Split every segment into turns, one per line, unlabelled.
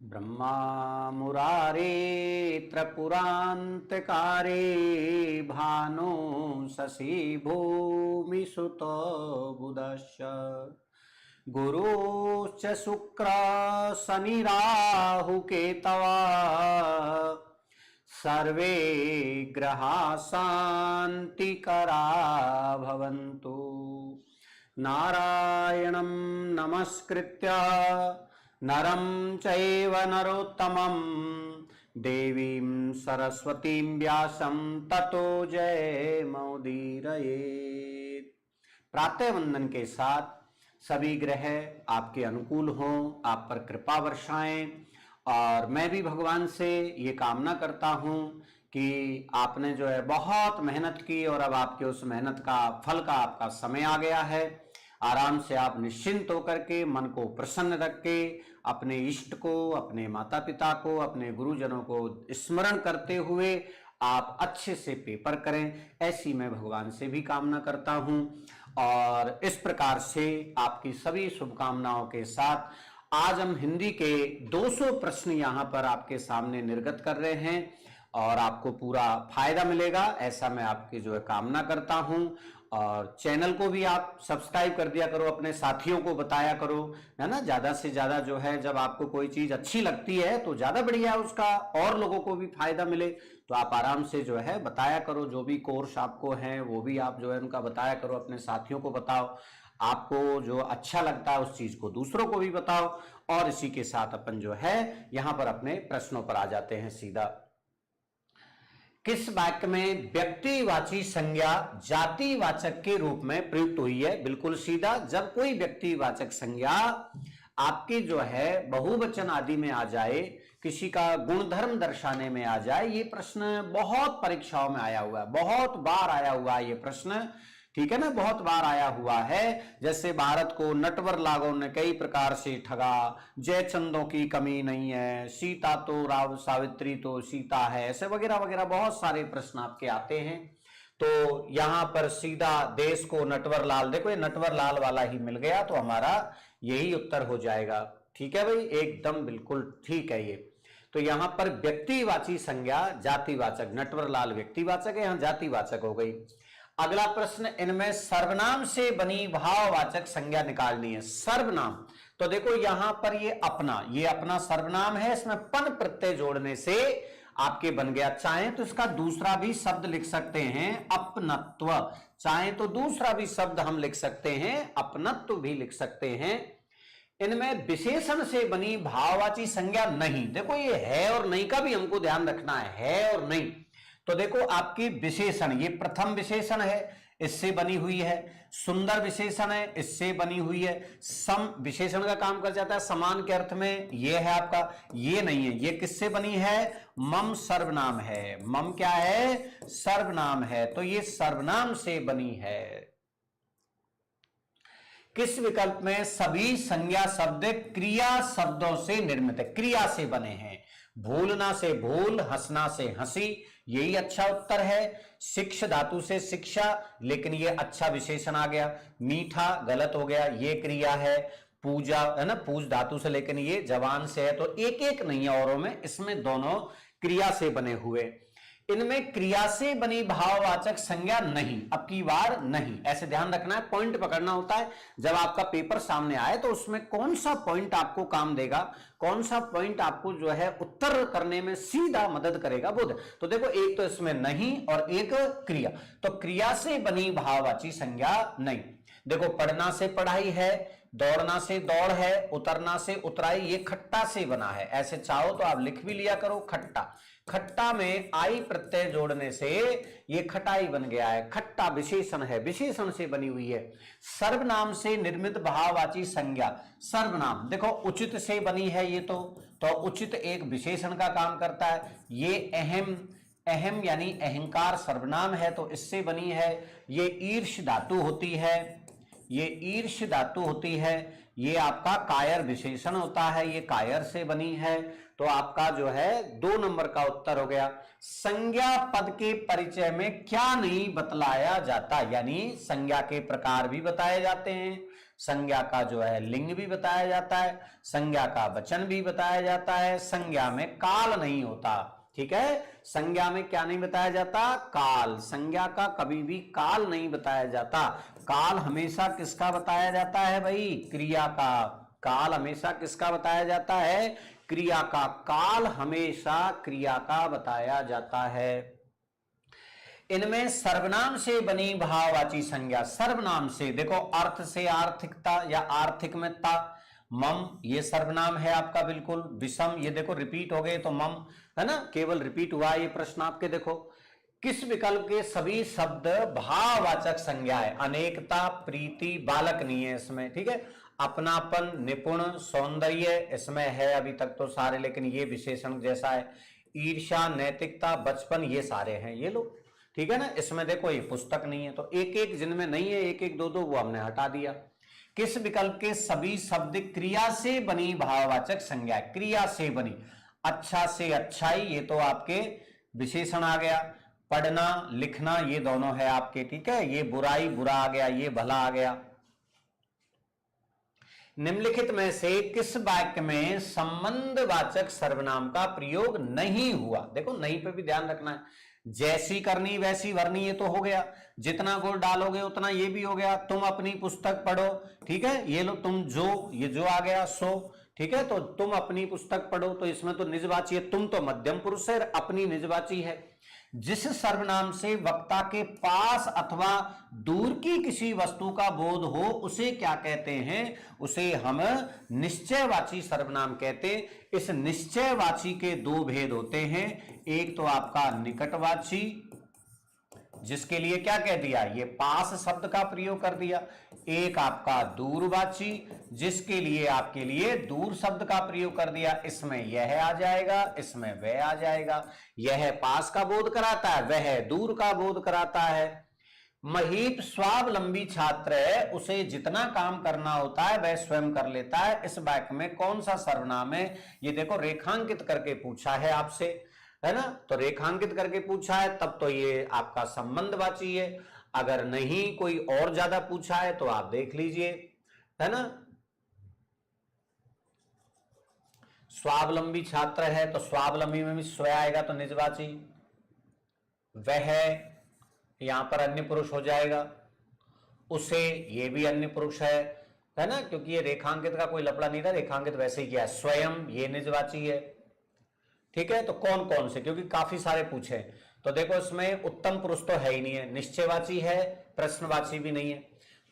ब्रह्मा मुरारे त्रिपुरान्तकारे भानु शशि भूमिसुतो बुधश्च गुरुश्च शुक्र शनि राहु केतवः सर्वे ग्रहा शान्तिकरा भवन्तु। नारायणं नमस्कृत्य नरं चैव नरोत्तमं देवीं सरस्वतीं व्यासं ततो जयमुदीरयेत्। प्रातः वंदन के साथ सभी ग्रह आपके अनुकूल हों, आप पर कृपा वर्षाएं, और मैं भी भगवान से ये कामना करता हूं कि आपने जो है बहुत मेहनत की और अब आपके उस मेहनत का फल का आपका समय आ गया है। आराम से आप निश्चिंत होकर के मन को प्रसन्न रख के अपने इष्ट को, अपने माता पिता को, अपने गुरुजनों को स्मरण करते हुए आप अच्छे से पेपर करें, ऐसी मैं भगवान से भी कामना करता हूं। और इस प्रकार से आपकी सभी शुभकामनाओं के साथ आज हम हिंदी के 200 प्रश्न यहां पर आपके सामने निर्गत कर रहे हैं और आपको पूरा फायदा मिलेगा, ऐसा मैं आपकी जो है कामना करता हूं। और चैनल को भी आप सब्सक्राइब कर दिया करो, अपने साथियों को बताया करो, है ना। ज्यादा से ज्यादा जो है, जब आपको कोई चीज अच्छी लगती है तो ज्यादा बढ़िया है, उसका और लोगों को भी फायदा मिले, तो आप आराम से जो है बताया करो। जो भी कोर्स आपको है वो भी आप जो है उनका बताया करो, अपने साथियों को बताओ, आपको जो अच्छा लगता है उस चीज को दूसरों को भी बताओ। और इसी के साथ अपन जो है यहां पर अपने प्रश्नों पर आ जाते हैं सीधा। किस वाक्य में व्यक्तिवाची संज्ञा जातिवाचक के रूप में प्रयुक्त हुई है? बिल्कुल सीधा, जब कोई व्यक्तिवाचक संज्ञा आपके जो है बहुवचन आदि में आ जाए, किसी का गुणधर्म दर्शाने में आ जाए। ये प्रश्न बहुत परीक्षाओं में आया हुआ है, बहुत बार आया हुआ है ये प्रश्न, ठीक है ना, बहुत बार आया हुआ है। जैसे भारत को नटवर लागों ने कई प्रकार से ठगा, जयचंदों की कमी नहीं है, सीता तो राव सावित्री तो सीता है, ऐसे वगैरह वगैरह बहुत सारे प्रश्न आपके आते हैं। तो यहां पर सीधा देश को नटवर लाल, देखो ये नटवर लाल वाला ही मिल गया, तो हमारा यही उत्तर हो जाएगा। ठीक है भाई, एकदम बिल्कुल ठीक है ये। तो यहां पर व्यक्तिवाची संज्ञा जातिवाचक, नटवर लाल व्यक्तिवाचक है, यहां जातिवाचक हो गई। अगला प्रश्न, इनमें सर्वनाम से बनी भाववाचक संज्ञा निकालनी है। सर्वनाम, तो देखो यहां पर ये अपना सर्वनाम है, इसमें पन प्रत्यय जोड़ने से आपके बन गया। चाहे तो इसका दूसरा भी शब्द लिख सकते हैं अपनत्व, चाहे तो दूसरा भी शब्द हम लिख सकते हैं अपनत्व भी लिख सकते हैं। इनमें विशेषण से बनी भाववाची संज्ञा नहीं, देखो ये है और नहीं का भी हमको ध्यान रखना है और नहीं। तो देखो आपकी विशेषण, ये प्रथम विशेषण है, इससे बनी हुई है। सुंदर विशेषण है, इससे बनी हुई है। सम विशेषण का काम कर जाता है समान के अर्थ में, ये है आपका, ये नहीं है। ये किससे बनी है? मम सर्वनाम है। मम क्या है? सर्वनाम है, तो ये सर्वनाम से बनी है। किस विकल्प में सभी संज्ञा शब्द क्रिया शब्दों से निर्मित है? क्रिया से बने हैं। भूलना से भूल, हंसना से हंसी, यही अच्छा उत्तर है। शिक्ष धातु से शिक्षा, लेकिन ये अच्छा विशेषण आ गया। मीठा गलत हो गया, ये क्रिया है। पूजा है ना, पूज धातु से, लेकिन ये जवान से है, तो एक एक नहीं है औरों में, इसमें दोनों क्रिया से बने हुए। इनमें क्रिया से बनी भाववाचक संज्ञा नहीं, अब की बार नहीं, ऐसे ध्यान रखना है, पॉइंट पकड़ना होता है। जब आपका पेपर सामने आए तो उसमें कौन सा पॉइंट आपको काम देगा, कौन सा पॉइंट आपको जो है उत्तर करने में सीधा मदद करेगा, वो तो देखो एक तो इसमें नहीं और एक क्रिया, तो क्रिया से बनी भाववाची संज्ञा नहीं। देखो पढ़ना से पढ़ाई है, दौड़ना से दौड़ है, उतरना से उतराई, ये खट्टा से बना है। ऐसे चाहो तो आप लिख भी लिया करो खट्टा। खट्टा में आई प्रत्यय जोड़ने से ये खटाई बन गया है। खट्टा विशेषण है, विशेषण से बनी हुई है। सर्वनाम से निर्मित भाववाची संज्ञा, सर्वनाम देखो उचित से बनी है ये, तो उचित एक विशेषण का काम करता है। ये अहम, अहम यानी अहंकार सर्वनाम है, तो इससे बनी है। ये ईर्ष धातु होती है, ये ईर्ष धातु होती है। ये आपका कायर विशेषण होता है, ये कायर से बनी है, तो आपका जो है 2 नंबर का उत्तर हो गया। संज्ञा पद के परिचय में क्या नहीं बतलाया जाता, यानी संज्ञा के प्रकार भी बताए जाते हैं, संज्ञा का जो है लिंग भी बताया जाता है, संज्ञा का वचन भी बताया जाता है, संज्ञा में काल नहीं होता। ठीक है, संज्ञा में क्या नहीं बताया जाता? काल। संज्ञा का कभी भी काल नहीं बताया जाता। काल हमेशा किसका बताया जाता है भाई? क्रिया का। काल हमेशा किसका बताया जाता है? क्रिया का। काल हमेशा क्रिया का बताया जाता है। इनमें सर्वनाम से बनी भाववाची संज्ञा, सर्वनाम से, देखो अर्थ से आर्थिकता या आर्थिक में ता, मम ये सर्वनाम है आपका बिल्कुल। विषम ये देखो रिपीट हो गए तो मम है ना, केवल रिपीट हुआ ये प्रश्न आपके। देखो किस विकल्प के सभी शब्द भाववाचक संज्ञा है? अनेकता, प्रीति, बालक नहीं है इसमें। ठीक है, अपनापन, निपुण, सौंदर्य इसमें है अभी तक तो सारे, लेकिन ये विशेषण जैसा है। ईर्ष्या, नैतिकता, बचपन ये सारे हैं ये लोग। ठीक है ना, इसमें देखो ये पुस्तक नहीं है, तो एक एक जिनमें नहीं है, एक एक दो दो वो हमने हटा दिया। किस विकल्प के सभी शब्द क्रिया से बनी भाववाचक संज्ञा? क्रिया से बनी। अच्छा से अच्छाई ये तो आपके विशेषण आ गया। पढ़ना, लिखना ये दोनों है आपके। ठीक है, ये बुराई बुरा आ गया, ये भला आ गया। निम्नलिखित में से किस वाक्य में संबंधवाचक सर्वनाम का प्रयोग नहीं हुआ? देखो नहीं पे भी ध्यान रखना है। जैसी करनी वैसी भरनी ये तो हो गया, जितना गुड़ डालोगे उतना ये भी हो गया। तुम अपनी पुस्तक पढ़ो, ठीक है, ये लो तुम जो, ये जो आ गया सो। ठीक है, तो तुम अपनी पुस्तक पढ़ो, तो इसमें तो निजवाची है। तुम तो मध्यम पुरुष है, अपनी निजवाची है। जिस सर्वनाम से वक्ता के पास अथवा दूर की किसी वस्तु का बोध हो उसे क्या कहते हैं? उसे हम निश्चयवाची सर्वनाम कहते हैं। इस निश्चयवाची के दो भेद होते हैं। एक तो आपका निकटवाची, जिसके लिए क्या कह दिया? ये पास शब्द का प्रयोग कर दिया। एक आपका दूरवाची, जिसके लिए आपके लिए दूर शब्द का प्रयोग कर दिया। इसमें यह आ जाएगा, इसमें वह आ जाएगा। यह पास का बोध कराता है, वह दूर का बोध कराता है। महीप स्वावलंबी छात्र है, उसे जितना काम करना होता है वह स्वयं कर लेता है। इस वाक्य में कौन सा सर्वनाम है? ये देखो रेखांकित करके पूछा है आपसे, है ना, तो रेखांकित करके पूछा है तब तो ये आपका संबंधवाची है। अगर नहीं कोई और ज्यादा पूछा है तो आप देख लीजिए, है ना। स्वावलंबी छात्र है तो स्वावलंबी में भी स्व आएगा तो निजवाची। वह यहां पर अन्य पुरुष हो जाएगा। उसे ये भी अन्य पुरुष है ना, क्योंकि ये रेखांकित का कोई लफड़ा नहीं था, रेखांकित वैसे ही किया है। स्वयं ये निजवाची है। ठीक है, तो कौन कौन से, क्योंकि काफी सारे पूछे, तो देखो इसमें उत्तम पुरुष तो है ही नहीं है, निश्चयवाची है, प्रश्नवाची भी नहीं है।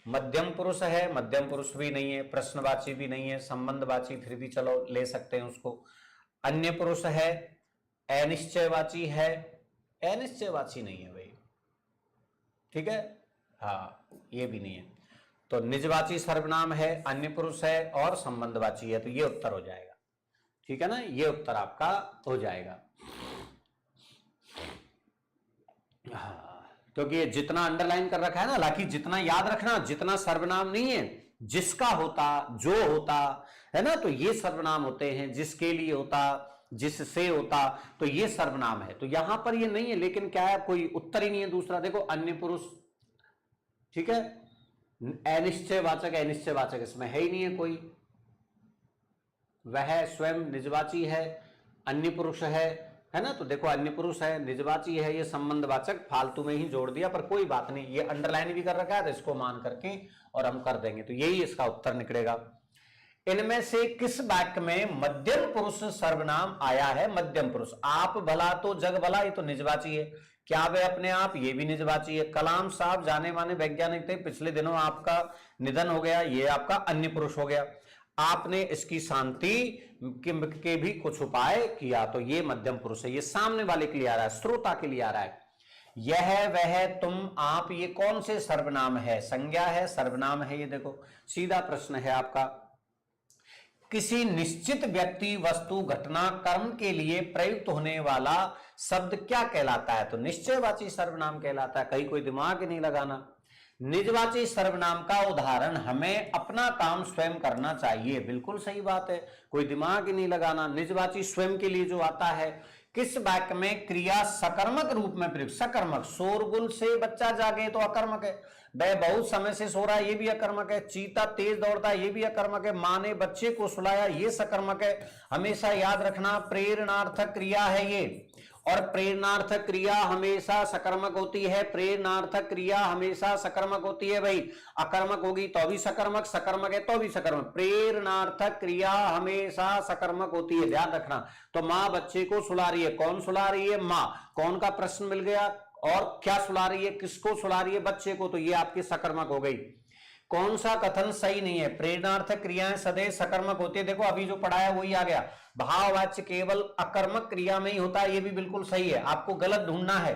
मध्यम पुरुष है, मध्यम पुरुष भी नहीं है, प्रश्नवाची भी नहीं है, संबंधवाची फिर भी चलो ले सकते हैं उसको। अन्य पुरुष है, अनिश्चयवाची है, अनिश्चयवाची नहीं है भाई। ठीक है, हाँ ये भी नहीं है। तो निजवाची सर्वनाम है, अन्य पुरुष है और संबंधवाची है, तो ये उत्तर हो जाएगा। ठीक है ना, ये उत्तर आपका हो जाएगा। क्योंकि ये जितना अंडरलाइन कर रखा है ना, हालांकि जितना याद रखना, जितना सर्वनाम नहीं है, जिसका होता, जो होता है ना, तो ये सर्वनाम होते हैं। जिसके लिए होता, जिससे होता, तो ये सर्वनाम है। तो यहां पर ये नहीं है, लेकिन क्या है, कोई उत्तर ही नहीं है दूसरा। देखो अन्य पुरुष, ठीक है, अनिश्चयवाचक, अनिश्चयवाचक इसमें है ही नहीं है कोई। वह स्वयं निजवाची है, अन्य पुरुष है ना, तो देखो अन्य पुरुष है, निजवाची है, ये संबंधवाचक फालतू में ही जोड़ दिया, पर कोई बात नहीं, ये अंडरलाइन भी कर रखा है तो इसको मान करके और हम कर देंगे, तो यही इसका उत्तर निकलेगा। इनमें से किस वाक्य में मध्यम पुरुष सर्वनाम आया है? मध्यम पुरुष, आप भला तो जग भला, ये तो निजवाची है। क्या वे अपने आप, ये भी निजवाची है। कलाम साहब जाने माने वैज्ञानिक थे, पिछले दिनों आपका निधन हो गया, ये आपका अन्य पुरुष हो गया। आपने इसकी शांति के भी कुछ उपाय किया, तो ये मध्यम पुरुष है। ये सामने वाले के लिए आ रहा है, श्रोता के लिए आ रहा है। यह, वह, तुम, आप, ये कौन से सर्वनाम है? संज्ञा है, सर्वनाम है। ये देखो सीधा प्रश्न है आपका। किसी निश्चित व्यक्ति, वस्तु, घटना, कर्म के लिए प्रयुक्त होने वाला शब्द क्या कहलाता है? तो निश्चयवाची सर्वनाम कहलाता है। कहीं कोई दिमाग ही नहीं लगाना। निजवाची सर्वनाम का उदाहरण, हमें अपना काम स्वयं करना चाहिए। बिल्कुल सही बात है, कोई दिमाग ही नहीं लगाना। निजवाची स्वयं के लिए जो आता है, किस वाक्य में क्रिया सकर्मक रूप में प्रयुक्त, सकर्मक, शोरगुल से बच्चा जागे तो अकर्मक है, वह बहुत समय से सो रहा है ये भी अकर्मक है, चीता तेज दौड़ता है ये भी अकर्मक है, मां ने बच्चे को सुलाया ये सकर्मक है। हमेशा याद रखना प्रेरणार्थक क्रिया है ये, और प्रेरणार्थक क्रिया हमेशा सकर्मक होती है, प्रेरणार्थक क्रिया हमेशा सकर्मक होती है भाई, अकर्मक होगी तो भी सकर्मक, सकर्मक है तो भी सकर्मक, प्रेरणार्थक क्रिया हमेशा सकर्मक होती है, ध्यान रखना। तो मां बच्चे को सुला रही है, कौन सुला रही है, मां, कौन का प्रश्न मिल गया, और क्या सुला रही है, किसको सुला रही है, बच्चे को, तो ये आपकी सकर्मक हो गई। कौन सा कथन सही नहीं है, प्रेरणार्थक क्रियाएं सदैव सकर्मक होती है, देखो अभी जो पढ़ाया वही आ गया, भाववाच्य केवल अकर्मक क्रिया में ही होता है, ये भी बिल्कुल सही है, आपको गलत ढूंढना है।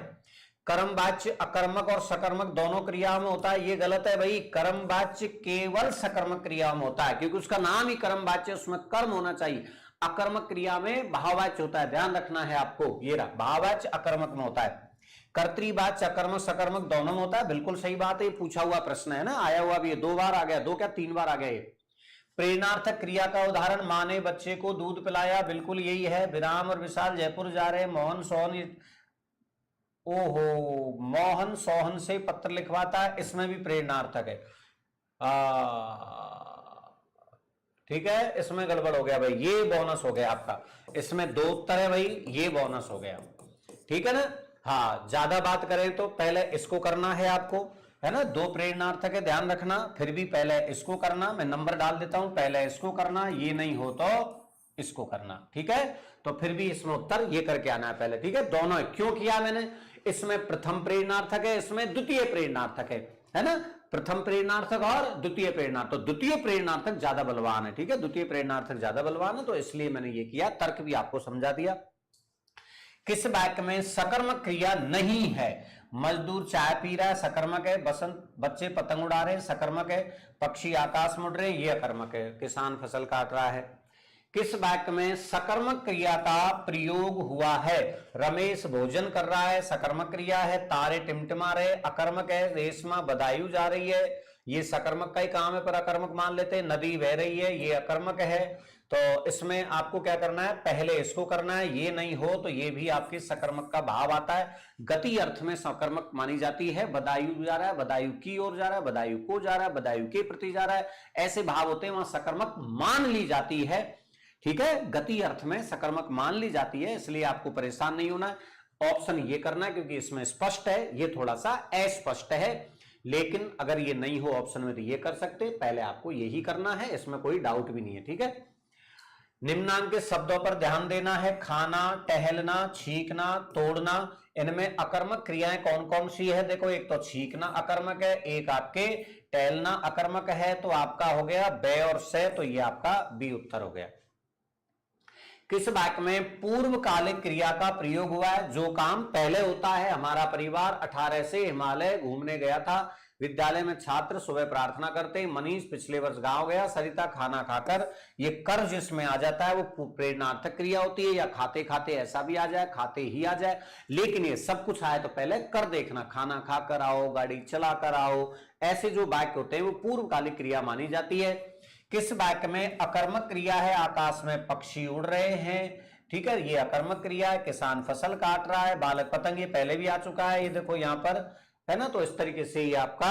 कर्मवाच्य अकर्मक और सकर्मक दोनों क्रियाओं में होता है, ये गलत है भाई, कर्मवाच्य केवल सकर्मक क्रिया में होता है, क्योंकि उसका नाम ही कर्मवाच्य, उसमें कर्म होना चाहिए, अकर्मक क्रिया में भाववाच्य होता है, ध्यान रखना है आपको, ये रहा भाववाच्य अकर्मक में होता है, कर्तृवाच्य अकर्मक सकर्मक दोनों में होता है, बिल्कुल सही बात है, ये पूछा हुआ प्रश्न है ना, आया हुआ भी 2 बार आ गया, 2 क्या 3 बार आ गया ये। प्रेरणार्थक क्रिया का उदाहरण, मां ने बच्चे को दूध पिलाया, बिल्कुल यही है, विराम और विशाल जयपुर जा रहे, मोहन सोहन, ओहो, मोहन सोहन से पत्र लिखवाता है, इसमें भी प्रेरणार्थक है, ठीक है, इसमें गड़बड़ हो गया भाई, ये बोनस हो गया आपका, इसमें 2 उत्तर है भाई, ये बोनस हो गया, ठीक है ना। हाँ, ज्यादा बात करें तो पहले इसको करना है आपको, है ना, 2 प्रेरणार्थक है, ध्यान रखना, फिर भी पहले इसको करना, मैं नंबर डाल देता हूं, पहले इसको करना, ये नहीं हो तो इसको करना, ठीक है, तो फिर भी इसमें उत्तर ये करके आना है पहले, ठीक है, दोनों क्यों किया मैंने, इसमें प्रथम प्रेरणार्थक है, इसमें द्वितीय प्रेरणार्थक है ना, प्रथम प्रेरणार्थक और द्वितीय प्रेरणार्थक, तो द्वितीय प्रेरणार्थक ज्यादा बलवान है, ठीक है, द्वितीय प्रेरणार्थक ज्यादा बलवान है, तो इसलिए मैंने ये किया, तर्क भी आपको समझा दिया। किस वाक्य में सकर्मक क्रिया नहीं है, मजदूर चाय पी रहा है सकर्मक है, बसंत बच्चे पतंग उड़ा रहे हैं सकर्मक है, पक्षी आकाश में उड़ रहे हैं ये अकर्मक है, किसान फसल काट रहा है। किस वाक्य में सकर्मक क्रिया का प्रयोग हुआ है, रमेश भोजन कर रहा है सकर्मक क्रिया है, तारे टिमटिमा रहे अकर्मक है, रेशमा बदायूं जा रही है ये सकर्मक का ही काम है पर अकर्मक मान लेते हैं, नदी बह रही है ये अकर्मक है, तो इसमें आपको क्या करना है, पहले इसको करना है, ये नहीं हो तो ये भी आपके सकर्मक का भाव आता है, गति अर्थ में सकर्मक मानी जाती है, बदायूं जा रहा है बदायूं की ओर जा रहा है, बदायूं को जा रहा है, बदायूं के प्रति जा रहा है, ऐसे भाव होते हैं, वहां सकर्मक मान ली जाती है, ठीक है, गति अर्थ में सकर्मक मान ली जाती है, इसलिए आपको परेशान नहीं होना है, ऑप्शन ये करना है क्योंकि इसमें स्पष्ट है, ये थोड़ा सा अस्पष्ट है, लेकिन अगर ये नहीं हो ऑप्शन में तो ये कर सकते, पहले आपको यही करना है, इसमें कोई डाउट भी नहीं है, ठीक है। निम्नांकित शब्दों पर ध्यान देना है, खाना, टहलना, छींकना, तोड़ना, इनमें अकर्मक क्रियाएं कौन कौन सी है, देखो एक तो छींकना अकर्मक है, एक आपके टहलना अकर्मक है, तो आपका हो गया बे और से, तो ये आपका बी उत्तर हो गया। किस वाक्य में पूर्वकालिक क्रिया का प्रयोग हुआ है, जो काम पहले होता है, हमारा परिवार 18 से हिमालय घूमने गया था, विद्यालय में छात्र सुबह प्रार्थना करते, मनीष पिछले वर्ष गांव गया, सरिता खाना खाकर, ये कर जिसमें आ जाता है वो प्रेरणार्थक क्रिया होती है, या खाते खाते ऐसा भी आ जाए, खाते ही आ जाए, लेकिन ये सब कुछ आए तो पहले कर देखना, खाना खाकर आओ, गाड़ी चला कर आओ, ऐसे जो वाक्य होते हैं वो पूर्वकालिक क्रिया मानी जाती है। किस वाक्य में अकर्मक क्रिया है, आकाश में पक्षी उड़ रहे हैं, ठीक है, ये अकर्मक क्रिया है, किसान फसल काट रहा है, बालक पतंग, ये पहले भी आ चुका है, ये देखो यहां पर है ना, तो इस तरीके से ये आपका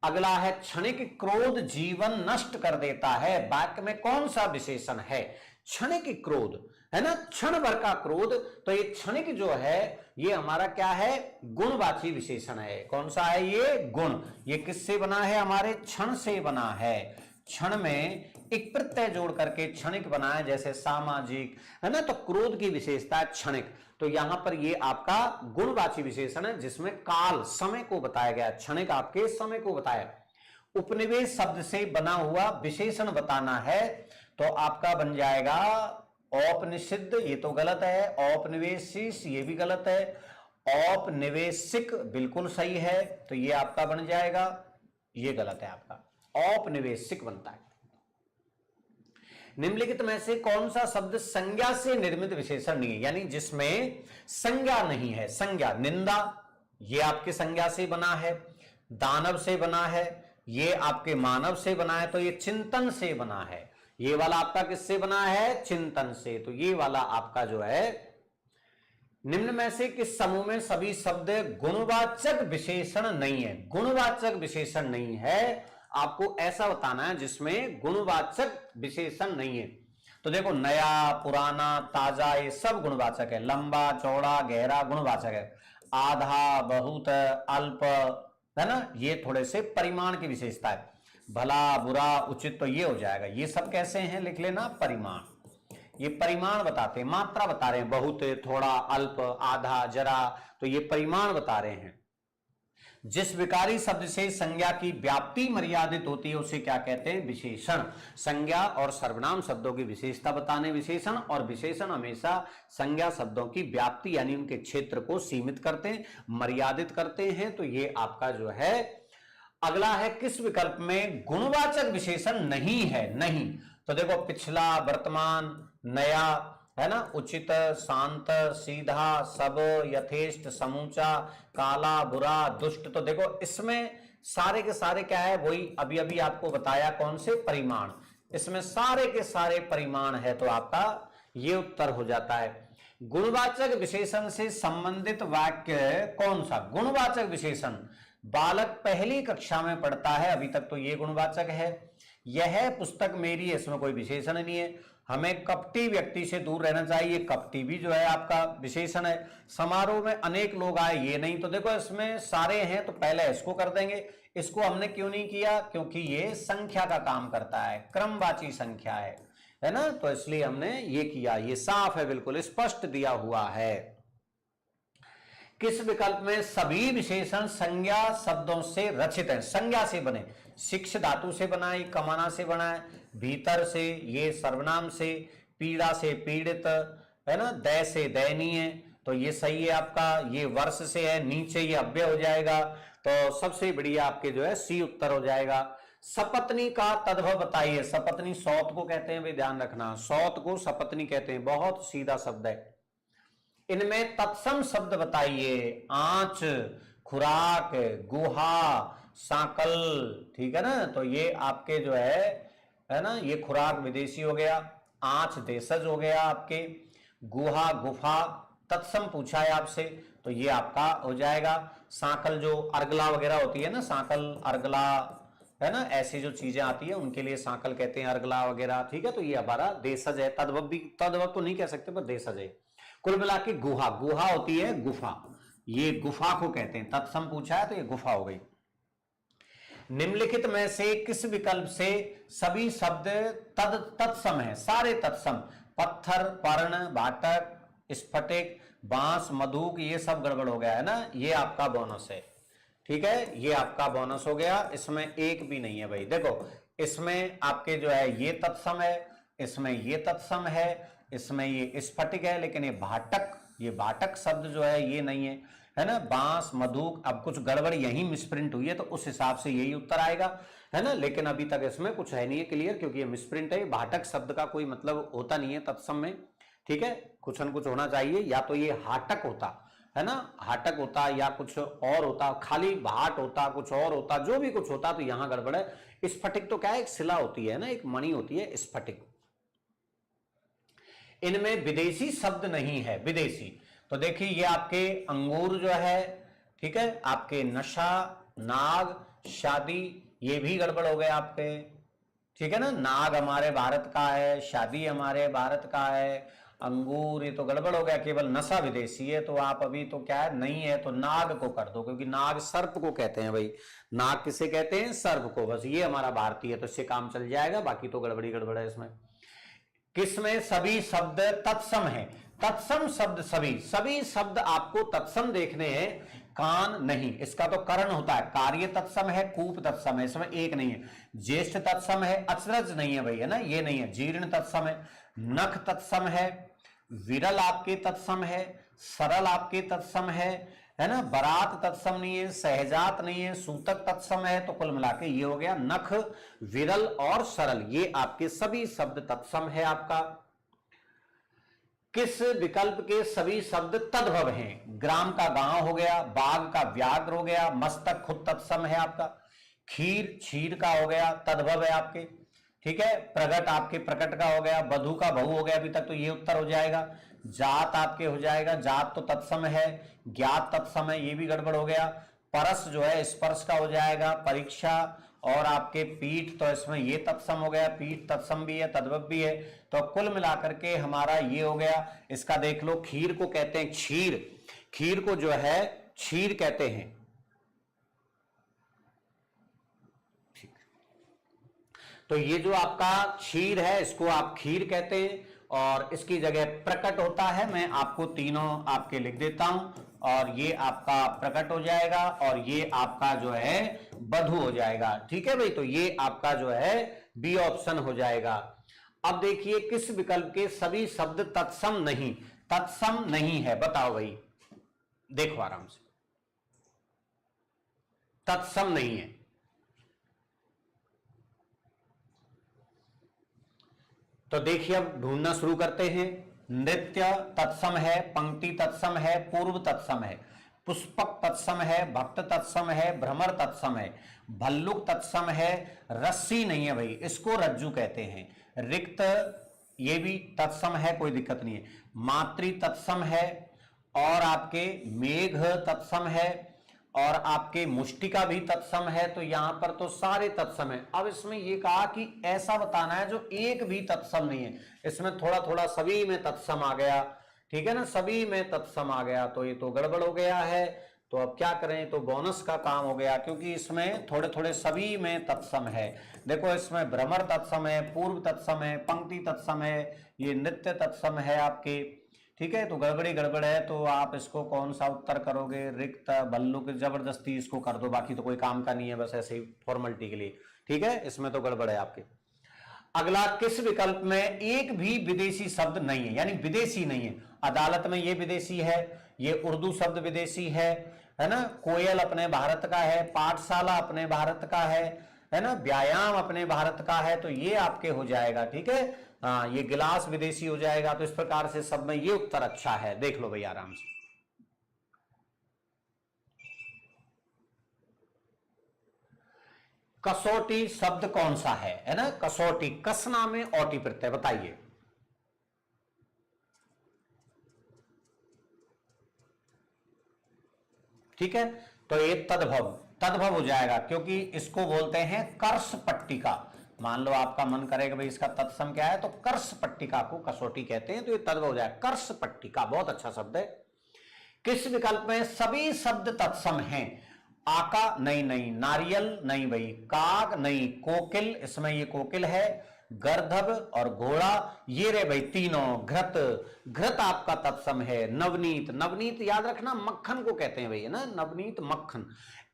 अगला है, क्षणिक क्रोध जीवन नष्ट कर देता है, वाक्य में कौन सा विशेषण है, क्षणिक क्रोध है ना, क्षण भर का क्रोध, तो ये क्षणिक जो है ये हमारा क्या है, गुणवाची विशेषण है, कौन सा है ये, गुण, ये किससे बना है, हमारे क्षण से बना है, क्षण में एक प्रत्यय जोड़ करके क्षणिक बना है, जैसे सामाजिक है ना, तो क्रोध की विशेषता है क्षणिक, तो यहां पर ये आपका गुणवाची विशेषण है जिसमें काल समय को बताया गया, क्षणिक आपके समय को बताया। उपनिवेश शब्द से बना हुआ विशेषण बताना है, तो आपका बन जाएगा औपनिषिद्ध, ये तो गलत है, औपनिवेशिक ये भी गलत है, औपनिवेशिक बिल्कुल सही है, तो ये आपका बन जाएगा, ये गलत है आपका, औपनिवेशिक बनता है। निम्नलिखित में से कौन सा शब्द संज्ञा से निर्मित विशेषण नहीं है, यानी जिसमें संज्ञा नहीं है, संज्ञा, निंदा ये आपके संज्ञा से बना है, दानव से बना है, ये आपके मानव से बना है, तो ये चिंतन से बना है, ये वाला आपका किससे बना है, चिंतन से, तो ये वाला आपका जो है निम्न में से किस समूह में सभी शब्द गुणवाचक विशेषण नहीं है? गुणवाचक विशेषण नहीं है, आपको ऐसा बताना है जिसमें गुणवाचक विशेषण नहीं है। तो देखो, नया, पुराना, ताजा, ये सब गुणवाचक है। लंबा, चौड़ा, गहरा गुणवाचक है। आधा, बहुत, अल्प, है ना, ये थोड़े से परिमाण की विशेषता है। भला, बुरा, उचित, तो ये हो जाएगा। ये सब कैसे हैं, लिख लेना, परिमाण। ये परिमाण बताते हैं, मात्रा बता रहे हैं। बहुत, थोड़ा, अल्प, आधा, जरा, तो ये परिमाण बता रहे हैं। जिस विकारी शब्द से संज्ञा की व्याप्ति मर्यादित होती है उसे क्या कहते हैं? विशेषण। संज्ञा और सर्वनाम शब्दों की विशेषता बताने विशेषण, और विशेषण हमेशा संज्ञा शब्दों की व्याप्ति यानी उनके क्षेत्र को सीमित करते हैं, मर्यादित करते हैं। तो ये आपका जो है अगला है, किस विकल्प में गुणवाचक विशेषण नहीं है? नहीं। तो देखो, पिछला, वर्तमान, नया, है ना, उचित, शांत, सीधा, सब, यथेष्ट, समूचा, काला, बुरा, दुष्ट। तो देखो, इसमें सारे के सारे क्या है, वही अभी अभी आपको बताया, कौन से? परिमाण। इसमें सारे के सारे परिमाण है, तो आपका ये उत्तर हो जाता है। गुणवाचक विशेषण से संबंधित वाक्य कौन सा? गुणवाचक विशेषण बालक पहली कक्षा में पढ़ता है, अभी तक तो ये गुणवाचक है। यह पुस्तक मेरी है, इसमें कोई विशेषण नहीं है। हमें कपटी व्यक्ति से दूर रहना चाहिए, कपटी भी जो है आपका विशेषण है। समारोह में अनेक लोग आए, ये नहीं। तो देखो, इसमें सारे हैं, तो पहले इसको कर देंगे। इसको हमने क्यों नहीं किया? क्योंकि ये संख्या का काम करता है, क्रमवाची संख्या है ना, तो इसलिए हमने ये किया। ये साफ है, बिल्कुल स्पष्ट दिया हुआ है। किस विकल्प में सभी विशेषण संज्ञा शब्दों से रचित है? संज्ञा से बने। शिक्ष धातु से बना है, कमाना से बना है, भीतर से, ये सर्वनाम से, पीड़ा से पीड़ित, है ना, दै से दयनीय, तो ये सही है आपका। ये वर्ष से है, नीचे ये अव्यय हो जाएगा, तो सबसे बढ़िया आपके जो है सी उत्तर हो जाएगा। सपत्नी का तद्भव बताइए। सपत्नी सौत को कहते हैं, भाई ध्यान रखना, सौत को सपत्नी कहते हैं, बहुत सीधा शब्द है। इनमें तत्सम शब्द बताइए। आंच, खुराक, गुहा, सांकल, ठीक है ना, तो ये आपके जो है ना, ये खुराक विदेशी हो गया, आंच देशज हो गया आपके, गुहा गुफा तत्सम पूछा है आपसे, तो ये आपका हो जाएगा। सांकल जो अर्गला वगैरह होती है ना, सांकल, अर्गला, है ना, ऐसी जो चीजें आती है उनके लिए सांकल कहते हैं, अर्गला वगैरह, ठीक है। तो ये हमारा देशज है। तद्भव भी, तद्भव तो नहीं कह सकते, पर देशज है। कुल मिला के गुहा, गुहा होती है गुफा, ये गुफा को कहते हैं। तत्सम पूछा है तो ये गुफा हो गई। निम्नलिखित में से किस विकल्प से सभी शब्द तत्सम है? सारे तत्सम। पत्थर, पर्ण, भाटक, स्फटिक, बांस, मधुक, ये सब गड़बड़ हो गया है ना, ये आपका बोनस है, ठीक है, ये आपका बोनस हो गया। इसमें एक भी नहीं है भाई। देखो, इसमें आपके जो है ये तत्सम है, इसमें ये तत्सम है, इसमें ये स्फटिक है, लेकिन ये भाटक शब्द जो है ये नहीं है ना। बांस, मधुक, अब कुछ गड़बड़ यही मिसप्रिंट हुई है, तो उस हिसाब से यही उत्तर आएगा, है ना। लेकिन अभी तक इसमें कुछ है नहीं है क्लियर, क्योंकि ये मिसप्रिंट है। भाटक शब्द का कोई मतलब होता नहीं है तत्सम में, ठीक है, कुछ न कुछ होना चाहिए। या तो ये हाटक होता, है ना, हाटक होता, या कुछ और होता, खाली भाट होता, कुछ और होता, जो भी कुछ होता, तो यहां गड़बड़ है। स्फटिक तो क्या है, एक शिला होती है ना, एक मणि होती है स्फटिक। इनमें विदेशी शब्द नहीं है, विदेशी। तो देखिए, ये आपके अंगूर जो है, ठीक है, आपके नशा, नाग, शादी, ये भी गड़बड़ हो गए आपके, ठीक है ना। नाग हमारे भारत का है, शादी हमारे भारत का है, अंगूर ये तो गड़बड़ हो गया, केवल नशा विदेशी है। तो आप अभी तो क्या है, नहीं है, तो नाग को कर दो, क्योंकि नाग सर्प को कहते हैं भाई। नाग किसे कहते हैं? सर्प को। बस ये हमारा भारतीय है, तो इससे काम चल जाएगा, बाकी तो गड़बड़ है इसमें। किसमें सभी शब्द तत्सम है? तत्सम शब्द सभी शब्द आपको तत्सम देखने हैं, कान नहीं। इसका तो करण होता है, कार्य तत्सम है, कूप तत्सम है, इसमें एक नहीं है। ज्येष्ठ तत्सम है, अचरज नहीं है भाई, है ना, ये नहीं है। जीर्ण तत्सम है, नख तत्सम है, विरल आपके तत्सम है, सरल आपके तत्सम है ना, बरात तत्सम नहीं है, सहजात नहीं है, सूतक तत्सम है। तो कुल मिलाके ये हो गया, नख, विरल और सरल, ये आपके सभी शब्द तत्सम है आपका। किस विकल्प के सभी शब्द तद्भव हैं? ग्राम का गांव हो गया, बाघ का व्याघ्र हो गया, मस्तक खुद तत्सम है आपका, खीर, क्षीर का हो गया, तद्भव है आपके। ठीक है, प्रगट आपके प्रकट का हो गया, बधु का बहु हो गया अभी तक, तो ये उत्तर हो जाएगा। जात आपके हो जाएगा, जात तो तत्सम है, ज्ञात तत्सम है, ये भी गड़बड़ हो गया। परस जो है स्पर्श का हो जाएगा, परीक्षा, और आपके पीठ, तो इसमें ये तत्सम हो गया, पीठ तत्सम भी है, तद्भव भी है। तो कुल मिलाकर के हमारा ये हो गया। इसका देख लो, खीर को कहते हैं क्षीर, खीर को जो है क्षीर कहते हैं। तो ये जो आपका क्षीर है इसको आप खीर कहते हैं, और इसकी जगह प्रकट होता है। मैं आपको तीनों आपके लिख देता हूं, और ये आपका प्रकट हो जाएगा, और ये आपका जो है बधु हो जाएगा। ठीक है भाई, तो ये आपका जो है बी ऑप्शन हो जाएगा। अब देखिए, किस विकल्प के सभी शब्द तत्सम नहीं, तत्सम नहीं है, बताओ भाई, देखो आराम से, तत्सम नहीं है। तो देखिए, अब ढूंढना शुरू करते हैं। नृत्य तत्सम है, पंक्ति तत्सम है, पूर्व तत्सम है, पुष्पक तत्सम है, भक्त तत्सम है, भ्रमर तत्सम है, भल्लुक तत्सम है, रस्सी नहीं है भाई, इसको रज्जू कहते हैं। रिक्त ये भी तत्सम है, कोई दिक्कत नहीं है। मातृ तत्सम है, और आपके मेघ तत्सम है, और आपके मुष्टिका भी तत्सम है। तो यहां पर तो सारे तत्सम है। अब इसमें ये कहा कि ऐसा बताना है जो एक भी तत्सम नहीं है, इसमें थोड़ा थोड़ा सभी में तत्सम आ गया, ठीक है ना, सभी में तत्सम आ गया, तो ये तो गड़बड़ हो गया है। तो अब क्या करें, तो बोनस का काम हो गया, क्योंकि इसमें थोड़े थोड़े सभी में तत्सम है। देखो, इसमें भ्रमर तत्सम है, पूर्व तत्सम है, पंक्ति तत्सम है, ये नृत्य तत्सम है आपके। ठीक है, तो गड़बड़ी गड़बड़ है, तो आप इसको कौन सा उत्तर करोगे, रिक्त, भल्लुक, जबरदस्ती इसको कर दो, बाकी तो कोई काम का नहीं है, बस ऐसे ही फॉर्मेलिटी के लिए। ठीक है, इसमें तो गड़बड़ है आपके। अगला, किस विकल्प में एक भी विदेशी शब्द नहीं है, यानी विदेशी नहीं है। अदालत में ये विदेशी है, ये उर्दू शब्द विदेशी है ना, कोयल अपने भारत का है, पाठशाला अपने भारत का है ना, व्यायाम अपने भारत का है, तो ये आपके हो जाएगा। ठीक है, हाँ, ये गिलास विदेशी हो जाएगा। तो इस प्रकार से सब में ये उत्तर अच्छा है, देख लो भाई आराम से। कसौटी शब्द कौन सा है ना, कसौटी, कसना में औटी प्रत्यय, बताइए। ठीक है, तो ये तद्भव, तद्भव हो जाएगा, क्योंकि इसको बोलते हैं कर्ष पट्टिका। मान लो आपका मन करेगा भाई इसका तत्सम क्या है, तो कर्ष पट्टिका को कसौटी कहते हैं, तो ये तद्भव हो जाएगा, कर्ष पट्टिका, बहुत अच्छा शब्द है। किस विकल्प में सभी शब्द तत्सम हैं? आका नहीं, नहीं, नारियल नहीं भाई, काग नहीं, कोकिल, इसमें ये कोकिल है, गर्दभ और घोड़ा, ये रे भाई तीनों। घृत, घृत आपका तत्सम है। नवनीत, नवनीत याद रखना मक्खन को कहते हैं भाई, है ना, नवनीत मक्खन।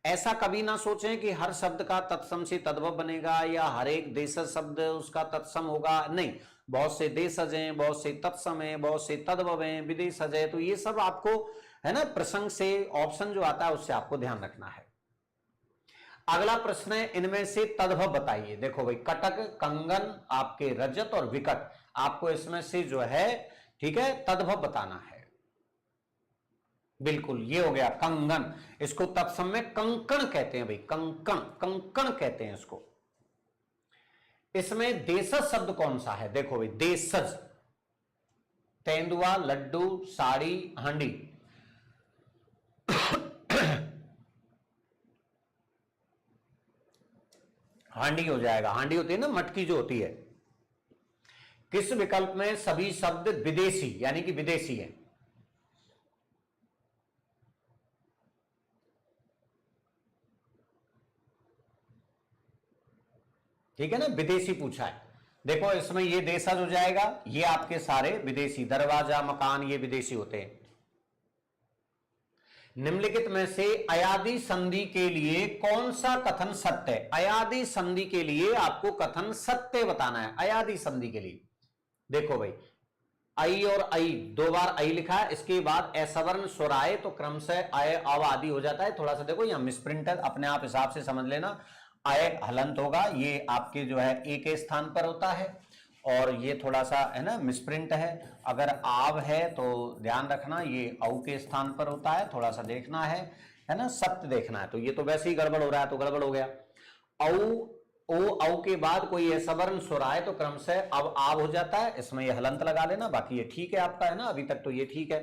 ऐसा कभी ना सोचें कि हर शब्द का तत्सम से तद्भव बनेगा, या हर एक देशज शब्द उसका तत्सम होगा, नहीं। बहुत से देशज हैं, बहुत से तत्सम है, बहुत से तद्भव हैं, विदेशज है, तो ये सब आपको, है ना, प्रसंग से ऑप्शन जो आता है उससे आपको ध्यान रखना है। अगला प्रश्न है, इनमें से तद्भव बताइए। देखो भाई, कटक, कंगन, आपके रजत और विकट, आपको इसमें से जो है, ठीक है, तद्भव बताना है। बिल्कुल, ये हो गया कंगन, इसको तत्सम में कंकण कहते हैं भाई, कंकण, कंकण कहते हैं इसको। इसमें देशज शब्द कौन सा है? देखो भाई, देशज, तेंदुआ, लड्डू, साड़ी, हांडी। हांडी हो जाएगा, हांडी होती है ना, मटकी जो होती है। किस विकल्प में सभी शब्द विदेशी, यानी कि विदेशी है? ठीक है ना, विदेशी पूछा है। देखो, इसमें ये देशज हो जाएगा, ये आपके सारे विदेशी, दरवाजा, मकान, ये विदेशी होते हैं। निम्नलिखित में से अयादी संधि के लिए कौन सा कथन सत्य है? अयादी संधि के लिए आपको कथन सत्य बताना है। अयादी संधि के लिए देखो भाई, आई और आई, दो बार आई लिखा है, इसके बाद असवर्ण स्वर आए तो क्रमशः अय अव आदि हो जाता है। थोड़ा सा देखो यहां मिसप्रिंट है, अपने आप हिसाब से समझ लेना। अय हलंत होगा, ये आपके जो है ए के स्थान पर होता है, और ये थोड़ा सा है ना मिसप्रिंट है। अगर आव है तो ध्यान रखना ये औ के स्थान पर होता है, थोड़ा सा देखना है ना, सत्य देखना है। तो ये तो वैसे ही गड़बड़ हो रहा है, तो गड़बड़ हो गया। औ ओ औ के बाद कोई ऐसा वर्ण स्वर आए तो क्रमशः अब आव हो जाता है, इसमें ये हलंत लगा लेना, बाकी ये ठीक है आपका, है ना, अभी तक तो ये ठीक है।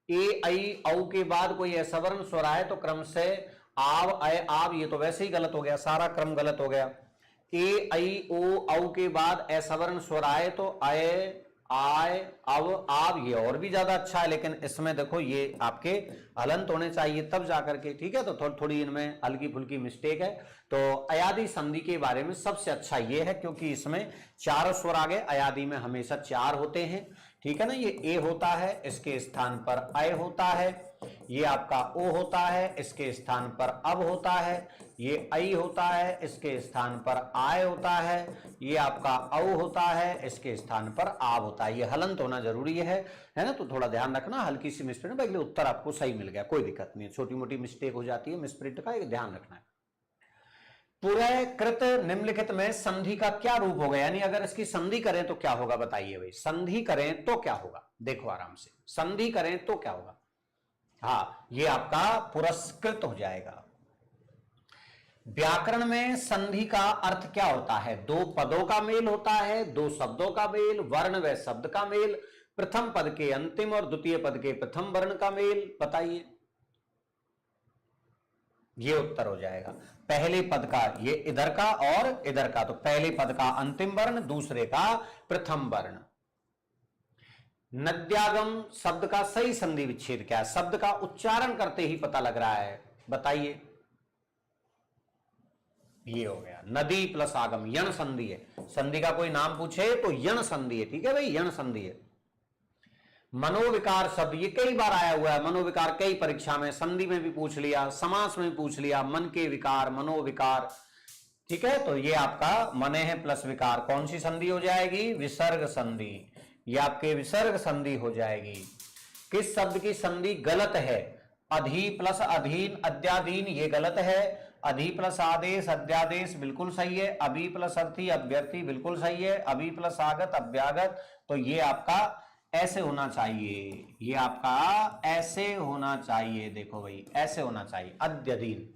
ए आई औ के बाद कोई ऐसा वर्ण स्वर आए तो क्रमशः आव अय आव, ये तो वैसे ही गलत हो गया, सारा क्रम गलत हो गया। ए आई ओ औ के बाद ऐसा वर्ण स्वर आए तो अय आय अब आव, ये और भी ज्यादा अच्छा है, लेकिन इसमें देखो ये आपके हलंत होने चाहिए तब जाकर के, ठीक है। तो थोड़ी इनमें हल्की फुल्की मिस्टेक है। तो अयादी संधि के बारे में सबसे अच्छा ये है क्योंकि इसमें चार स्वर आ गए, अयादी में हमेशा चार होते हैं, ठीक है ना। ये ए होता है, इसके स्थान पर अय होता है, ये आपका ओ होता है, इसके स्थान पर अब होता है, ये आई होता है, इसके स्थान पर आय होता है, ये आपका औ होता है, इसके स्थान पर आव होता है। ये हलंत होना जरूरी है ना। तो थोड़ा ध्यान रखना, हल्की सी मिस्प्रिंट, भाई उत्तर आपको सही मिल गया, कोई दिक्कत नहीं है, छोटी मोटी मिस्टेक हो जाती है मिस्प्रिंट का, ध्यान रखना है। पूरे कृत निम्नलिखित में संधि का क्या रूप होगा, यानी अगर इसकी संधि करें तो क्या होगा, बताइए भाई। संधि करें तो क्या होगा, देखो आराम से, संधि करें तो क्या होगा। हाँ, ये आपका पुरस्कृत हो जाएगा। व्याकरण में संधि का अर्थ क्या होता है, दो पदों का मेल होता है, दो शब्दों का मेल, वर्ण व शब्द का मेल, प्रथम पद के अंतिम और द्वितीय पद के प्रथम वर्ण का मेल, बताइए। ये उत्तर हो जाएगा। पहले पद का, ये इधर का और इधर का, तो पहले पद का अंतिम वर्ण, दूसरे का प्रथम वर्ण। नद्यागम शब्द का सही संधि विच्छेद क्या है, शब्द का उच्चारण करते ही पता लग रहा है, बताइए। ये हो गया नदी प्लस आगम, यण संधि है। संधि का कोई नाम पूछे तो यण संधि है, ठीक है भाई, यण संधि है। मनोविकार शब्द, ये कई बार आया हुआ है, मनोविकार कई परीक्षा में, संधि में भी पूछ लिया, समास में भी पूछ लिया, मन के विकार, मनोविकार, ठीक है। तो ये आपका मने है प्लस विकार, कौन सी संधि हो जाएगी, विसर्ग संधि, ये आपके विसर्ग संधि हो जाएगी। किस शब्द की संधि गलत है, अधि प्लस अधीन, अध्याधीन, ये गलत है। अधि प्लस आदेश, अध्यादेश बिल्कुल सही है। अभी प्लस अर्थी, अभ्यर्थी बिल्कुल सही है। अभी प्लस आगत, अभ्यागत, तो ये आपका ऐसे होना चाहिए, ये आपका ऐसे होना चाहिए, देखो भाई ऐसे होना चाहिए, अध्यधीन।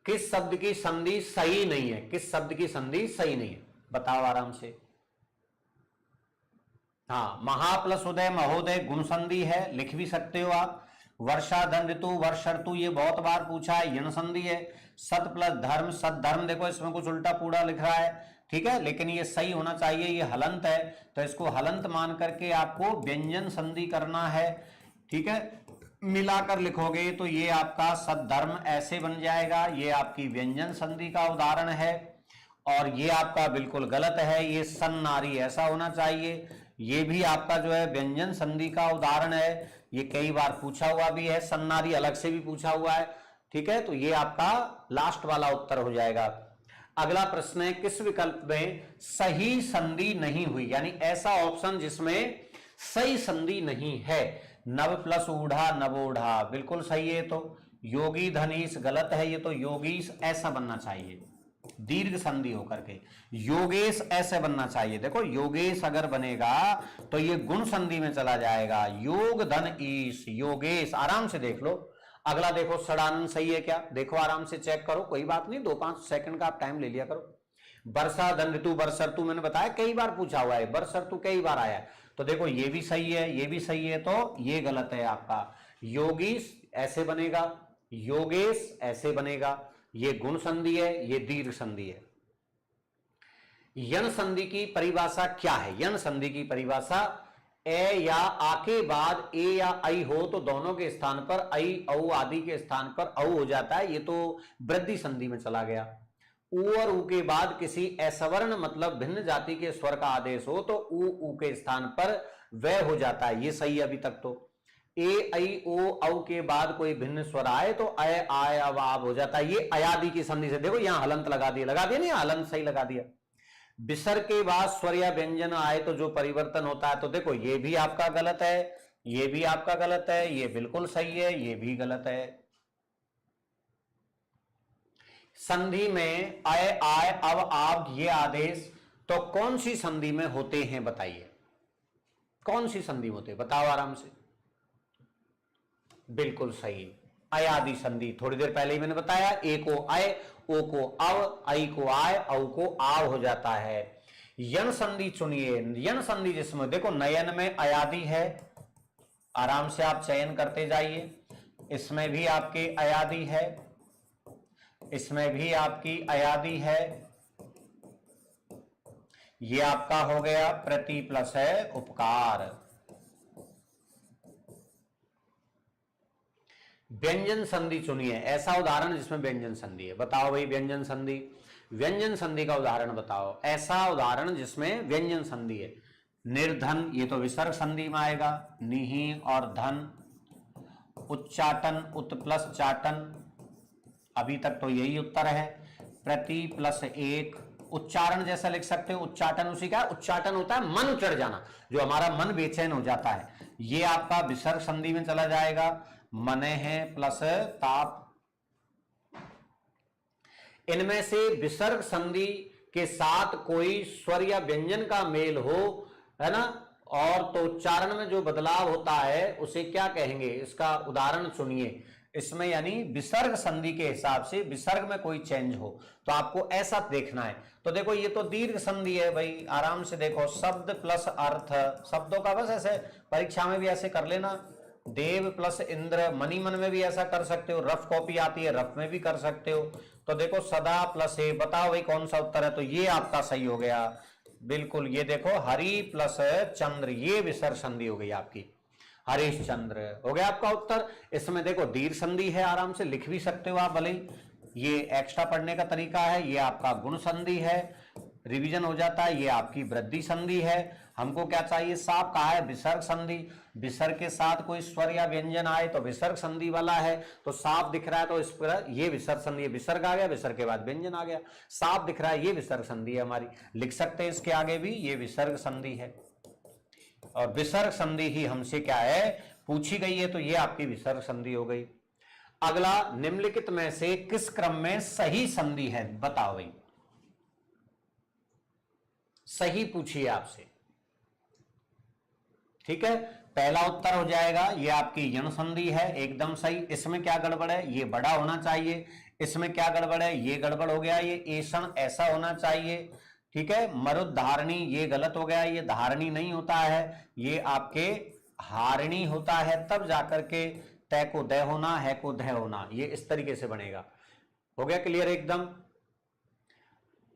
किस शब्द की संधि सही नहीं है, किस शब्द की संधि सही नहीं है, बताओ आराम से। हाँ, महा प्लस उदय, महोदय गुण संधि है, लिख भी सकते हो आप। वर्षा धन ऋतु, वर्ष ऋतु, ये बहुत बार पूछा है, यण संधि है। सत प्लस धर्म, सत धर्म, देखो इसमें कुछ उल्टा पूड़ा लिख रहा है, ठीक है, लेकिन ये सही होना चाहिए, ये हलंत है, तो इसको हलंत मान करके आपको व्यंजन संधि करना है, ठीक है। मिलाकर लिखोगे तो ये आपका सद्धर्म ऐसे बन जाएगा, ये आपकी व्यंजन संधि का उदाहरण है। और ये आपका बिल्कुल गलत है, ये सन्नारी ऐसा होना चाहिए, ये भी आपका जो है व्यंजन संधि का उदाहरण है, ये कई बार पूछा हुआ भी है, सन्नारी अलग से भी पूछा हुआ है, ठीक है। तो ये आपका लास्ट वाला उत्तर हो जाएगा। अगला प्रश्न है, किस विकल्प में सही संधि नहीं हुई, यानी ऐसा ऑप्शन जिसमें सही संधि नहीं है। नव प्लस ऊढ़ा, नवोढ़ा, बिल्कुल सही है। तो योगी धनीश गलत है, ये तो योगीश ऐसा बनना चाहिए, दीर्घ संधि होकर के योगेश ऐसे बनना चाहिए। देखो योगेश अगर बनेगा तो ये गुण संधि में चला जाएगा, योग धन ईश, योगेश, आराम से देख लो। अगला देखो षडानंद सही है क्या, देखो आराम से चेक करो, कोई बात नहीं, 2-5 सेकंड का आप टाइम ले लिया करो। वर्षा धन ऋतु, वर्ष ऋतु मैंने बताया कई बार पूछा हुआ है, वर्ष ऋतु कई बार आया है, तो देखो ये भी सही है, ये भी सही है, तो ये गलत है आपका। योगीश ऐसे बनेगा, योगेश ऐसे बनेगा, ये गुण संधि है, ये दीर्घ संधि है। यण संधि की परिभाषा क्या है, यण संधि की परिभाषा, ए या आ के बाद ए या आई हो तो दोनों के स्थान पर आई, औ आदि के स्थान पर औ हो जाता है, ये तो वृद्धि संधि में चला गया। उ और उ के बाद किसी असवर्ण मतलब भिन्न जाति के स्वर का आदेश हो तो उ के स्थान पर वह हो जाता है, ये सही है अभी तक। तो ए आई ओ औ के बाद कोई भिन्न स्वर आए तो अय आय अब आब हो जाता है, ये अयादि की संधि से, देखो यहां हलंत लगा दिया नहीं, हलंत सही लगा दिया। विसर्ग के बाद स्वर या व्यंजन आए तो जो परिवर्तन होता है, तो देखो ये भी आपका गलत है, ये भी आपका गलत है, ये बिल्कुल सही है, ये भी गलत है। संधि में अय आय अब आप ये आदेश तो कौन सी संधि में होते हैं, बताइए कौन सी संधि होते हैं, बताओ आराम से। बिल्कुल सही, अयादि संधि, थोड़ी देर पहले ही मैंने बताया, ए को अय, ओ को अव, आई को आय, औ को आव हो जाता है। यण संधि चुनिए, यण संधि जिसमें देखो नयन में अयादि है, आराम से आप चयन करते जाइए, इसमें भी आपकी अयादि है, इसमें भी आपकी अयादि है, ये आपका हो गया प्रति प्लस है उपकार। व्यंजन संधि चुनिए, ऐसा उदाहरण जिसमें व्यंजन संधि है, बताओ भाई व्यंजन संधि, व्यंजन संधि का उदाहरण बताओ, ऐसा उदाहरण जिसमें व्यंजन संधि है। निर्धन, ये तो विसर्ग संधि में आएगा, निहि और धन, उच्चाटन, उत प्लस चाटन, अभी तक तो यही उत्तर है, प्रति प्लस एक, उच्चारण जैसा लिख सकते हो, उच्चाटन उसी का, उच्चाटन होता है मन चढ़ जाना, जो हमारा मन बेचैन हो जाता है, ये आपका विसर्ग संधि में चला जाएगा, मने है प्लस ताप। इनमें से विसर्ग संधि के साथ कोई स्वर या व्यंजन का मेल हो, है ना, और तो उच्चारण में जो बदलाव होता है उसे क्या कहेंगे, इसका उदाहरण सुनिए। इसमें यानी विसर्ग संधि के हिसाब से विसर्ग में कोई चेंज हो तो आपको ऐसा देखना है। तो देखो ये तो दीर्घ संधि है भाई, आराम से देखो, शब्द प्लस अर्थ, शब्दों का बस ऐसे परीक्षा में भी ऐसे कर लेना, देव प्लस इंद्र, मनी मन में भी ऐसा कर सकते हो, रफ कॉपी आती है रफ में भी कर सकते हो। तो देखो सदा प्लस हे, बताओ भाई कौन सा उत्तर है, तो ये आपका सही हो गया बिल्कुल। ये देखो हरि प्लस चंद्र, ये विसर्ग संधि हो गई आपकी, हरिश्चंद्र हो गया आपका उत्तर। इसमें देखो दीर्घ संधि है, आराम से लिख भी सकते हो आप भले ही, ये एक्स्ट्रा पढ़ने का तरीका है, ये आपका गुण संधि है, रिवीजन हो जाता है, ये आपकी वृद्धि संधि है। हमको क्या चाहिए, साफ कहा है विसर्ग संधि, विसर्ग के साथ कोई स्वर या व्यंजन आए तो विसर्ग संधि वाला है, तो साफ दिख रहा है, तो इस पर ये विसर्ग संधि, विसर्ग आ गया, विसर्ग के बाद व्यंजन आ गया, साफ दिख रहा है, ये विसर्ग संधि है हमारी, लिख सकते हैं इसके आगे भी, ये विसर्ग संधि है, और विसर्ग संधि ही हमसे क्या है पूछी गई है, तो ये आपकी विसर्ग संधि हो गई। अगला, निम्नलिखित में से किस क्रम में सही संधि है, बताओ भाई, सही पूछिए आपसे, ठीक है। पहला उत्तर हो जाएगा ये आपकी यण संधि है, एकदम सही। इसमें क्या गड़बड़ है, ये बड़ा होना चाहिए, इसमें क्या गड़बड़ है, ये गड़बड़ हो गया, ये ऐसन ऐसा होना चाहिए, ठीक है। मरुद धारणी, ये गलत हो गया, ये धारणी नहीं होता है, ये आपके हारणी होता है, तब जाकर के तय को दय होना, है को दय होना, ये इस तरीके से बनेगा। हो गया क्लियर एकदम।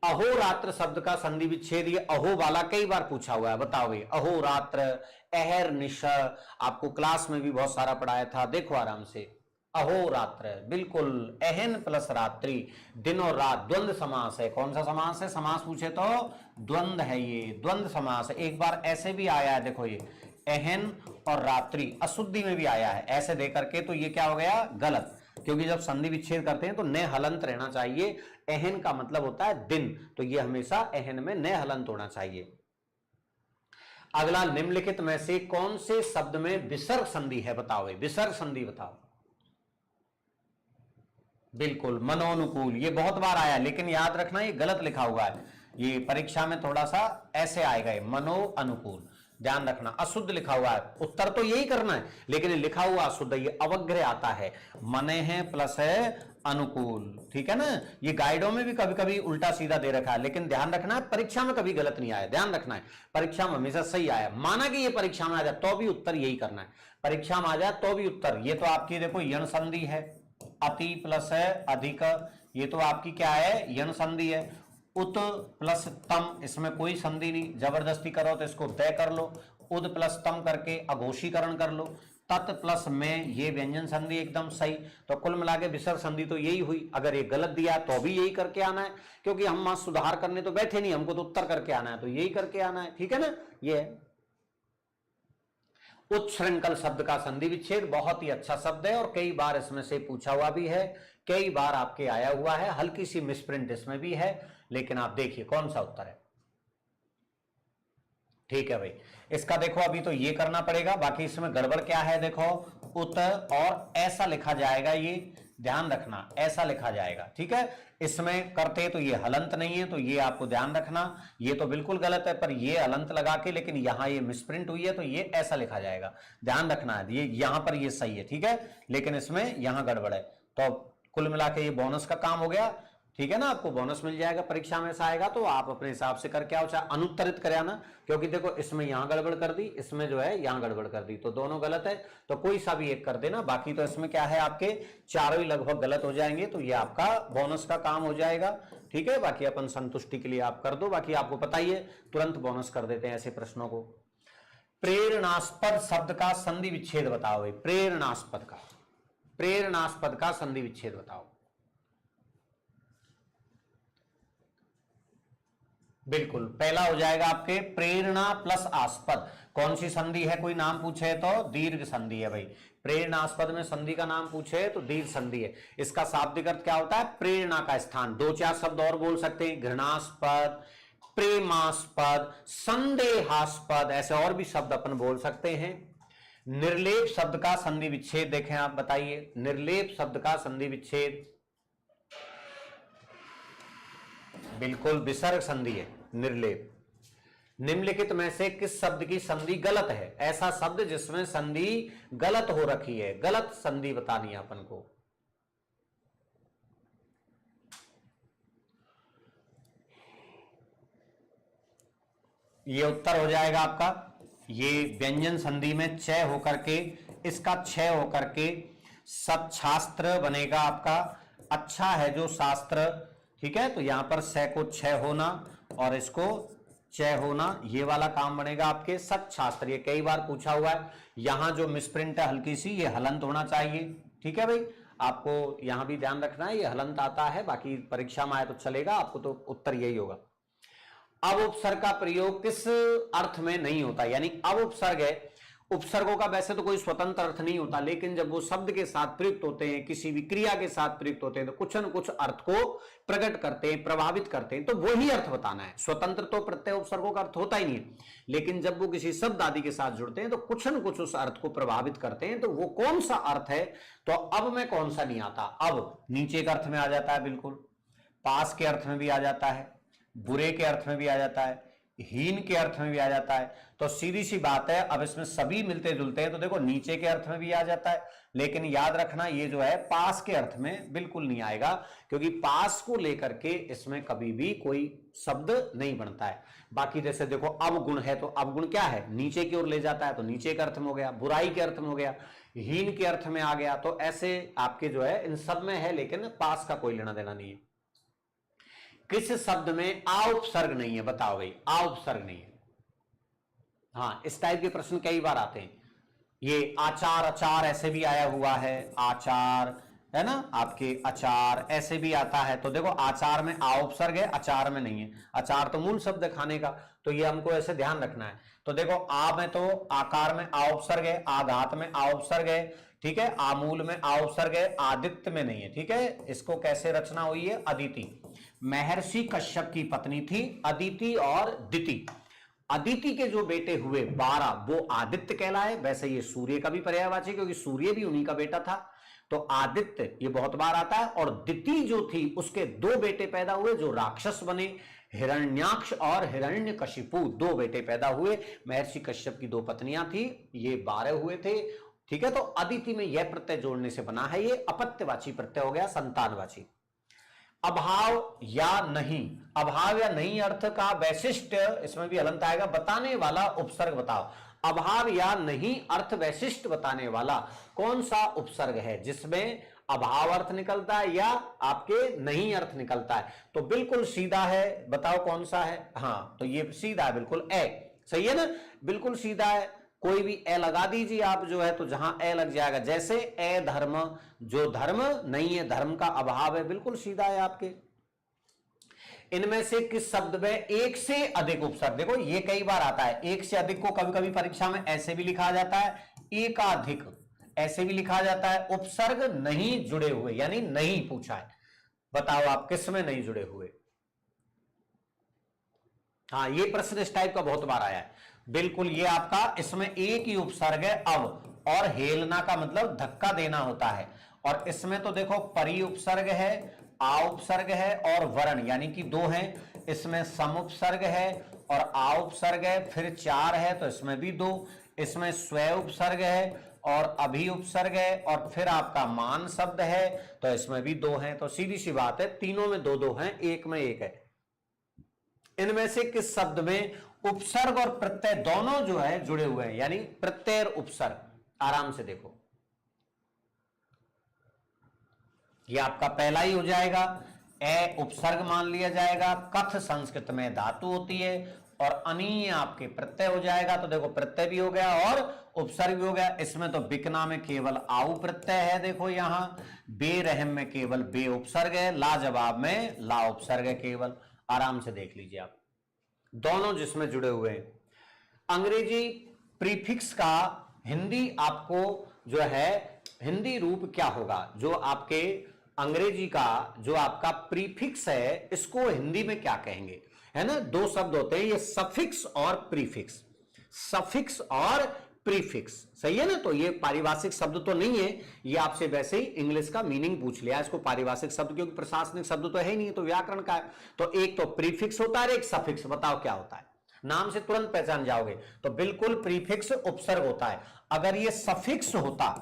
अहोरात्र शब्द का संधि विच्छेद, ये अहो वाला कई बार पूछा हुआ है, बताओ भाई अहोरात्र, अहर निश, आपको क्लास में भी बहुत सारा पढ़ाया था, देखो आराम से, अहोरात्र बिल्कुल, अहन प्लस रात्रि, दिन और रात, द्वंद्व समास है। कौन सा समास है, समास पूछे तो द्वंद्व है, ये द्वंद्व समास है। एक बार ऐसे भी आया है, देखो ये अहन और रात्रि अशुद्धि में भी आया है, ऐसे दे करके, तो ये क्या हो गया गलत, क्योंकि जब संधि विच्छेद करते हैं तो न हलंत रहना चाहिए, अहन का मतलब होता है दिन, तो ये हमेशा अहन में न हलंत होना चाहिए। अगला, निम्नलिखित में से कौन से शब्द में विसर्ग संधि है, बताओ विसर्ग संधि बताओ। बिल्कुल मनोनुकूल, ये बहुत बार आया, लेकिन याद रखना ये गलत लिखा हुआ है, ये परीक्षा में थोड़ा सा ऐसे आएगा, मनो अनुकूल, ध्यान रखना, अशुद्ध लिखा हुआ है, उत्तर तो यही करना है, लेकिन लिखा हुआ अशुद्ध, ये अवग्रह आता है, मने है प्लस है अनुकूल, ठीक है ना। ये गाइडों में भी कभी कभी उल्टा सीधा दे रखा है, लेकिन ध्यान रखना है परीक्षा में कभी गलत नहीं आया, ध्यान रखना है, परीक्षा में हमेशा सही आया। माना कि ये परीक्षा में आ जाए तो भी उत्तर यही करना है, परीक्षा में आ जाए तो भी उत्तर। ये तो आपकी देखो यण संधि है, अति प्लस है अधिक, ये तो आपकी क्या है यण संधि है। उत प्लस तम, इसमें कोई संधि नहीं, जबरदस्ती करो तो इसको दय कर लो, उद प्लस तम करके अघोषीकरण कर लो। तत् प्लस में, ये व्यंजन संधि एकदम सही। तो कुल मिला के विसर्ग संधि तो यही हुई। अगर ये गलत दिया तो भी यही करके आना है, क्योंकि हम वहां सुधार करने तो बैठे नहीं, हमको तो उत्तर करके आना है, तो यही करके आना है, ठीक है ना। ये उत्श्रृंखल शब्द का संधि विच्छेद बहुत ही अच्छा शब्द है, और कई बार इसमें से पूछा हुआ भी है, कई बार आपके आया हुआ है, हल्की सी मिसप्रिंट इसमें भी है, लेकिन आप देखिए कौन सा उत्तर है, ठीक है भाई। इसका देखो अभी तो ये करना पड़ेगा, बाकी इसमें गड़बड़ क्या है देखो, उत और ऐसा लिखा जाएगा, ये ध्यान रखना, ऐसा लिखा जाएगा, ठीक है। इसमें करते तो ये हलंत नहीं है, तो ये आपको ध्यान रखना, ये तो बिल्कुल गलत है, पर ये हलंत लगा के, लेकिन यहां ये मिसप्रिंट हुई है, तो ये ऐसा लिखा जाएगा, ध्यान रखना है। ये यहां पर ये सही है, ठीक है, लेकिन इसमें यहां गड़बड़ है। तो कुल मिला के ये बोनस का काम हो गया, ठीक है ना, आपको बोनस मिल जाएगा, परीक्षा में ऐसा आएगा तो आप अपने हिसाब से करके आओ, चाहे अनुत्तरित करे आना, क्योंकि देखो इसमें यहां गड़बड़ कर दी, इसमें जो है यहां गड़बड़ कर दी, तो दोनों गलत है, तो कोई सा भी एक कर देना। बाकी तो इसमें क्या है, आपके चारों ही लगभग गलत हो जाएंगे, तो ये आपका बोनस का काम हो जाएगा, ठीक है। बाकी अपन संतुष्टि के लिए आप कर दो, बाकी आपको पता ही है, तुरंत बोनस कर देते हैं ऐसे प्रश्नों को। प्रेरणास्पद शब्द का संधि विच्छेद बताओ भाई, प्रेरणास्पद का संधि विच्छेद बताओ। बिल्कुल, पहला हो जाएगा आपके प्रेरणा प्लस आस्पद। कौन सी संधि है, कोई नाम पूछे तो दीर्घ संधि है भाई। प्रेरणास्पद में संधि का नाम पूछे तो दीर्घ संधि है। इसका शाब्दिक अर्थ क्या होता है, प्रेरणा का स्थान। दो चार शब्द और बोल सकते हैं, घृणास्पद, प्रेमास्पद, संदेहास्पद, ऐसे और भी शब्द अपन बोल सकते हैं। निर्लेप शब्द का संधि विच्छेद देखें, आप बताइए, निर्लेप शब्द का संधि विच्छेद बिल्कुल विसर्ग संधि है, निर्लेप। निम्नलिखित में से किस शब्द की संधि गलत है, ऐसा शब्द जिसमें संधि गलत हो रखी है, गलत संधि बतानी है अपन को। ये उत्तर हो जाएगा आपका, ये व्यंजन संधि में च होकर के, इसका छ होकर के सच्छास्त्र बनेगा आपका, अच्छा है जो शास्त्र, ठीक है। तो यहां पर स को छ होना और इसको च होना, ये वाला काम बनेगा आपके सच्छास्त्र। ये कई बार पूछा हुआ है, यहां जो मिसप्रिंट है हल्की सी, ये हलंत होना चाहिए, ठीक है भाई, आपको यहां भी ध्यान रखना है, ये हलंत आता है, बाकी परीक्षा में आए तो चलेगा, आपको तो उत्तर यही होगा। अब उपसर्ग का प्रयोग किस अर्थ में नहीं होता, यानी अब उपसर्ग है, उपसर्गों का वैसे तो कोई स्वतंत्र अर्थ नहीं होता, लेकिन जब वो शब्द के साथ प्रयुक्त होते हैं, किसी भी क्रिया के साथ प्रयुक्त होते हैं, तो कुछ न कुछ अर्थ को प्रकट करते हैं, प्रभावित करते हैं, तो वही अर्थ बताना है। स्वतंत्र तो प्रत्यय उपसर्गों का अर्थ होता ही नहीं है, लेकिन जब वो किसी शब्द आदि के साथ जुड़ते हैं तो कुछ न कुछ उस अर्थ को प्रभावित करते हैं, तो वो कौन सा अर्थ है, तो अब में कौन सा नहीं आता, अब नीचे के अर्थ में आ जाता है, बिल्कुल पास के अर्थ में भी आ जाता है, बुरे के अर्थ में भी आ जाता है, हीन के अर्थ में भी आ जाता है। तो सीधी सी बात है, अब इसमें सभी मिलते जुलते हैं, तो देखो नीचे के अर्थ में भी आ जाता है, लेकिन याद रखना ये जो है पास के अर्थ में बिल्कुल नहीं आएगा, क्योंकि पास को लेकर के इसमें कभी भी कोई शब्द नहीं बनता है। बाकी जैसे देखो अवगुण है, तो अवगुण क्या है, नीचे की ओर ले जाता है, तो नीचे के अर्थ में हो गया, बुराई के अर्थ में हो गया, हीन के अर्थ में आ गया, तो ऐसे आपके जो है इन सब में है, लेकिन पास का कोई लेना देना नहीं है। किस शब्द में आ उपसर्ग नहीं है, बताओ भाई, आ उपसर्ग नहीं है। हाँ, इस टाइप के प्रश्न कई बार आते हैं, ये आचार अचार ऐसे भी आया हुआ है, आचार है ना, आपके अचार ऐसे भी आता है, तो देखो आचार में आ उपसर्ग है, अचार में नहीं है, अचार तो मूल शब्द है खाने का, तो ये हमको ऐसे ध्यान रखना है। तो देखो आ में तो आकार में आ उपसर्ग है, आघात में आ उपसर्ग है, ठीक है, आमूल में आ उपसर्ग है, आदित्य में नहीं है, ठीक है। इसको कैसे रचना हुई है, अदिति, महर्षि कश्यप की पत्नी थी अदिति और दिति, अदिति के जो बेटे हुए 12 वो आदित्य कहलाए। वैसे ये सूर्य का भी पर्यायवाची, क्योंकि सूर्य भी उन्हीं का बेटा था, तो आदित्य ये बहुत बार आता है। और दिति जो थी उसके 2 बेटे पैदा हुए जो राक्षस बने, हिरण्याक्ष और हिरण्यकशिपु, 2 बेटे पैदा हुए। महर्षि कश्यप की 2 पत्नियां थी, ये 12 हुए थे, ठीक है। तो अदिति में यह प्रत्यय जोड़ने से बना है, ये अपत्यवाची प्रत्यय हो गया, संतानवाची। अभाव या नहीं, अभाव या नहीं अर्थ का वैशिष्ट, इसमें भी हलंत आएगा, बताने वाला उपसर्ग बताओ। अभाव या नहीं अर्थ वैशिष्ट बताने वाला कौन सा उपसर्ग है जिसमें अभाव अर्थ निकलता है या आपके नहीं अर्थ निकलता है, तो बिल्कुल सीधा है, बताओ कौन सा है। हाँ, तो ये सीधा है, बिल्कुल ए, सही है ना, बिल्कुल सीधा है, कोई भी ए लगा दीजिए आप जो है, तो जहां ए लग जाएगा, जैसे ए धर्म, जो धर्म नहीं है, धर्म का अभाव है, बिल्कुल सीधा है आपके। इनमें से किस शब्द में एक से अधिक उपसर्ग, देखो ये कई बार आता है, एक से अधिक को कभी कभी परीक्षा में ऐसे भी लिखा जाता है, एकाधिक ऐसे भी लिखा जाता है, उपसर्ग नहीं जुड़े हुए, यानी नहीं पूछा है, बताओ आप किस में नहीं जुड़े हुए। हाँ, ये प्रश्न इस टाइप का बहुत बार आया है, बिल्कुल ये आपका, इसमें एक ही उपसर्ग है अव, और हेलना का मतलब धक्का देना होता है, और इसमें तो देखो परी उपसर्ग है, आ उपसर्ग है और वर्ण यानी कि 2 हैं। इसमें सम उपसर्ग है और आ उपसर्ग है, फिर 4 है तो इसमें भी 2। इसमें स्व उपसर्ग है और अभी उपसर्ग है और फिर आपका मान शब्द है तो इसमें भी 2 हैं। तो सीधी सी बात है, तीनों में 2-2 हैं, एक में 1 है। इनमें से किस शब्द में उपसर्ग और प्रत्यय दोनों जो है जुड़े हुए हैं, यानी प्रत्यय और उपसर्ग। आराम से देखो, ये आपका पहला ही हो जाएगा, ए उपसर्ग मान लिया जाएगा। कथ संस्कृत में धातु होती है और अनीय आपके प्रत्यय हो जाएगा। तो देखो प्रत्यय भी हो गया और उपसर्ग भी हो गया। इसमें तो बिकना में केवल आउ प्रत्यय है, देखो यहां बेरहम में केवल बे उपसर्ग है, लाजवाब में ला उपसर्ग है केवल। आराम से देख लीजिए आप, दोनों जिसमें जुड़े हुए हैं। अंग्रेजी प्रीफिक्स का हिंदी आपको जो है हिंदी रूप क्या होगा, जो आपके अंग्रेजी का जो आपका प्रीफिक्स है इसको हिंदी में क्या कहेंगे, है ना। 2 शब्द होते हैं ये, सफिक्स और प्रीफिक्स। सफिक्स और प्रीफिक्स, सही है ना। तो ये पारिभाषिक शब्द तो नहीं है, ये आपसे वैसे ही इंग्लिश का मीनिंग पूछ लिया इसको पारिभाषिक शब्द, क्योंकि प्रशासनिक शब्द तो है ही नहीं, तो व्याकरण का है। तो एक तो प्रीफिक्स होता है, एक सफिक्स। बताओ क्या होता है, नाम से तुरंत पहचान जाओगे। तो बिल्कुल प्रीफिक्स उपसर्ग होता है। अगर ये सफिक्स होता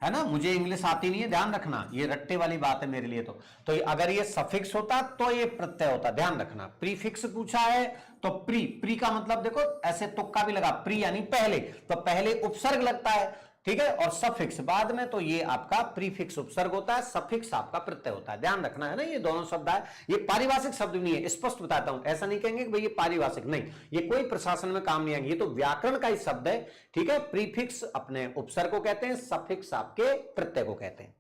है ना, मुझे इंग्लिश आती नहीं है, ध्यान रखना, ये रट्टे वाली बात है मेरे लिए। तो अगर ये सफिक्स होता तो ये प्रत्यय होता, ध्यान रखना। प्रीफिक्स पूछा है तो प्री का मतलब देखो ऐसे तुक्का भी लगा, प्री यानी पहले, तो पहले उपसर्ग लगता है, ठीक है, और सफिक्स बाद में, तो ये आपका प्रीफिक्स उपसर्ग होता है, सफिक्स आपका प्रत्यय होता है। ध्यान रखना है ना, ये दोनों शब्द है, ये पारिभाषिक शब्द नहीं है, स्पष्ट बताता हूं। ऐसा नहीं कहेंगे कि भाई ये पारिभाषिक, नहीं, ये कोई प्रशासन में काम नहीं आएंगे, ये तो व्याकरण का ही शब्द है, ठीक है। प्रीफिक्स अपने उपसर्ग को कहते हैं, सफिक्स आपके प्रत्यय को कहते हैं।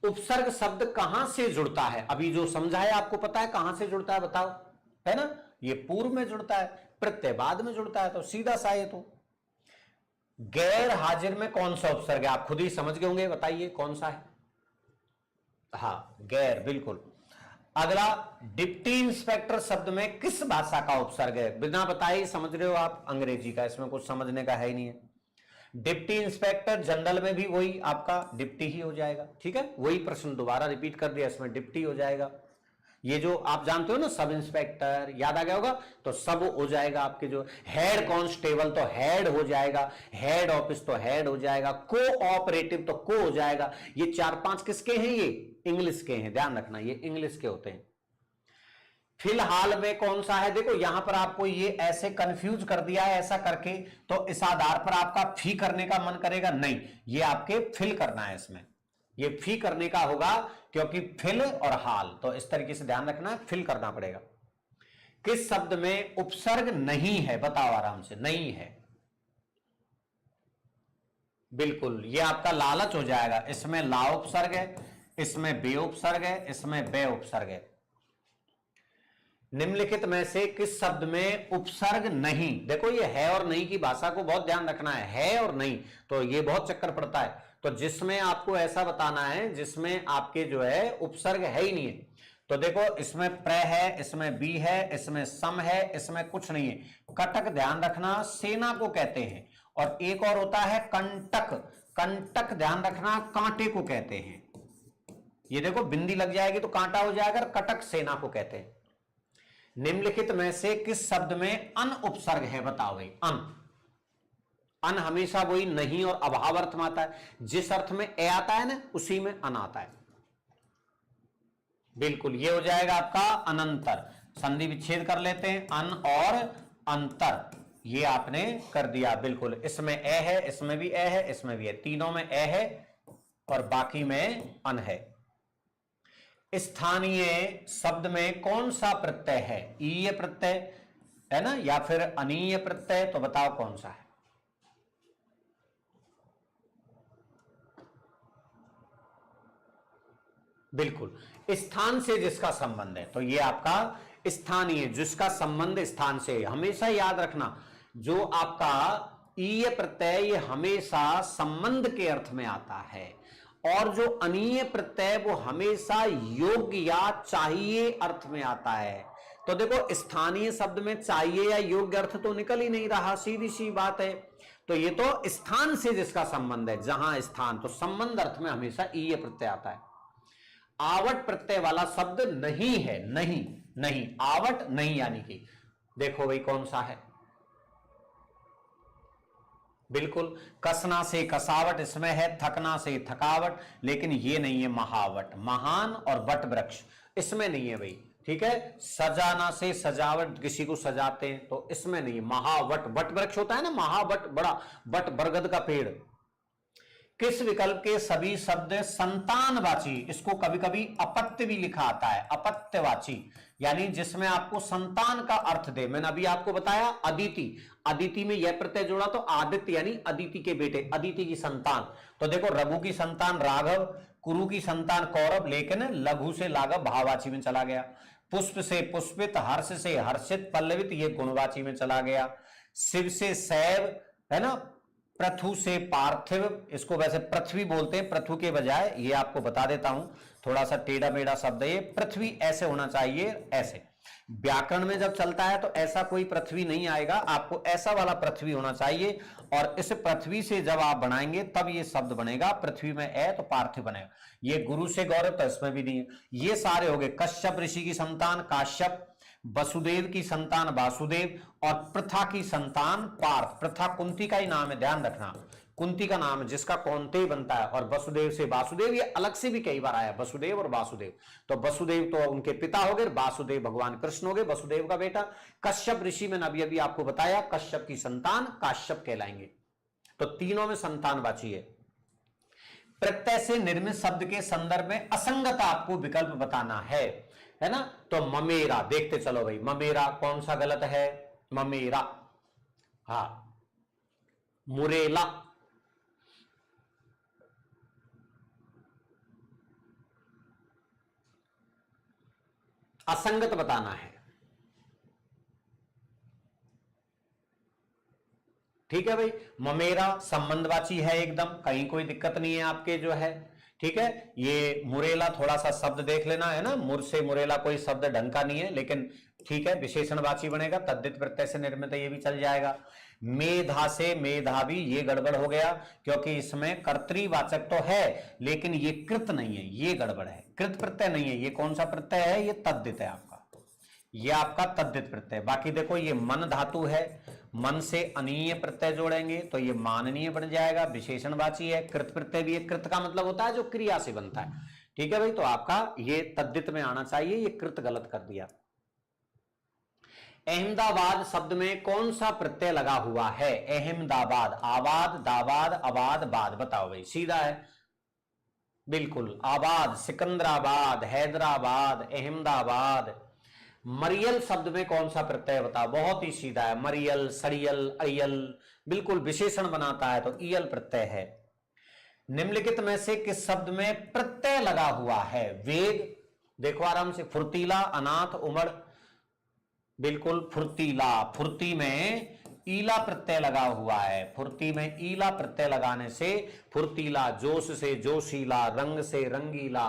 उपसर्ग शब्द कहां से जुड़ता है, अभी जो समझा है आपको पता है कहां से जुड़ता है, बताओ, है ना। ये पूर्व में जुड़ता है, प्रत्यय बाद में जुड़ता है, तो सीधा सा ये तो। गैर हाजिर में कौन सा उपसर्ग है, आप खुद ही समझ गए होंगे, बताइए कौन सा है। हाँ, गैर, बिल्कुल। अगला, डिप्टी इंस्पेक्टर शब्द में किस भाषा का उपसर्ग है, बिना बताए समझ रहे हो आप, अंग्रेजी का, इसमें कुछ समझने का है ही नहीं है। डिप्टी इंस्पेक्टर जनरल में भी वही आपका डिप्टी ही हो जाएगा, ठीक है। वही प्रश्न दोबारा रिपीट कर दिया, इसमें डिप्टी हो जाएगा। ये जो आप जानते हो ना, सब इंस्पेक्टर, याद आ गया होगा, तो सब हो जाएगा आपके। जो हेड कांस्टेबल तो हेड हो जाएगा, हेड ऑफिस तो हेड हो जाएगा, कोऑपरेटिव तो को हो जाएगा। ये 4-5 किसके हैं, ये इंग्लिश के हैं, ध्यान रखना, ये इंग्लिश के होते हैं। फिलहाल में कौन सा है, देखो यहां पर आपको ये ऐसे कंफ्यूज कर दिया है ऐसा करके, तो इस आधार पर आपका फी करने का मन करेगा, नहीं, ये आपके फिल करना है, इसमें ये फी करने का होगा, क्योंकि फिल और हाल, तो इस तरीके से ध्यान रखना, फिल करना पड़ेगा। किस शब्द में उपसर्ग नहीं है, बताओ आराम से, नहीं है, बिल्कुल, ये आपका लालच हो जाएगा। इसमें ला उपसर्ग है, इसमें बे उपसर्ग है, इसमें बे उपसर्ग है। निम्नलिखित में से किस शब्द में उपसर्ग नहीं, देखो ये है और नहीं की भाषा को बहुत ध्यान रखना है और नहीं, तो ये बहुत चक्कर पड़ता है। तो जिसमें आपको ऐसा बताना है जिसमें आपके जो है उपसर्ग है ही नहीं है, तो देखो इसमें प्र है, इसमें बी है, इसमें सम है, इसमें कुछ नहीं है। कटक, ध्यान रखना, सेना को कहते हैं। और एक और होता है कंटक, कंटक ध्यान रखना, कांटे को कहते हैं। ये देखो बिंदी लग जाएगी तो कांटा हो जाएगा, कटक सेना को कहते हैं। निम्नलिखित में से किस शब्द में अन उपसर्ग है, बताओ भाई। अन हमेशा वही नहीं और अभाव अर्थ में आता है, जिस अर्थ में ए आता है ना उसी में अन आता है, बिल्कुल, ये हो जाएगा आपका अनंतर। संधि विच्छेद कर लेते हैं, अन और अंतर, ये आपने कर दिया, बिल्कुल। इसमें ए है, इसमें भी ए है, इसमें भी है, तीनों में ए है और बाकी में अन है। स्थानीय शब्द में कौन सा प्रत्यय है, ईय प्रत्यय है ना, या फिर अनीय प्रत्यय, तो बताओ कौन सा है। बिल्कुल, स्थान से जिसका संबंध है, तो ये आपका स्थानीय, जिसका संबंध स्थान से। हमेशा याद रखना, जो आपका ईय प्रत्यय ये हमेशा संबंध के अर्थ में आता है, और जो अनीय प्रत्यय वो हमेशा योग्य या चाहिए अर्थ में आता है। तो देखो स्थानीय शब्द में चाहिए या योग्य अर्थ तो निकल ही नहीं रहा, सीधी सी बात है। तो ये तो स्थान से जिसका संबंध है, जहां स्थान, तो संबंध अर्थ में हमेशा ईय प्रत्यय आता है। आवट प्रत्यय वाला शब्द नहीं है, नहीं नहीं, आवट नहीं, यानी कि देखो भाई कौन सा है, बिल्कुल कसना से कसावट इसमें है, थकना से थकावट, लेकिन ये नहीं है महावट, महान और वट वृक्ष इसमें नहीं है भाई, ठीक है। सजाना से सजावट, किसी को सजाते हैं, तो इसमें नहीं है। महावट, वट वृक्ष होता है ना, महावट बड़ा वट बरगद का पेड़। किस विकल्प के सभी शब्द संतानवाची, इसको कभी कभी अपत्य भी लिखा आता है, अपत्यवाची, यानी जिसमें आपको संतान का अर्थ दे। मैंने अभी आपको बताया अदिति, अदिति में यह प्रत्यय जोड़ा तो आदित्य यानी अदिति के बेटे, अदिति की संतान। तो देखो रघु की संतान राघव, कुरु की संतान कौरव, लेकिन लघु से लाघव भाववाची में चला गया। पुष्प से पुष्पित, हर्ष से हर्षित, पल्लवित ये गुणवाची में चला गया। शिव से शैव, है ना, पृथु से पार्थिव, इसको वैसे पृथ्वी बोलते हैं पृथु के बजाय, ये आपको बता देता हूं, थोड़ा सा टेढ़ा मेढ़ा शब्द है ये, पृथ्वी ऐसे होना चाहिए, ऐसे। व्याकरण में जब चलता है तो ऐसा कोई पृथ्वी नहीं आएगा, आपको ऐसा वाला पृथ्वी होना चाहिए, और इस पृथ्वी से जब आप बनाएंगे तब ये शब्द बनेगा। पृथ्वी में है तो पार्थिव बनेगा। ये गुरु से गौरव, तो इसमें भी नहीं है। ये सारे हो गए। कश्यप ऋषि की संतान काश्यप, वसुदेव की संतान वासुदेव, और प्रथा की संतान पार्थ। प्रथा कुंती का ही नाम है, ध्यान रखना, कुंती का नाम है जिसका कौंतेय बनता है। और वसुदेव से वासुदेव, ये अलग से भी कई बार आया, वसुदेव और वासुदेव। तो वसुदेव तो उनके पिता हो गए, वासुदेव भगवान कृष्ण हो गए, वसुदेव का बेटा। कश्यप ऋषि मैंने अभी अभी आपको बताया, कश्यप की संतान काश्यप कहलाएंगे। तो तीनों में संतानवाची है। प्रत्यय से निर्मित शब्द के संदर्भ में असंगत आपको विकल्प बताना है ना। तो ममेरा, देखते चलो भाई, ममेरा कौन सा गलत है, ममेरा, हा, मुरेला, असंगत बताना है, ठीक है भाई। ममेरा संबंधवाची है एकदम, कहीं कोई दिक्कत नहीं है आपके जो है, ठीक है। ये मुरेला थोड़ा सा शब्द देख लेना, है ना, मुर से मुरेला कोई शब्द ढंग का नहीं है, लेकिन ठीक है, विशेषणवाची बनेगा, तद्धित प्रत्यय से निर्मित है, ये भी चल जाएगा। मेधा से मेधावी, ये गड़बड़ हो गया, क्योंकि इसमें कर्तृवाचक तो है लेकिन ये कृत नहीं है, ये गड़बड़ है, कृत प्रत्यय नहीं है। ये कौन सा प्रत्यय है, ये तद्धित है आपका, ये आपका तद्धित प्रत्यय। बाकी देखो ये मन धातु है, मन से अनीय प्रत्यय जोड़ेंगे तो ये माननीय बन जाएगा, विशेषणवाची है। कृत प्रत्यय भी है, कृत का मतलब होता है जो क्रिया से बनता है, ठीक है भाई। तो आपका ये तद्धित में आना चाहिए, ये कृत गलत कर दिया। अहमदाबाद शब्द में कौन सा प्रत्यय लगा हुआ है, अहमदाबाद, आबाद, दाबाद, अबाद, बाद, बताओ भाई, सीधा है बिल्कुल, आबाद, सिकंदराबाद, हैदराबाद, अहमदाबाद। मरियल शब्द में कौन सा प्रत्यय बताओ, बहुत ही सीधा है, मरियल, सरियल, अरियल, बिल्कुल विशेषण बनाता है तो ईयल प्रत्यय है। निम्नलिखित में से किस शब्द में प्रत्यय लगा हुआ है, वेग, देखो आराम से, फुर्तीला, अनाथ, उमड़, बिल्कुल फुर्तीला, फुर्ती में ईला प्रत्यय लगा हुआ है, फुर्ती में ईला प्रत्यय लगाने से फुर्तीला, जोश से जोशीला, रंग से रंगीला।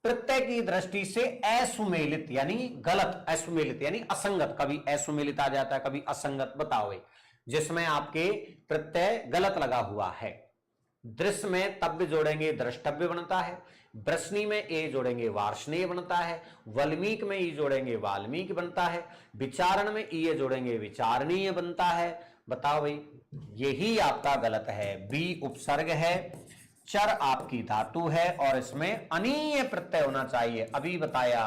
प्रत्यय की दृष्टि से असुमेलित यानी गलत, असुमेलित यानी असंगत, कभी असुमेलित आ जाता है कभी असंगत, बताओ भाई, जिसमें आपके प्रत्यय गलत लगा हुआ है। दृश्य में तव्य जोड़ेंगे द्रष्टव्य बनता है, वृष्णि में ए जोड़ेंगे वार्ष्णेय बनता है, वल्मीक में ई जोड़ेंगे वाल्मीकि बनता है, विचारण में ई जोड़ेंगे विचारणीय बनता है। बताओ भाई, यही आपका गलत है। बी उपसर्ग है, चर आपकी धातु है, और इसमें अनीय प्रत्यय होना चाहिए, अभी बताया,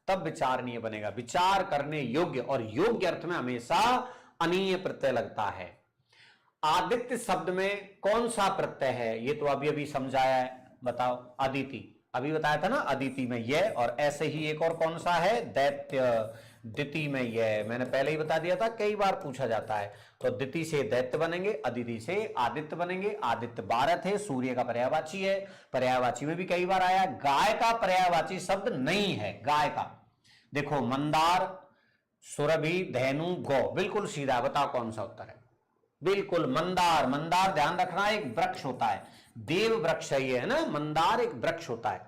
तब विचारणीय बनेगा। विचार करने योग्य, और योग्य अर्थ में हमेशा अनीय प्रत्यय लगता है। आदित्य शब्द में कौन सा प्रत्यय है, ये तो अभी अभी समझाया है, बताओ। अदिति, अभी बताया था ना, अदिति में यह, और ऐसे ही एक और कौन सा है, दैत्य, दिति में यह, मैंने पहले ही बता दिया था, कई बार पूछा जाता है। तो दिति से दैत्य बनेंगे, अदिति से आदित्य बनेंगे। आदित्य 12 थे, सूर्य का पर्यायवाची है, पर्यायवाची में भी कई बार आया। गाय का पर्यायवाची शब्द नहीं है, गाय का देखो, मंदार, सुरभि, धेनु, गौ, बिल्कुल सीधा, बताओ कौन सा उत्तर है, बिल्कुल मंदार। मंदार ध्यान रखना एक वृक्ष होता है, देव वृक्ष है ये, है ना, मंदार एक वृक्ष होता है।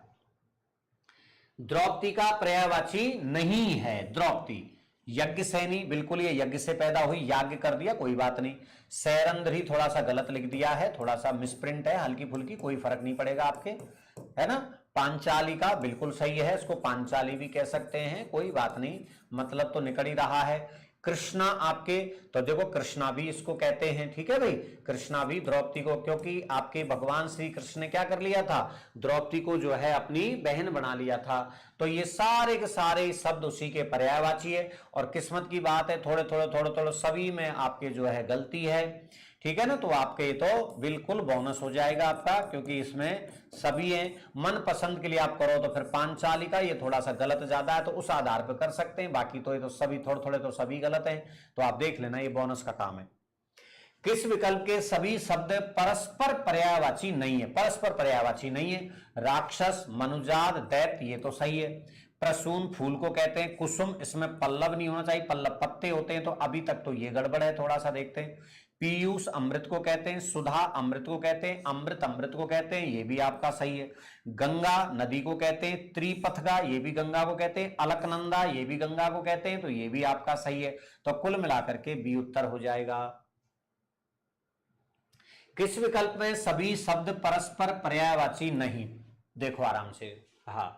द्रौपदी का पर्यायवाची नहीं है, द्रौपदी, यज्ञ सैनी, बिल्कुल ये यज्ञ से पैदा हुई, याज्ञ कर दिया, कोई बात नहीं। सैरंध्री थोड़ा सा गलत लिख दिया है, थोड़ा सा मिसप्रिंट है, हल्की फुल्की, कोई फर्क नहीं पड़ेगा आपके, है ना। पांचालिका बिल्कुल सही है, इसको पांचाली भी कह सकते हैं, कोई बात नहीं, मतलब तो निकल ही रहा है। कृष्णा आपके, तो देखो कृष्णा भी इसको कहते हैं, ठीक है भाई, कृष्णा भी द्रौपदी को, क्योंकि आपके भगवान श्री कृष्ण ने क्या कर लिया था, द्रौपदी को जो है अपनी बहन बना लिया था। तो ये सारे के सारे शब्द उसी के पर्यायवाची है। और किस्मत की बात है, थोड़े थोड़े थोड़े थोड़े सभी में आपके जो है गलती है, ठीक है ना। तो आपके तो बिल्कुल बोनस हो जाएगा आपका, क्योंकि इसमें सभी हैं। मन पसंद के लिए आप करो तो फिर पांचाली का ये थोड़ा सा गलत ज्यादा है, तो उस आधार पर कर सकते हैं, बाकी तो ये तो सभी थोड़े थोड़े तो सभी गलत हैं, तो आप देख लेना, ये बोनस का काम है। किस विकल्प के सभी शब्द परस्पर पर्यायवाची नहीं है? परस्पर पर्यायवाची नहीं है। राक्षस, मनुजात, दैत्य, ये तो सही है। प्रसून फूल को कहते हैं। कुसुम, इसमें पल्लव नहीं होना चाहिए, पल्लव पत्ते होते हैं, तो अभी तक तो ये गड़बड़ है, थोड़ा सा देखते हैं। पीयूष अमृत को कहते हैं। सुधा अमृत को कहते हैं। अमृत अमृत को कहते हैं, ये भी आपका सही है। गंगा नदी को कहते हैं। त्रिपथगा, ये भी गंगा को कहते हैं। अलकनंदा, ये भी गंगा को कहते हैं, तो ये भी आपका सही है। तो कुल मिलाकर के बी उत्तर हो जाएगा। किस विकल्प में सभी शब्द परस्पर पर्यायवाची नहीं? देखो आराम से, हाँ,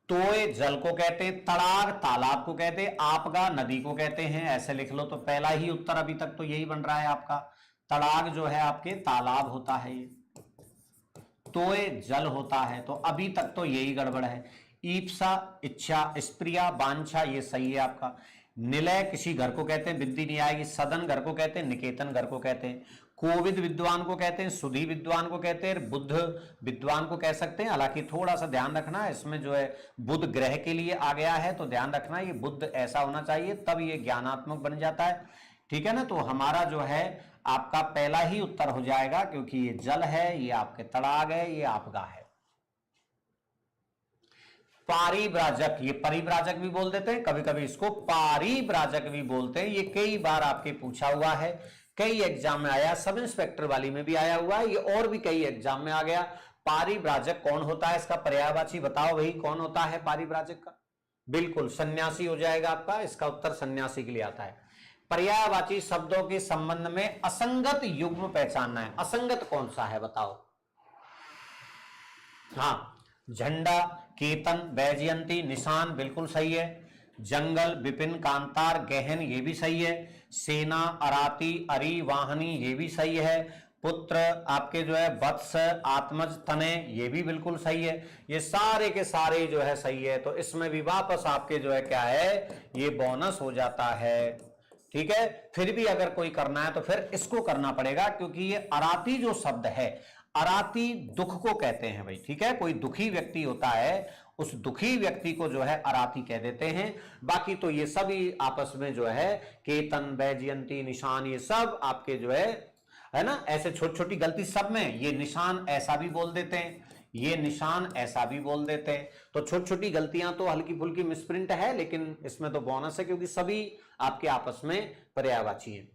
तोय जल को कहते हैं, तड़ाग तालाब को कहते हैं, आपगा नदी को कहते हैं, ऐसे लिख लो। तो पहला ही उत्तर अभी तक तो यही बन रहा है आपका। तड़ाग जो है आपके तालाब होता है, तोय जल होता है, तो अभी तक तो यही गड़बड़ है। ईप्सा इच्छा, स्प्रिया वांछा, ये सही है आपका। निलय किसी घर को कहते हैं, विद्या नहीं आएगी। सदन घर को कहते हैं, निकेतन घर को कहते हैं। कोविद विद्वान को कहते हैं, सुधी विद्वान को कहते हैं, बुद्ध विद्वान को कह सकते हैं। हालांकि थोड़ा सा ध्यान रखना, इसमें जो है बुद्ध ग्रह के लिए आ गया है, तो ध्यान रखना ये बुद्ध ऐसा होना चाहिए, तब ये ज्ञानात्मक बन जाता है, ठीक है ना। तो हमारा जो है आपका पहला ही उत्तर हो जाएगा, क्योंकि ये जल है, ये आपके तड़ाग है, ये आपका है। पारिव्राजक, ये परिव्राजक भी बोल देते हैं, कभी कभी इसको पारिव्राजक भी बोलते हैं। ये कई बार आपके पूछा हुआ है, कई एग्जाम में आया, सब इंस्पेक्टर वाली में भी आया हुआ है, ये और भी कई एग्जाम में आ गया। पारिव्राजक कौन होता है? इसका पर्यायवाची बताओ भाई, कौन होता है पारिव्राजक का? बिल्कुल सन्यासी हो जाएगा आपका, इसका उत्तर सन्यासी के लिए आता है। पर्यायवाची शब्दों के संबंध में असंगत युग्म पहचानना है। असंगत कौन सा है बताओ? हाँ, झंडा, केतन, वैजयंती, निशान, बिल्कुल सही है। जंगल, विपिन, कांतार, गहन, ये भी सही है। सेना, अराती, अरी, वाहनी, ये भी सही है। पुत्र आपके जो है वत्स, आत्मज, तने, ये भी बिल्कुल सही है। ये सारे के सारे जो है सही है, तो इसमें भी वापस आपके जो है क्या है, ये बोनस हो जाता है, ठीक है। फिर भी अगर कोई करना है तो फिर इसको करना पड़ेगा, क्योंकि ये अराती जो शब्द है, अराती दुख को कहते हैं भाई, ठीक है। कोई दुखी व्यक्ति होता है, उस दुखी व्यक्ति को जो है अराती कह देते हैं। बाकी तो ये सभी आपस में जो है केतन, वैजयंती, निशान, ये सब आपके जो है ना, ऐसे छोटी छोटी गलती सब में। ये निशान ऐसा भी बोल देते हैं, ये निशान ऐसा भी बोल देते हैं, तो छोटी छोटी गलतियां तो हल्की फुल्की मिसप्रिंट है, लेकिन इसमें तो बोनस है, क्योंकि सभी आपके आपस में पर्यायवाची हैं।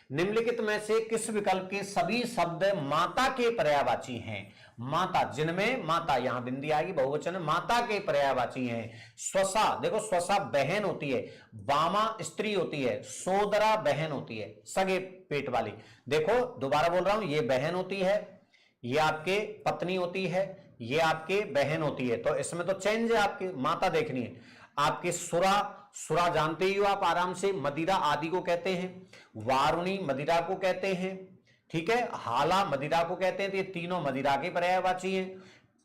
निम्नलिखित में से किस विकल्प के सभी शब्द माता के पर्यायवाची हैं? माता, जिनमें माता, यहां बिंदी आएगी, बहुवचन, माता के पर्यायवाची हैं। स्वसा, देखो स्वसा बहन होती है, वामा स्त्री होती है, सोदरा बहन होती है, सगे पेट वाली। देखो दोबारा बोल रहा हूं, ये बहन होती है, ये आपके पत्नी होती है, ये आपके बहन होती है, तो इसमें तो चेंज है, आपके माता देखनी है। आपके सुरा, सुरा जानते ही हो आप आराम से, मदिरा आदि को कहते हैं। वारुणी मदिरा को कहते हैं, ठीक है। हाला मदिरा को कहते हैं, तो ये तीनों मदिरा के पर्यायवाची हैं।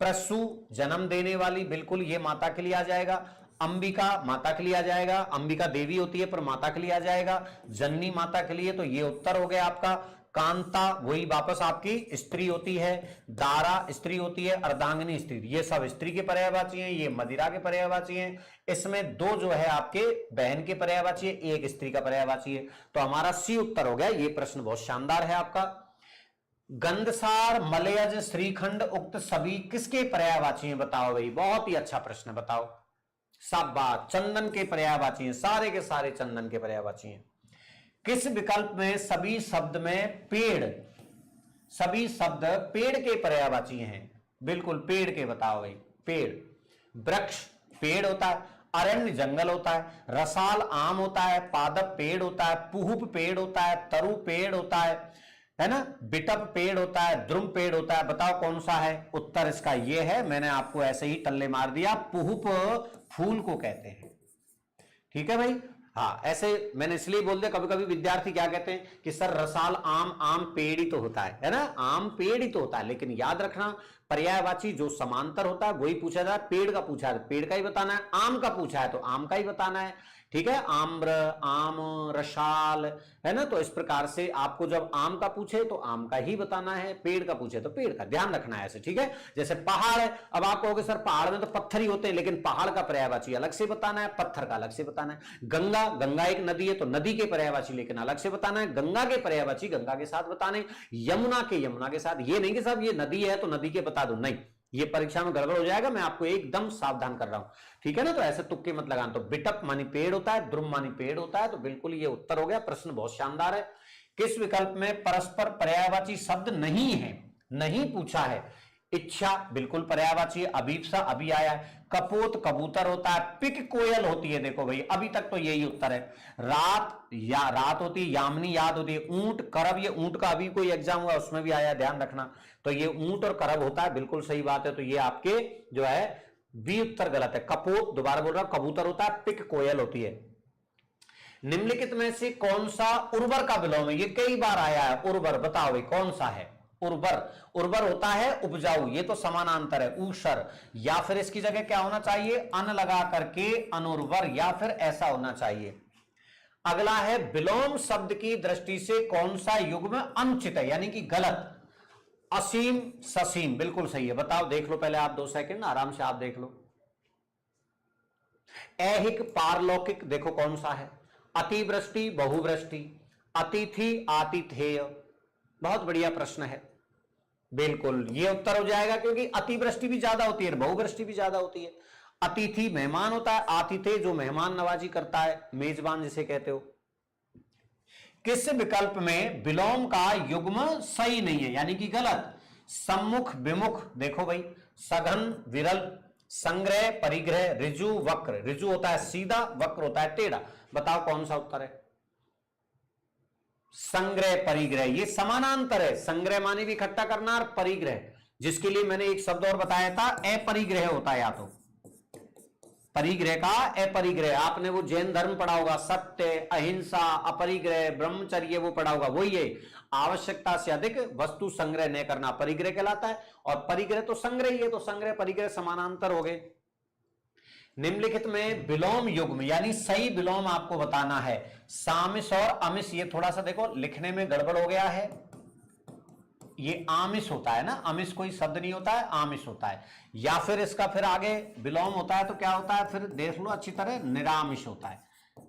प्रसू जन्म देने वाली, बिल्कुल ये माता के लिए आ जाएगा। अंबिका माता के लिए आ जाएगा, अंबिका देवी होती है पर माता के लिए आ जाएगा। जननी माता के लिए, तो ये उत्तर हो गया आपका। कांता वही वापस आपकी स्त्री होती है। दारा स्त्री होती है, अर्धांगिनी स्त्री, ये सब स्त्री के पर्यायवाची हैं, ये मदिरा के पर्यायवाची हैं। इसमें दो जो है आपके बहन के पर्यायवाची है, एक स्त्री का पर्यायवाची है, तो हमारा सी उत्तर हो गया। ये प्रश्न बहुत शानदार है आपका। गंधसार, मलयज, श्रीखंड उक्त सभी किसके पर्यायवाची हैं बताओ भाई? बहुत ही अच्छा प्रश्न, बताओ। सब बात चंदन के पर्यायवाची हैं, सारे के सारे चंदन के पर्यायवाची हैं। किस विकल्प में सभी शब्द में पेड़, सभी शब्द पेड़ के पर्यायवाची हैं? बिल्कुल पेड़ के, बताओ भाई। पेड़, वृक्ष पेड़ होता है। अरण्य जंगल होता है, रसाल आम होता है, पादप पेड़ होता है, पुहुप पेड़ होता है, तरु पेड़ होता है ना, बिटप पेड़ होता है, द्रुम पेड़ होता है। बताओ कौन सा है? उत्तर इसका ये है, मैंने आपको ऐसे ही टल्ले मार दिया, पुहुप फूल को कहते हैं। ठीक है भाई, हाँ ऐसे मैंने इसलिए बोल दिया, कभी कभी विद्यार्थी क्या कहते हैं कि सर रसाल आम, आम पेड़ ही तो होता है ना, आम पेड़ ही तो होता है। लेकिन याद रखना पर्यायवाची जो समांतर होता है वही पूछा जाए, पेड़ का पूछा है पेड़ का ही बताना है, आम का पूछा है तो आम का ही बताना है। ठीक है, आम्र, आम, रसाल, है ना। तो इस प्रकार से आपको जब आम का पूछे तो आम का ही बताना है, पेड़ का पूछे तो पेड़ का, ध्यान रखना है ऐसे। ठीक है, जैसे पहाड़ है, अब आप कहोगे सर पहाड़ में तो पत्थर ही होते हैं, लेकिन पहाड़ का पर्यायवाची अलग से बताना है, पत्थर का अलग से बताना है। गंगा, गंगा एक नदी है तो नदी के पर्यायवाची लेकिन अलग से बताना है, गंगा के पर्यायवाची गंगा के साथ बताने, यमुना के यमुना के साथ। ये नहीं कि साहब ये नदी है तो नदी के बता दो, नहीं, ये परीक्षा में गड़बड़ हो जाएगा, मैं आपको एकदम सावधान कर रहा हूं। ठीक है ना, तो ऐसे तुक्के मत लगाना। तो बिटप मानी पेड़ होता है, द्रुम मानी पेड़ होता है, तो बिल्कुल ये उत्तर हो गया। प्रश्न बहुत शानदार है। किस विकल्प में परस्पर पर्यायवाची शब्द नहीं है? नहीं पूछा है। इच्छा बिल्कुल पर्यायवाची है, अभीप्सा अभी आया है, कपोत कबूतर होता है, पिक कोयल होती है। देखो भाई अभी तक तो यही उत्तर है। रात या रात होती है, यामिनी याद होती है, ऊंट करब, ये ऊंट का अभी कोई एग्जाम हुआ उसमें भी आया, ध्यान रखना। तो ये ऊंट और करब होता है, बिल्कुल सही बात है। तो ये आपके जो है बी उत्तर गलत है। कपोत, दोबारा बोल रहा हूं, कबूतर होता है, पिक कोयल होती है। निम्नलिखित में से कौन सा उर्वर का विलोम है? ये कई बार आया है, उर्वर, बताओ भाई कौन सा है? उर्वर, उर्वर होता है उपजाऊ, ये तो समानांतर है। ऊषर, या फिर इसकी जगह क्या होना चाहिए? अन लगा करके अनुर्वर, या फिर ऐसा होना चाहिए। अगला है विलोम शब्द की दृष्टि से कौन सा युग्म अनुचित है, यानी कि गलत? असीम, ससीम, बिल्कुल सही है। बताओ, देख लो पहले आप 2 सेकंड आराम से आप देख लो। ऐहिक, पारलौकिक, देखो कौन सा है? अतिवृष्टि, बहुवृष्टि, अतिथि, आतिथेय। बहुत बढ़िया प्रश्न है, बिल्कुल ये उत्तर हो जाएगा, क्योंकि अतिवृष्टि भी ज्यादा होती है, बहुवृष्टि भी ज्यादा होती है। अतिथि मेहमान होता है, आतिथेय जो मेहमान नवाजी करता है, मेजबान जिसे कहते हो। किस विकल्प में विलोम का युग्म सही नहीं है, यानी कि गलत? सम्मुख, विमुख, देखो भाई, सघन, विरल, संग्रह, परिग्रह, ऋजु, वक्र। ऋजु होता है सीधा, वक्र होता है टेढ़ा। बताओ कौन सा उत्तर है? संग्रह, परिग्रह, ये समानांतर है। संग्रह माने भी इकट्ठा करना, और परिग्रह जिसके लिए मैंने एक शब्द और बताया था, अपरिग्रह होता है। या तो परिग्रह का अपरिग्रह, आपने वो जैन धर्म पढ़ा होगा, सत्य, अहिंसा, अपरिग्रह, ब्रह्मचर्य, वो पढ़ा होगा, वही है। आवश्यकता से अधिक वस्तु संग्रह न करना परिग्रह कहलाता है, और परिग्रह तो संग्रह ही है, तो संग्रह परिग्रह समानांतर हो गए। निम्नलिखित में विलोम युग्म, यानी सही विलोम आपको बताना है। सामिस और अमिस, ये थोड़ा सा देखो लिखने में गड़बड़ हो गया है, ये आमिष होता है ना, अमिष कोई शब्द नहीं होता है, आमिष होता है। या फिर इसका फिर आगे विलोम होता है तो क्या होता है, फिर देख लो अच्छी तरह, निरामिष होता है।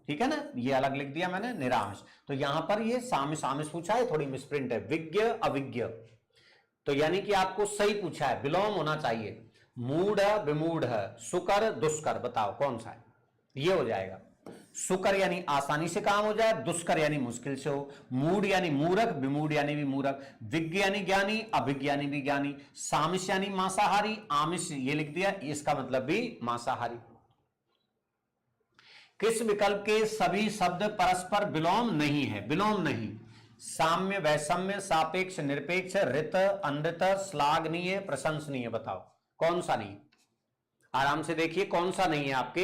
ठीक है ना, ये अलग लिख दिया मैंने, निरामिष। तो यहां पर ये सामिष आमिष पूछा है, थोड़ी मिसप्रिंट है। विज्ञ अविज्ञ, तो यानी कि आपको सही पूछा है, विलोम होना चाहिए। मूढ़, विमूढ़, सुकर, दुष्कर, बताओ कौन सा है? ये हो जाएगा। सुकर यानी आसानी से काम हो जाए, दुष्कर यानी मुश्किल से हो, मूढ़ यानी मूर्ख, विमूढ़ यानी भी मूर्ख, विज्ञ यानी ज्ञानी, अभिज्ञ यानी भी ज्ञानी, सामिष यानी मांसाहारी, आमिष ये लिख दिया, इसका मतलब भी मांसाहारी। किस विकल्प के सभी शब्द परस्पर विलोम नहीं है? विलोम नहीं। साम्य, वैषम्य, सापेक्ष, निरपेक्ष, ऋत, अनृत, श्लाघनीय, प्रशंसनीय। बताओ कौन सा नहीं? आराम से देखिए कौन सा नहीं है आपके,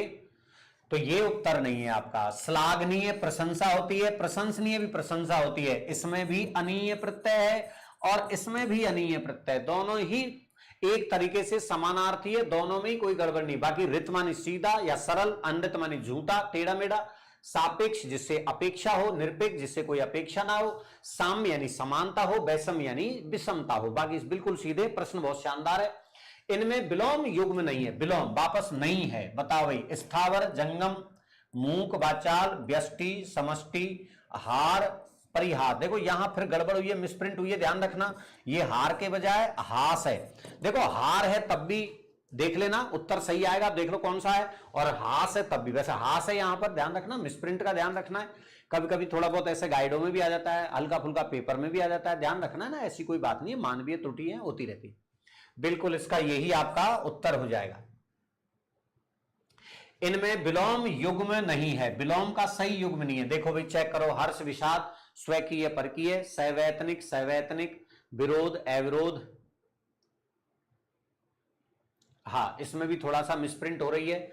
तो ये उत्तर नहीं है आपका। श्लाघनीय प्रशंसा होती है, प्रशंसनीय भी प्रशंसा होती है, इसमें भी अनीय प्रत्यय है और इसमें भी अनीय प्रत्यय, दोनों ही एक तरीके से समानार्थी है, दोनों में ही कोई गड़बड़ नहीं। बाकी ऋत मानी सीधा या सरल, अनृत मानी झूठा, टेढ़ा मेढ़ा, सापेक्ष जिससे अपेक्षा हो, निरपेक्ष जिससे कोई अपेक्षा ना हो, साम्य यानी समानता हो, वैषम यानी विषमता हो। बाकी बिल्कुल सीधे, प्रश्न बहुत शानदार है। इनमें विलोम युग्म नहीं है, विलोम वापस नहीं है। बताओ भाई, स्थावर, जंगम, मूक, वाचाल, व्यष्टि, समष्टि, हार, परिहार। देखो यहां फिर गड़बड़ हुई है, मिसप्रिंट हुई है, ध्यान रखना, ये हार के बजाय हास है। देखो हार है तब भी देख लेना उत्तर सही आएगा, देख लो कौन सा है, और हास है तब भी, वैसे हास है यहां पर, ध्यान रखना, मिसप्रिंट का ध्यान रखना है। कभी कभी थोड़ा बहुत ऐसे गाइडों में भी आ जाता है, हल्का फुल्का पेपर में भी आ जाता है, ध्यान रखना ना, ऐसी कोई बात नहीं है, मानवीय त्रुटि है, होती रहती। बिल्कुल इसका यही आपका उत्तर हो जाएगा। इनमें विलोम युग्म नहीं है, विलोम का सही युग्म नहीं है। देखो भाई चेक करो, हर्ष विषाद, स्वकीय परकीय, सवैतनिक सवैतनिक, विरोध अविरोध। हाँ, इसमें भी थोड़ा सा मिसप्रिंट हो रही है,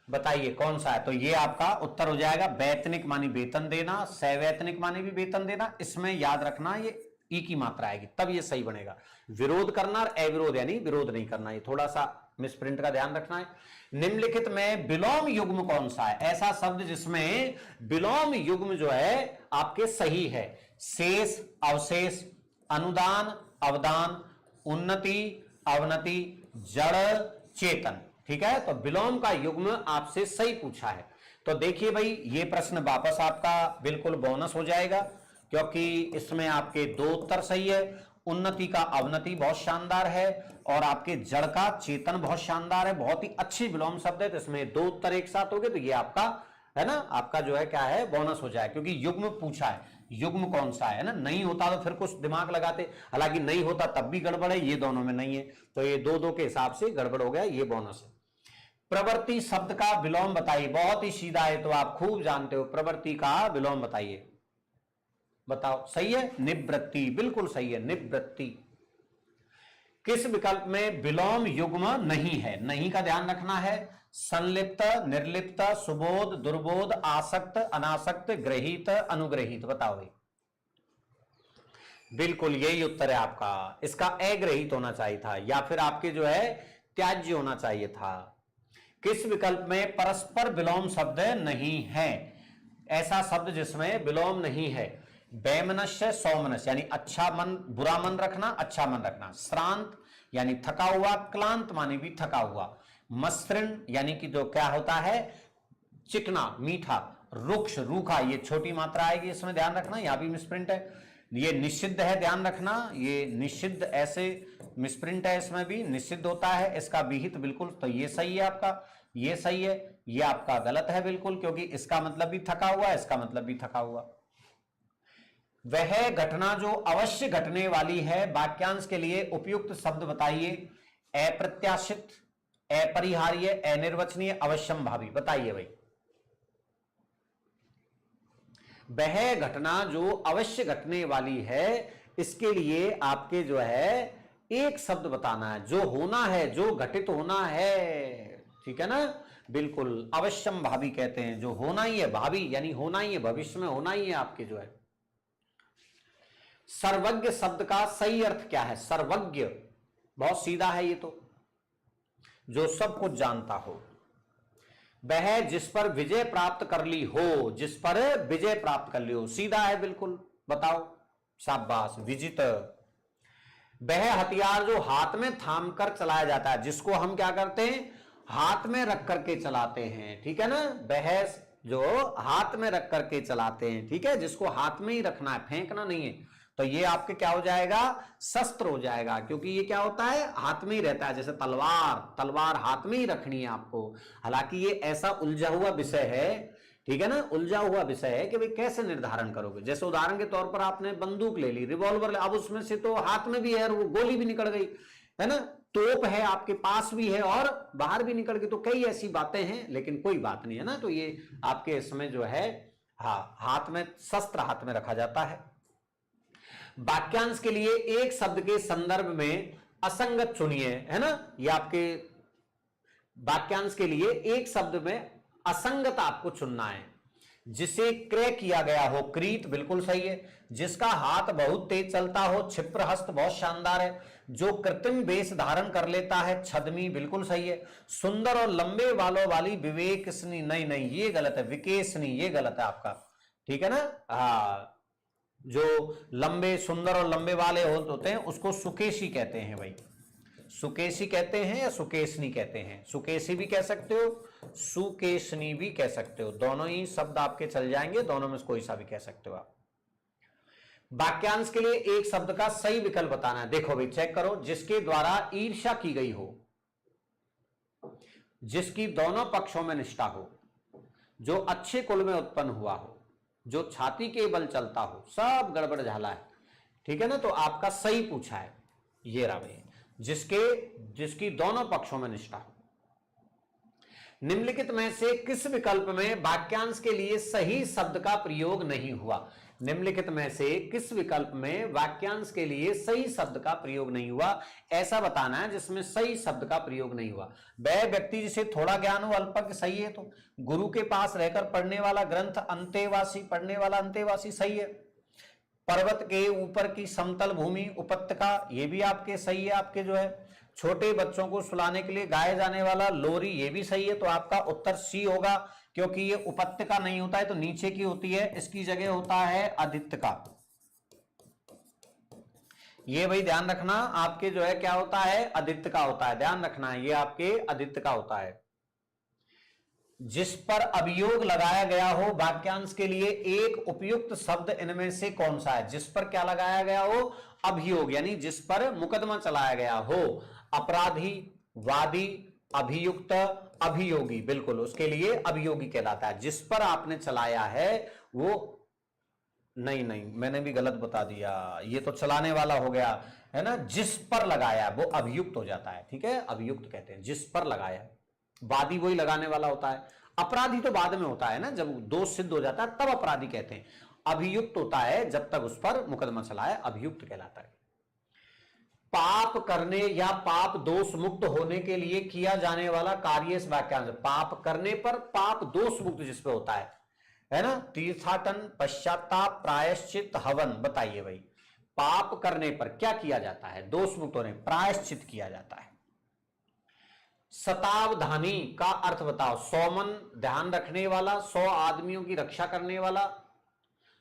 बताइए कौन सा है। तो ये आपका उत्तर हो जाएगा वैतनिक मानी वेतन देना, सवैतनिक मानी भी वेतन देना। इसमें याद रखना ये ई की मात्रा आएगी तब ये सही बनेगा। विरोध करना और अविरोध यानी विरोध नहीं करना, ये थोड़ा सा मिसप्रिंट का ध्यान रखना है। निम्नलिखित में विलोम युग्म कौन सा है? ऐसा शब्द जिसमें विलोम युग्म जो है आपके सही है। शेष, अवशेष, अनुदान, अवदान, उन्नति, अवनति, जड़, चेतन। ठीक है, तो विलोम का युग्म आपसे सही पूछा है। तो देखिए भाई ये प्रश्न वापस आपका बिल्कुल बोनस हो जाएगा, क्योंकि इसमें आपके दो उत्तर सही है। उन्नति का अवनति बहुत शानदार है, और आपके जड़ का चेतन बहुत शानदार है। बहुत ही अच्छी विलोम शब्द है, तो इसमें दो उत्तर एक साथ हो गए, तो ये आपका है ना, आपका जो है क्या है, बोनस हो जाए, क्योंकि युग्म पूछा है। युग्म कौन सा है ना, नहीं होता तो फिर कुछ दिमाग लगाते, हालांकि नहीं होता तब भी गड़बड़ है, ये दोनों में नहीं है, तो ये दो दो के हिसाब से गड़बड़ हो गया, ये बोनस है। प्रवृत्ति शब्द का विलोम बताइए, बहुत ही सीधा है, तो आप खूब जानते हो। प्रवृत्ति का विलोम बताइए, बताओ। सही है, निवृत्ति, बिल्कुल सही है, निवृत्ति। किस विकल्प में विलोम युग्म नहीं है? नहीं का ध्यान रखना है। संलिप्त, निर्लिप्त, सुबोध, दुर्बोध, आसक्त, अनासक्त, ग्रहित, अनुग्रहित। बताओ भाई, बिल्कुल यही उत्तर है आपका। इसका अग्रहित होना चाहिए था, या फिर आपके जो है त्याज्य होना चाहिए था। किस विकल्प में परस्पर विलोम शब्द नहीं है? ऐसा शब्द जिसमें विलोम नहीं है। वैमनस्य, सौमनस्य यानी अच्छा मन, बुरा मन रखना, अच्छा मन रखना। श्रांत यानी थका हुआ, क्लांत माने भी थका हुआ। मसृण यानी कि जो क्या होता है, चिकना, मीठा। रुक्ष, रूखा, ये छोटी मात्रा आएगी, इसमें ध्यान रखना, यहां भी मिसप्रिंट है। ये निषिद्ध है, ध्यान रखना, ये निषिद्ध ऐसे मिसप्रिंट है, इसमें भी निषिद्ध होता है, इसका विहित बिल्कुल, तो ये सही है आपका, ये सही है, ये आपका गलत है बिल्कुल, क्योंकि इसका मतलब भी थका हुआ, इसका मतलब भी थका हुआ। वह घटना जो अवश्य घटने वाली है, वाक्यांश के लिए उपयुक्त शब्द बताइए। अप्रत्याशित, अपरिहार्य, अनिर्वचनीय, अवश्यम भावी। बताइए भाई, वह घटना जो अवश्य घटने वाली है, इसके लिए आपके जो है एक शब्द बताना है, जो होना है, जो घटित होना है। ठीक है ना, बिल्कुल अवश्यम भावी कहते हैं, जो होना ही है, भावी यानी होना ही है, भविष्य में होना ही है आपके जो है। सर्वज्ञ शब्द का सही अर्थ क्या है? सर्वज्ञ बहुत सीधा है, ये तो जो सब कुछ जानता हो। वह जिस पर विजय प्राप्त कर ली हो, जिस पर विजय प्राप्त कर ली हो, सीधा है बिल्कुल। बताओ, शाबाश, विजित। वह हथियार जो हाथ में थाम कर चलाया जाता है, जिसको हम क्या करते हैं, हाथ में रख करके चलाते हैं। ठीक है ना, वह जो हाथ में रख करके चलाते हैं, ठीक है, जिसको हाथ में ही रखना है, फेंकना नहीं है, तो ये आपके क्या हो जाएगा, शस्त्र हो जाएगा, क्योंकि ये क्या होता है, हाथ में ही रहता है। जैसे तलवार, तलवार हाथ में ही रखनी है आपको। हालांकि ये ऐसा उलझा हुआ विषय है, ठीक है ना, उलझा हुआ विषय है कि भाई कैसे निर्धारण करोगे। जैसे उदाहरण के तौर पर आपने बंदूक ले ली, रिवॉल्वर, अब उसमें से तो हाथ में भी है और वो गोली भी निकल गई, है ना, तोप है आपके पास भी है और बाहर भी निकल गई, तो कई ऐसी बातें हैं, लेकिन कोई बात नहीं है ना। तो ये आपके इसमें जो है, हाँ, हाथ में, शस्त्र हाथ में रखा जाता है। वाक्यांश के लिए एक शब्द के संदर्भ में असंगत चुनिए, है ना, ये आपके वाक्यांश के लिए एक शब्द में असंगत आपको चुनना है। जिसे क्रय किया गया हो, क्रीत, बिल्कुल सही है। जिसका हाथ बहुत तेज चलता हो, क्षिप्रहस्त, बहुत शानदार है। जो कृत्रिम वेश धारण कर लेता है, छदमी, बिल्कुल सही है। सुंदर और लंबे बालों वाली, विवेकसनी, नहीं नहीं ये गलत है, विकेशनी, ये गलत है आपका। ठीक है ना, हाँ, जो लंबे, सुंदर और लंबे वाले होते हैं उसको सुकेशी कहते हैं भाई। सुकेशी कहते हैं या सुकेशनी कहते हैं? सुकेशी भी कह सकते हो, सुकेशनी भी कह सकते हो, दोनों ही शब्द आपके चल जाएंगे, दोनों में से कोई सा भी कह सकते हो आप। वाक्यांश के लिए एक शब्द का सही विकल्प बताना है। देखो भाई, चेक करो, जिसके द्वारा ईर्ष्या की गई हो, जिसकी दोनों पक्षों में निष्ठा हो, जो अच्छे कुल में उत्पन्न हुआ हो, जो छाती के बल चलता हो, सब गड़बड़ झाला है। ठीक है ना, तो आपका सही पूछा है, ये रहा भाई, जिसकी दोनों पक्षों में निष्ठा हो। निम्नलिखित में से किस विकल्प में वाक्यांश के लिए सही शब्द का प्रयोग नहीं हुआ? निम्नलिखित में से किस विकल्प में वाक्यांश के लिए सही शब्द का प्रयोग नहीं हुआ, ऐसा बताना है जिसमें सही शब्द का प्रयोग नहीं हुआ। वह व्यक्ति जिसे थोड़ा ज्ञान हो अल्पज्ञ, सही है। तो गुरु के पास रहकर पढ़ने वाला ग्रंथ अंतेवासी, पढ़ने वाला अंतेवासी, सही है। पर्वत के ऊपर की समतल भूमि उपत्यका, ये भी आपके सही है। आपके जो है छोटे बच्चों को सुलाने के लिए गाए जाने वाला लोरी, ये भी सही है। तो आपका उत्तर सी होगा, क्योंकि ये उपत्यका नहीं होता है तो नीचे की होती है, इसकी जगह होता है आदित्य। ये भाई ध्यान रखना, आपके जो है क्या होता है, आदित्य का होता है, ध्यान रखना है, ये आपके आदित्य का होता है। जिस पर अभियोग लगाया गया हो वाक्यांश के लिए एक उपयुक्त शब्द इनमें से कौन सा है? जिस पर क्या लगाया गया हो, अभियोग, यानी जिस पर मुकदमा चलाया गया हो। अपराधी, वादी, अभियुक्त, अभियोगी, बिल्कुल उसके लिए अभियोगी कहलाता है। जिस पर आपने चलाया है वो, नहीं नहीं मैंने भी गलत बता दिया, ये तो चलाने वाला हो गया है ना। जिस पर लगाया वो अभियुक्त हो जाता है, ठीक है, अभियुक्त कहते हैं जिस पर लगाया। वादी वही लगाने वाला होता है। अपराधी तो बाद में होता है ना, जब दोष सिद्ध हो जाता है तब अपराधी कहते हैं। अभियुक्त होता है जब तक उस पर मुकदमा चला है, अभियुक्त कहलाता है। पाप करने या पाप दोष मुक्त होने के लिए किया जाने वाला कार्य इस वाक्यांश, पाप करने पर पाप दोष मुक्त जिसपे होता है ना, तीर्थाटन, पश्चाताप, प्रायश्चित, हवन। बताइए भाई, पाप करने पर क्या किया जाता है, दोष मुक्त होने प्रायश्चित किया जाता है। शतावधानी का अर्थ बताओ। सौमन, ध्यान रखने वाला, 100 आदमियों की रक्षा करने वाला,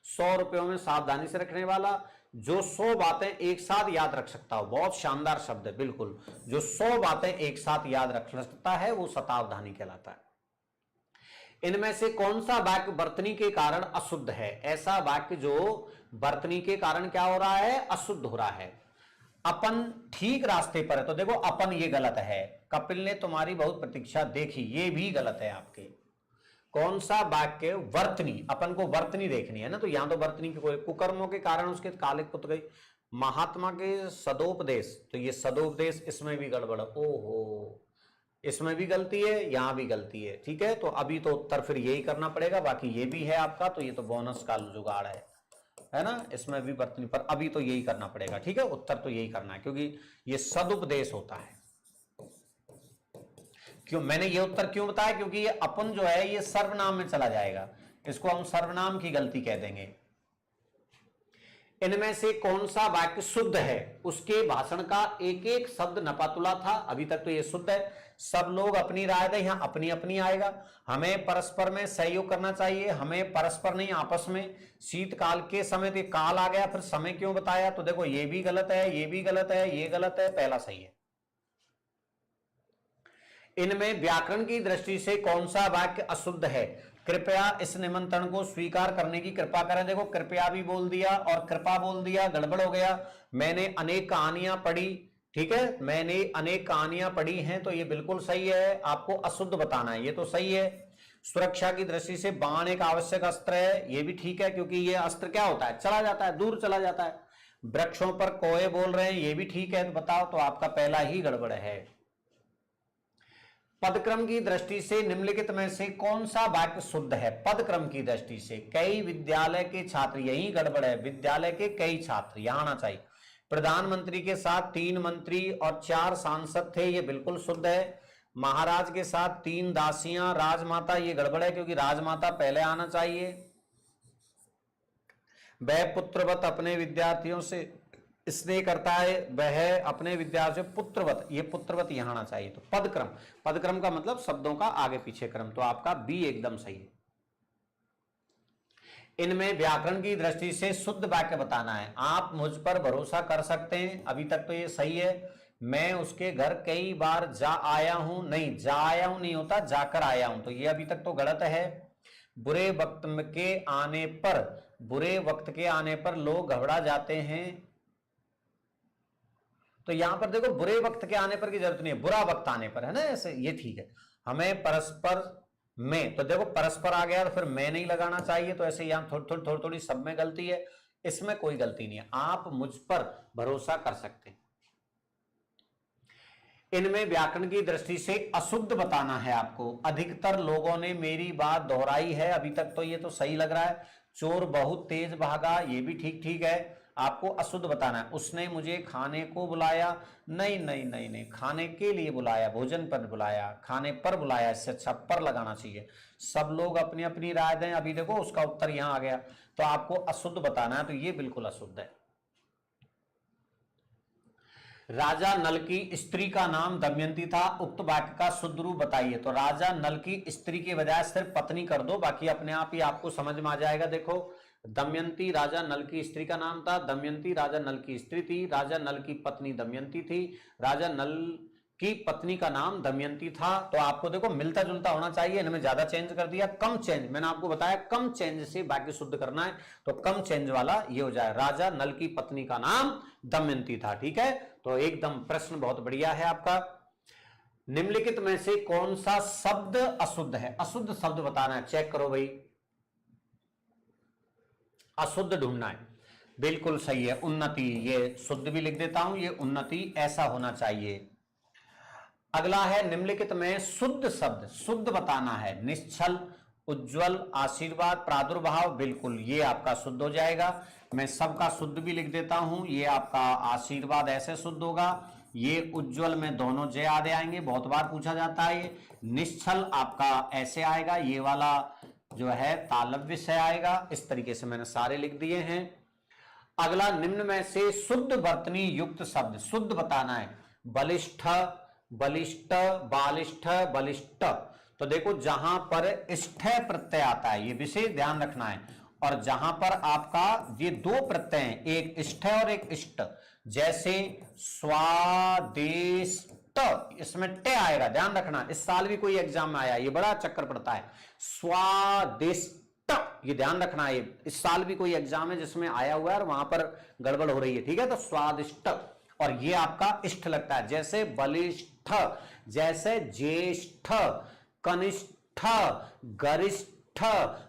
100 रुपयों में सावधानी से रखने वाला, जो 100 बातें एक साथ याद रख सकता हो। बहुत शानदार शब्द है, बिल्कुल, जो 100 बातें एक साथ याद रख सकता है वो शतावधानी कहलाता है। इनमें से कौन सा वाक्य वर्तनी के कारण अशुद्ध है? ऐसा वाक्य जो वर्तनी के कारण क्या हो रहा है, अशुद्ध हो रहा है। अपन ठीक रास्ते पर है, तो देखो अपन ये गलत है। कपिल ने तुम्हारी बहुत प्रतीक्षा देखी, ये भी गलत है आपके। कौन सा वाक्य वर्तनी, अपन को वर्तनी देखनी है ना, तो यहां तो वर्तनी के कोई कुकर्मों के कारण उसके कालिक पुत्र गई। महात्मा के सदोपदेश, तो ये सदोपदेश, इसमें भी गड़बड़, ओहो, इसमें भी गलती है, यहां भी गलती है, ठीक है। तो अभी तो उत्तर फिर यही करना पड़ेगा, बाकी ये भी है आपका, तो ये तो बोनस का जुगाड़ है ना। इसमें भी वर्तनी पर अभी तो यही करना पड़ेगा, ठीक है, उत्तर तो यही करना है, क्योंकि ये सदुपदेश होता है। क्यों मैंने ये उत्तर क्यों बताया, क्योंकि ये अपन जो है ये सर्वनाम में चला जाएगा, इसको हम सर्वनाम की गलती कह देंगे। इनमें से कौन सा वाक्य शुद्ध है? उसके भाषण का एक एक शब्द नपातुला था, अभी तक तो ये शुद्ध है। सब लोग अपनी राय दें, यहां अपनी अपनी आएगा। हमें परस्पर में सहयोग करना चाहिए, हमें परस्पर नहीं आपस में। शीतकाल के समय तो काल आ गया, फिर समय क्यों बताया, तो देखो ये भी गलत है, ये भी गलत है, ये गलत है, पहला सही है। इनमें व्याकरण की दृष्टि से कौन सा वाक्य अशुद्ध है? कृपया इस निमंत्रण को स्वीकार करने की कृपा करें। देखो कृपया भी बोल दिया और कृपा बोल दिया, गड़बड़ हो गया। मैंने अनेक कहानियां पढ़ी, ठीक है, मैंने अनेक कहानियां पढ़ी हैं, तो ये बिल्कुल सही है। आपको अशुद्ध बताना है, ये तो सही है। सुरक्षा की दृष्टि से बाण एक आवश्यक अस्त्र है, ये भी ठीक है, क्योंकि ये अस्त्र क्या होता है, चला जाता है, दूर चला जाता है। वृक्षों पर कोए बोल रहे हैं, ये भी ठीक है। तो बताओ, तो आपका पहला ही गड़बड़ है। पदक्रम की दृष्टि से निम्नलिखित में से कौन सा वाक्य शुद्ध है? पदक्रम की दृष्टि से कई विद्यालय के छात्र, यही गड़बड़ है, विद्यालय के कई छात्र, यहां आना चाहिए। प्रधानमंत्री के साथ 3 मंत्री और 4 सांसद थे, ये बिल्कुल शुद्ध है। महाराज के साथ 3 दासियां, राजमाता, ये गड़बड़ है, क्योंकि राजमाता पहले आना चाहिए। वह पुत्रवत अपने विद्यार्थियों से स्नेह करता है, वह अपने विद्यार्थियों पुत्रवत, ये पुत्रवत यहां आना चाहिए। तो पदक्रम, पदक्रम का मतलब शब्दों का आगे पीछे क्रम, तो आपका बी एकदम सही है। इनमें व्याकरण की दृष्टि से शुद्ध वाक्य बताना है। आप मुझ पर भरोसा कर सकते हैं, अभी तक तो ये सही है। मैं उसके घर कई बार जा आया हूं, नहीं जा आया हूं नहीं होता, जाकर आया हूं, तो ये अभी तक तो गलत है। बुरे वक्त के आने पर, बुरे वक्त के आने पर लोग घबरा जाते हैं, तो यहां पर देखो बुरे वक्त के आने पर की जरूरत नहीं है, बुरा वक्त आने पर है ना, ऐसे ये ठीक है। हमें परस्पर में, तो देखो परस्पर आ गया तो फिर मैं नहीं लगाना चाहिए, तो ऐसे यहां थोड़ी थोड़ी सब में गलती है, इसमें कोई गलती नहीं है। आप मुझ पर भरोसा कर सकते हैं। इनमें व्याकरण की दृष्टि से अशुद्ध बताना है आपको। अधिकतर लोगों ने मेरी बात दोहराई है अभी तक, तो ये तो सही लग रहा है। चोर बहुत तेज भागा, ये भी ठीक ठीक है। आपको अशुद्ध बताना है। उसने मुझे खाने को बुलाया, नहीं नहीं नहीं नहीं, खाने के लिए बुलाया, भोजन पर बुलाया, खाने पर बुलाया, इससे अच्छा पर लगाना चाहिए। सब लोग अपनी अपनी राय दें। अभी देखो उसका उत्तर यहां आ गया, तो आपको अशुद्ध बताना है, तो ये बिल्कुल अशुद्ध है। राजा नल की स्त्री का नाम दमयंती था, उक्त वाक्य का शुद्ध रूप बताइए। तो राजा नल की स्त्री के बजाय सिर्फ पत्नी कर दो, बाकी अपने आप ही आपको समझ में आ जाएगा। देखो दमयंती राजा नल की स्त्री का नाम था, दमयंती राजा नल की स्त्री थी, राजा नल की पत्नी दमयंती थी, राजा नल की पत्नी का नाम दमयंती था। तो आपको देखो मिलता जुलता होना चाहिए, इनमें ज्यादा चेंज कर दिया, कम चेंज। मैंने आपको बताया कम चेंज से वाक्य शुद्ध करना है, तो कम चेंज वाला ये हो जाए, राजा नल की पत्नी का नाम दमयंती था। ठीक है, तो एकदम प्रश्न बहुत बढ़िया है आपका। निम्नलिखित में से कौन सा शब्द अशुद्ध है? अशुद्ध शब्द बताना है, चेक करो भाई। अशुद्ध ढूंढना है, बिल्कुल सही है। उन्नति, ये शुद्ध भी लिख देता हूं, ये उन्नति ऐसा होना चाहिए। अगला है निम्नलिखित में शुद्ध शब्द, शुद्ध बताना है। निश्चल, उज्जवल, आशीर्वाद, प्रादुर्भाव, बिल्कुल ये आपका शुद्ध हो जाएगा। मैं सबका शुद्ध भी लिख देता हूं। ये आपका आशीर्वाद ऐसे शुद्ध होगा, ये उज्जवल में दोनों जय आदि आएंगे, बहुत बार पूछा जाता है। ये निश्चल आपका ऐसे आएगा, ये वाला जो है तालव्य से आएगा। इस तरीके से मैंने सारे लिख दिए हैं। अगला निम्न में से शुद्ध वर्तनी युक्त शब्द, शुद्ध बताना है। बलिष्ठ, बलिष्ठ, बालिष्ठ, बलिष्ठ। तो देखो जहां पर इष्ठ प्रत्यय आता है, ये विशेष ध्यान रखना है। और जहां पर आपका ये दो प्रत्यय हैं, एक इष्ठ और एक इष्ट, जैसे स्वादिष्ट, इसमें ट आएगा, ध्यान रखना। इस साल भी कोई एग्जाम में आया, ये बड़ा चक्कर पड़ता है। स्वादिष्ट, ये ध्यान रखना है। इस साल भी कोई एग्जाम है जिसमें आया हुआ है और वहां पर गड़बड़ हो रही है, ठीक है। तो स्वादिष्ट, और ये आपका इष्ट लगता है, जैसे बलिष्ठ, जैसे ज्येष्ठ, कनिष्ठ, गरिष्ठ,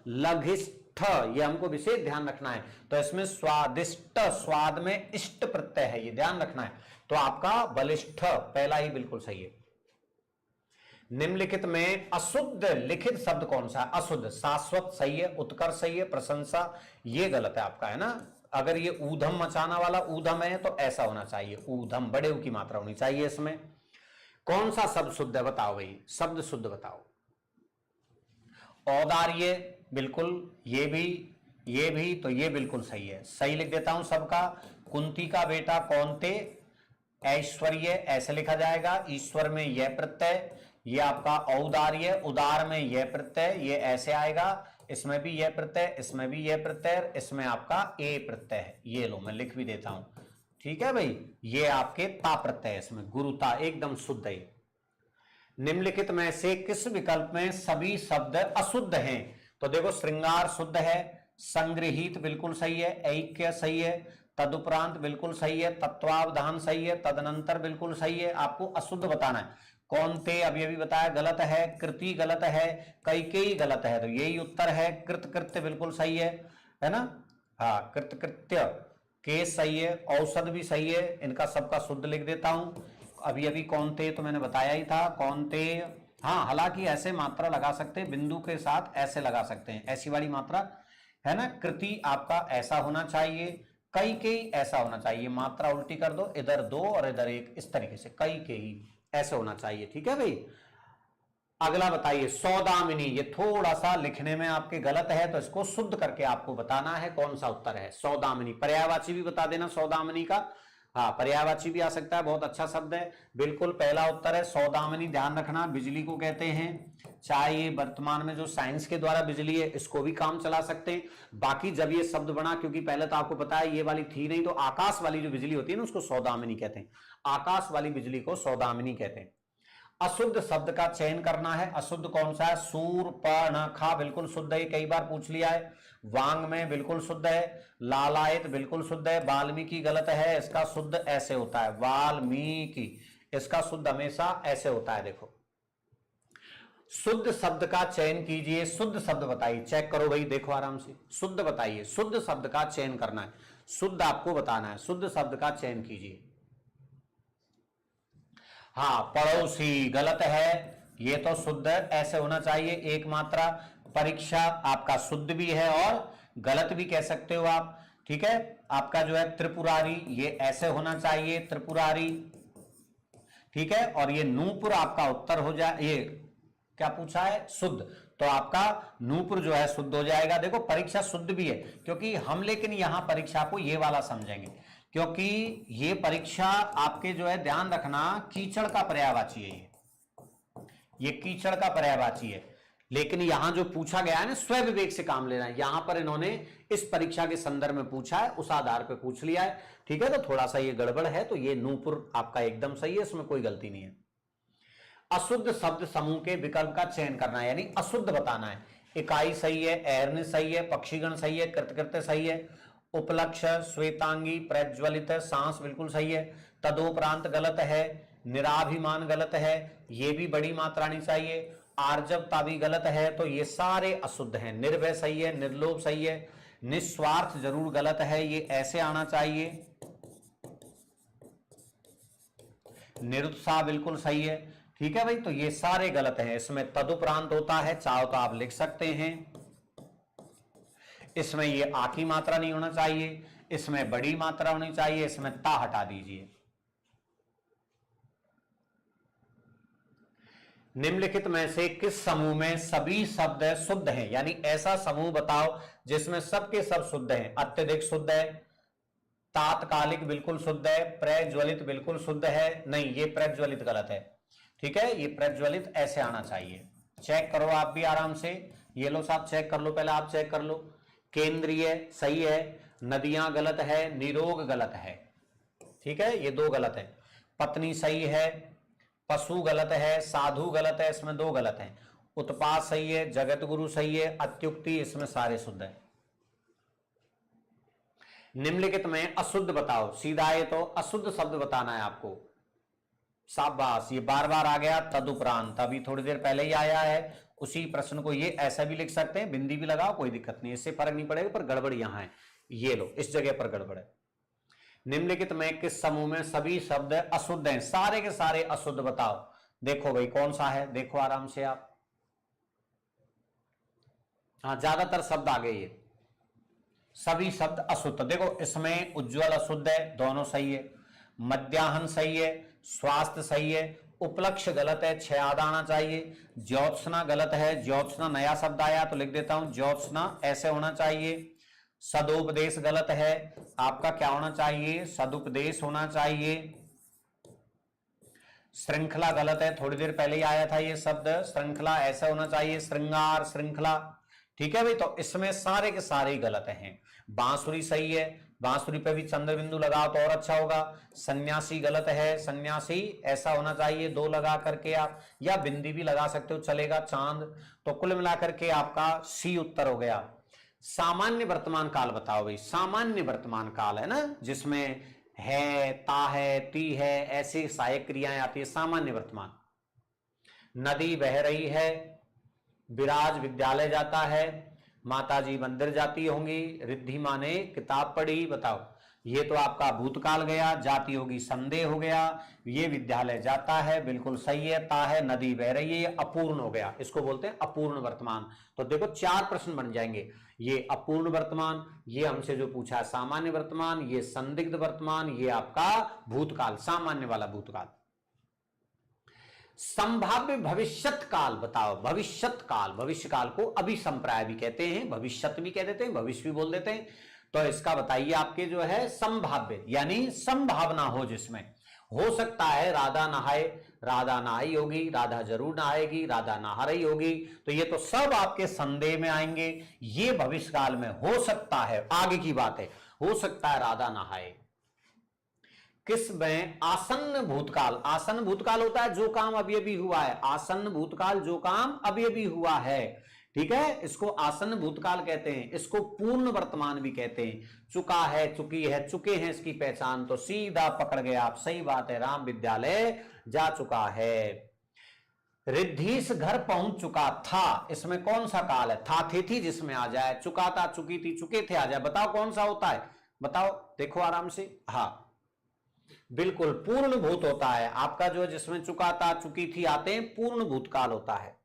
लघिष्ठ, ये हमको विशेष ध्यान रखना है। तो इसमें स्वादिष्ट, स्वाद में इष्ट प्रत्यय है, ये ध्यान रखना है। तो आपका बलिष्ठ पहला ही बिल्कुल सही है। निम्नलिखित में अशुद्ध लिखित शब्द कौन सा है? अशुद्ध, शाश्वत सही है, उत्कर्ष सही है, प्रशंसा ये गलत है आपका, है ना। अगर ये ऊधम मचाना वाला ऊधम है तो ऐसा होना चाहिए, ऊधम, बड़े ऊ की मात्रा होनी चाहिए इसमें। कौन सा शब्द शुद्ध है बताओ भाई, शब्द शुद्ध बताओ। औदार्य, बिल्कुल, ये भी, तो ये बिल्कुल सही है, सही लिख देता हूं सबका। कुंती का बेटा कौनते, ऐश्वर्य ऐसे लिखा जाएगा, ईश्वर में यह प्रत्यय, ये आपका औदार्य, उदार में यह प्रत्यय, ये ऐसे आएगा। इसमें भी यह प्रत्यय, इसमें भी यह प्रत्यय, इसमें आपका ए प्रत्यय है। ये लो मैं लिख भी देता हूं, ठीक है भाई। ये आपके ता प्रत्यय, इसमें गुरुता, एकदम शुद्ध है। निम्नलिखित में से किस विकल्प में सभी शब्द अशुद्ध हैं? तो देखो श्रृंगार शुद्ध है, संग्रहित बिल्कुल सही है, ऐक्य सही है, तदुपरांत बिल्कुल सही है, तत्वावधान सही है, तदनंतर बिल्कुल सही है। आपको अशुद्ध बताना है। कौनते अभी बताया गलत है, कृति गलत है, कैकेयी गलत है, तो यही उत्तर है। कृतकृत्य बिल्कुल सही है ना। हाँ, कृतकृत्य, केस सही है, औषध भी सही है। इनका सबका शुद्ध लिख देता हूं। अभी कौनते तो मैंने बताया ही था, कौनते। हाँ, हालांकि ऐसे मात्रा लगा सकते हैं, बिंदु के साथ ऐसे लगा सकते हैं, ऐसी वाली मात्रा, है ना। कृति आपका ऐसा होना चाहिए, कैकेयी ऐसा होना चाहिए, मात्रा उल्टी कर दो, इधर दो और इधर एक, इस तरीके से कैकेयी ऐसे होना चाहिए, ठीक है भाई। अगला बताइए, सौदामिनी, ये थोड़ा सा लिखने में आपके गलत है, तो इसको शुद्ध करके आपको बताना है कौन सा उत्तर है। सौदामिनी, पर्यायवाची भी बता देना सौदामिनी का। हाँ, पर्यायवाची भी आ सकता है, बहुत अच्छा शब्द है, बिल्कुल पहला उत्तर है सौदामिनी। ध्यान रखना, बिजली को कहते हैं, चाहे ये वर्तमान में जो साइंस के द्वारा बिजली है इसको भी काम चला सकते हैं। बाकी जब ये शब्द बना, क्योंकि पहले तो आपको पता है ये वाली थी नहीं, तो आकाश वाली जो बिजली होती है ना उसको सौदामिनी कहते हैं, आकाश वाली बिजली को सौदामिनी कहते हैं। अशुद्ध शब्द का चयन करना है। अशुद्ध कौन सा है? शूर्पणखा बिल्कुल शुद्ध है, कई बार पूछ लिया है। वांग में बिल्कुल शुद्ध है। लालायत बिल्कुल शुद्ध है। वाल्मीकि गलत है, इसका शुद्ध ऐसे होता है, वाल्मीकि, इसका शुद्ध हमेशा ऐसे होता है। देखो, शुद्ध शब्द का चयन कीजिए, शुद्ध शब्द बताइए, चेक करो भाई, देखो आराम से, शुद्ध बताइए, शुद्ध शब्द का चयन करना है, शुद्ध आपको बताना है, शुद्ध शब्द का चयन कीजिए। हाँ, पड़ोसी गलत है, ये तो शुद्ध ऐसे होना चाहिए, एक मात्रा। परीक्षा आपका शुद्ध भी है और गलत भी कह सकते हो आप, ठीक है। आपका जो है त्रिपुरारी, ये ऐसे होना चाहिए, त्रिपुरारी, ठीक है। और ये नूपुर आपका उत्तर हो जाए, ये क्या पूछा है, शुद्ध, तो आपका नूपुर जो है शुद्ध हो जाएगा। देखो परीक्षा शुद्ध भी है क्योंकि हम, लेकिन यहां परीक्षा को ये वाला समझेंगे क्योंकि ये परीक्षा आपके जो है, ध्यान रखना, कीचड़ का पर्यायवाची है, ये कीचड़ का पर्यायवाची है। लेकिन यहां जो पूछा गया है ना, स्व विवेक से काम लेना है, यहां पर इन्होंने इस परीक्षा के संदर्भ में पूछा है, उस आधार पर पूछ लिया है, ठीक है। तो थोड़ा सा ये गड़बड़ है, तो ये नूपुर आपका एकदम सही है, इसमें कोई गलती नहीं है। अशुद्ध शब्द समूह के विकल्प का चयन करना है, यानी अशुद्ध बताना है। इकाई सही है, ऐर्न सही है, पक्षीगण सही है, कृतकृत्य सही है, उपलक्ष्य, श्वेतांगी, प्रज्वलित, सांस बिल्कुल सही है, तदोपरांत गलत है, निराभिमान गलत है, ये भी बड़ी मात्रा नहीं चाहिए, आर्जवता भी गलत है, तो ये सारे अशुद्ध हैं। निर्भय सही है, निर्लोभ सही है, निस्वार्थ जरूर गलत है, ये ऐसे आना चाहिए, निरुत्साह बिल्कुल सही है, ठीक है भाई। तो ये सारे गलत हैं, इसमें तदुपरांत होता है, चाहो तो आप लिख सकते हैं, इसमें ये आ की मात्रा नहीं होना चाहिए, इसमें बड़ी मात्रा होनी चाहिए, इसमें ता हटा दीजिए। निम्नलिखित में से किस समूह में सभी शब्द शुद्ध हैं, यानी ऐसा समूह बताओ जिसमें सबके सब शुद्ध हैं। अत्यधिक शुद्ध है, तात्कालिक बिल्कुल शुद्ध है, प्रज्वलित बिल्कुल शुद्ध है, नहीं ये प्रज्वलित गलत है, ठीक है। ये प्रज्वलित ऐसे आना चाहिए, चेक करो आप भी आराम से, ये लो साहब चेक कर लो, पहले आप चेक कर लो। केंद्रीय सही है, नदियां गलत है, निरोग गलत है, ठीक है, ये दो गलत है। पत्नी सही है, पशु गलत है, साधु गलत है, इसमें दो गलत है। उत्पाद सही है, जगत गुरु सही है, अत्युक्ति, इसमें सारे शुद्ध है। निम्नलिखित में अशुद्ध बताओ, सीधा है तो अशुद्ध शब्द बताना है आपको। शाबाश, ये बार बार आ गया, तदुपरांत अभी थोड़ी देर पहले ही आया है, उसी प्रश्न को ये ऐसा भी लिख सकते हैं, बिंदी भी लगाओ कोई दिक्कत नहीं, इससे फर्क नहीं पड़ेगा, पर गड़बड़ यहां है, ये लो इस जगह पर गड़बड़ है। निम्नलिखित में किस समूह में सभी शब्द अशुद्ध हैं, सारे के सारे अशुद्ध बताओ। देखो भाई कौन सा है, देखो आराम से आप, हाँ ज्यादातर शब्द आ गए, ये सभी शब्द अशुद्ध। देखो इसमें उज्ज्वल अशुद्ध है, दोनों सही है, मध्याह्न सही है, स्वास्थ्य सही है, उपलक्ष्य गलत है, 6 आधा आना चाहिए, ज्योत्सना गलत है, ज्योत्सना नया शब्द आया तो लिख देता हूं ज्योत्सना, ऐसे होना चाहिए। सदुपदेश गलत है, आपका क्या होना चाहिए, सदुपदेश होना चाहिए। श्रृंखला गलत है, थोड़ी देर पहले ही आया था ये शब्द, श्रृंखला ऐसा होना चाहिए, श्रृंगार, श्रृंखला, ठीक है भाई। तो इसमें सारे के सारे गलत हैं। बांसुरी सही है, बांसुरी पे भी चंद्र बिंदु लगाओ तो और अच्छा होगा। सन्यासी गलत है, सन्यासी ऐसा होना चाहिए, 2 लगा करके आप, या बिंदी भी लगा सकते हो चलेगा, चांद। तो कुल मिलाकर के आपका सी उत्तर हो गया। सामान्य वर्तमान काल बताओ भाई, सामान्य वर्तमान काल है ना, जिसमें है, ता है, ती है, ऐसी सहायक क्रियाएं आती है, सामान्य वर्तमान। नदी बह रही है, विराज विद्यालय जाता है, माताजी मंदिर जाती होंगी, रिद्धि माँ ने किताब पढ़ी, बताओ। ये तो आपका भूतकाल गया, जाती होगी संदेह हो गया, ये विद्यालय जाता है बिल्कुल सही है, ता है, नदी बह रही है, ये अपूर्ण हो गया, इसको बोलते हैं अपूर्ण वर्तमान। तो देखो 4 प्रश्न बन जाएंगे, ये अपूर्ण वर्तमान, ये हमसे जो पूछा है सामान्य वर्तमान, ये संदिग्ध वर्तमान, ये आपका भूतकाल, सामान्य वाला भूतकाल। संभाव्य भविष्यत काल बताओ, भविष्यत काल, भविष्य काल को अभिसंप्राय भी कहते हैं, भविष्यत भी कह देते हैं, भविष्य भी बोल देते हैं। तो इसका बताइए आपके जो है संभाव्य, यानी संभावना हो, जिसमें हो सकता है राधा नहाए, राधा नहाई होगी, राधा जरूर नहाएगी, राधा नहा रही होगी, तो ये तो सब आपके संदेह में आएंगे। ये भविष्य काल में हो सकता है, आगे की बात है, हो सकता है राधा नहाए। किस में आसन्न भूतकाल, आसन्न भूतकाल होता है जो काम अभी अभी हुआ है, आसन्न भूतकाल जो काम अभी अभी हुआ है, ठीक है, इसको आसन्न भूतकाल कहते हैं। इसको पूर्ण वर्तमान भी कहते हैं, चुका है, चुकी है, चुके हैं, इसकी पहचान तो सीधा पकड़ गए आप, सही बात है, राम विद्यालय जा चुका है। रिद्धीस घर पहुंच चुका था, इसमें कौन सा काल है, था थे थी जिसमें आ जाए, चुका था, चुकी थी, चुके थे आ जाए, बताओ कौन सा होता है, बताओ, देखो आराम से, हाँ बिल्कुल पूर्ण भूत होता है आपका, जो जिसमें चुका था चुकी थी आते हैं, पूर्ण भूतकाल होता है।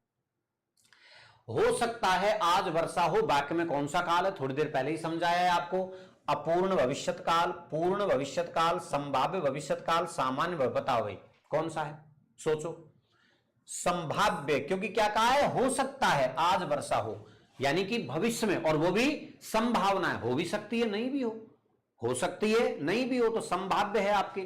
हो सकता है आज वर्षा हो, वाक्य में कौन सा काल है, थोड़ी देर पहले ही समझाया है आपको। अपूर्ण भविष्यत काल, पूर्ण भविष्यत काल, संभाव्य भविष्यत काल, सामान्य बताओ भाई कौन सा है, सोचो। संभाव्य, क्योंकि क्या कहा है, हो सकता है आज वर्षा हो, यानी कि भविष्य में, और वो भी संभावना है, हो भी सकती है नहीं भी हो सकती है नहीं भी हो, तो संभाव्य है आपके।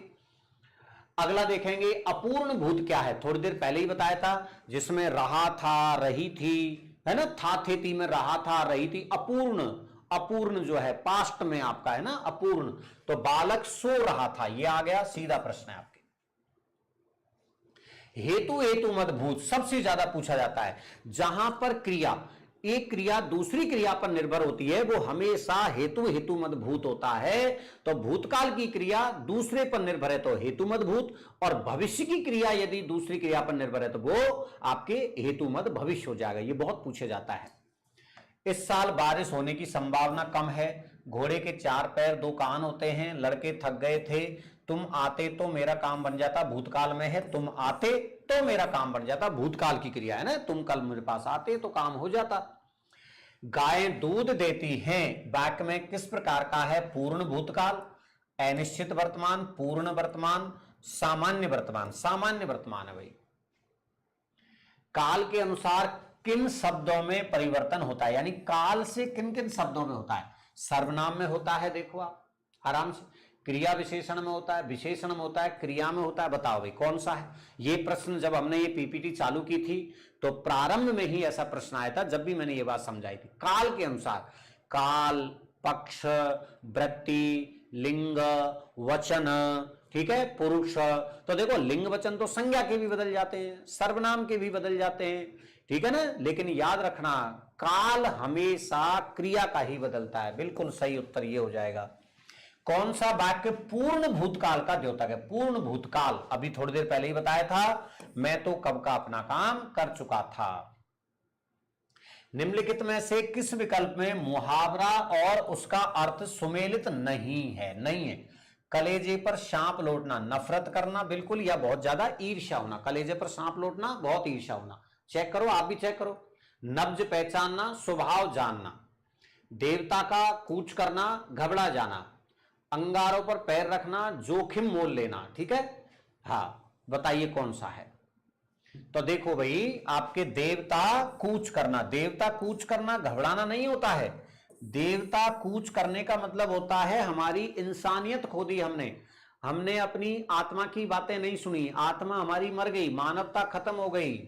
अगला देखेंगे अपूर्ण भूत क्या है, थोड़ी देर पहले ही बताया था, जिसमें रहा था रही थी, है ना, था थे थी में रहा था रही थी। अपूर्ण, अपूर्ण जो है पास्ट में आपका है ना अपूर्ण, तो बालक सो रहा था, ये आ गया, सीधा प्रश्न है आपके। हेतु हेतु मत भूत सबसे ज्यादा पूछा जाता है, जहां पर क्रिया, एक क्रिया दूसरी क्रिया पर निर्भर होती है, वो हमेशा हेतु हेतु मत भूत होता है। तो भूतकाल की क्रिया दूसरे पर निर्भर है तो हेतु मत भूत, और भविष्य की क्रिया यदि दूसरी क्रिया पर निर्भर है तो वो आपके हेतु मत भविष्य हो जाएगा। ये बहुत पूछा जाता है। इस साल बारिश होने की संभावना कम है, घोड़े के 4 पैर 2 कान होते हैं, लड़के थक गए थे, तुम आते तो मेरा काम बन जाता, भूतकाल में है, तुम आते तो मेरा काम बन जाता, भूतकाल की क्रिया है ना, तुम कल मेरे पास आते तो काम हो जाता। गाय दूध देती हैं, वाक्य में किस प्रकार का है, पूर्ण भूतकाल, अनिश्चित वर्तमान, पूर्ण वर्तमान, सामान्य वर्तमान, सामान्य वर्तमान है भाई। काल के अनुसार किन शब्दों में परिवर्तन होता है, यानी काल से किन किन शब्दों में होता है, सर्वनाम में होता है, देखो आप आराम से, क्रिया विशेषण में होता है, विशेषण में होता है, क्रिया में होता है, बताओ भाई कौन सा है। ये प्रश्न जब हमने ये पीपीटी चालू की थी तो प्रारंभ में ही ऐसा प्रश्न आया था, जब भी मैंने ये बात समझाई थी। काल के अनुसार, काल, पक्ष, वृत्ति, लिंग, वचन, ठीक है, पुरुष, तो देखो लिंग वचन तो संज्ञा के भी बदल जाते हैं, सर्वनाम के भी बदल जाते हैं, ठीक है ना, लेकिन याद रखना काल हमेशा क्रिया का ही बदलता है। बिल्कुल सही उत्तर ये हो जाएगा। कौन सा वाक्य पूर्ण भूतकाल का द्योतक है, पूर्ण भूतकाल, अभी थोड़ी देर पहले ही बताया था, मैं तो कब का अपना काम कर चुका था। निम्नलिखित में से किस विकल्प में मुहावरा और उसका अर्थ सुमेलित नहीं है, नहीं है। कलेजे पर सांप लौटना, नफरत करना बिल्कुल, या बहुत ज्यादा ईर्ष्या होना, कलेजे पर सांप लौटना, बहुत ईर्ष्या होना, चेक करो आप भी चेक करो। नब्ज पहचानना, स्वभाव जानना, देवता का कूच करना, घबरा जाना, अंगारों पर पैर रखना, जोखिम मोल लेना, ठीक है, हाँ बताइए कौन सा है। तो देखो भाई आपके देवता कूच करना, देवता कूच करना घबराना नहीं होता है, देवता कूच करने का मतलब होता है हमारी इंसानियत खो दी हमने, हमने अपनी आत्मा की बातें नहीं सुनी, आत्मा हमारी मर गई, मानवता खत्म हो गई।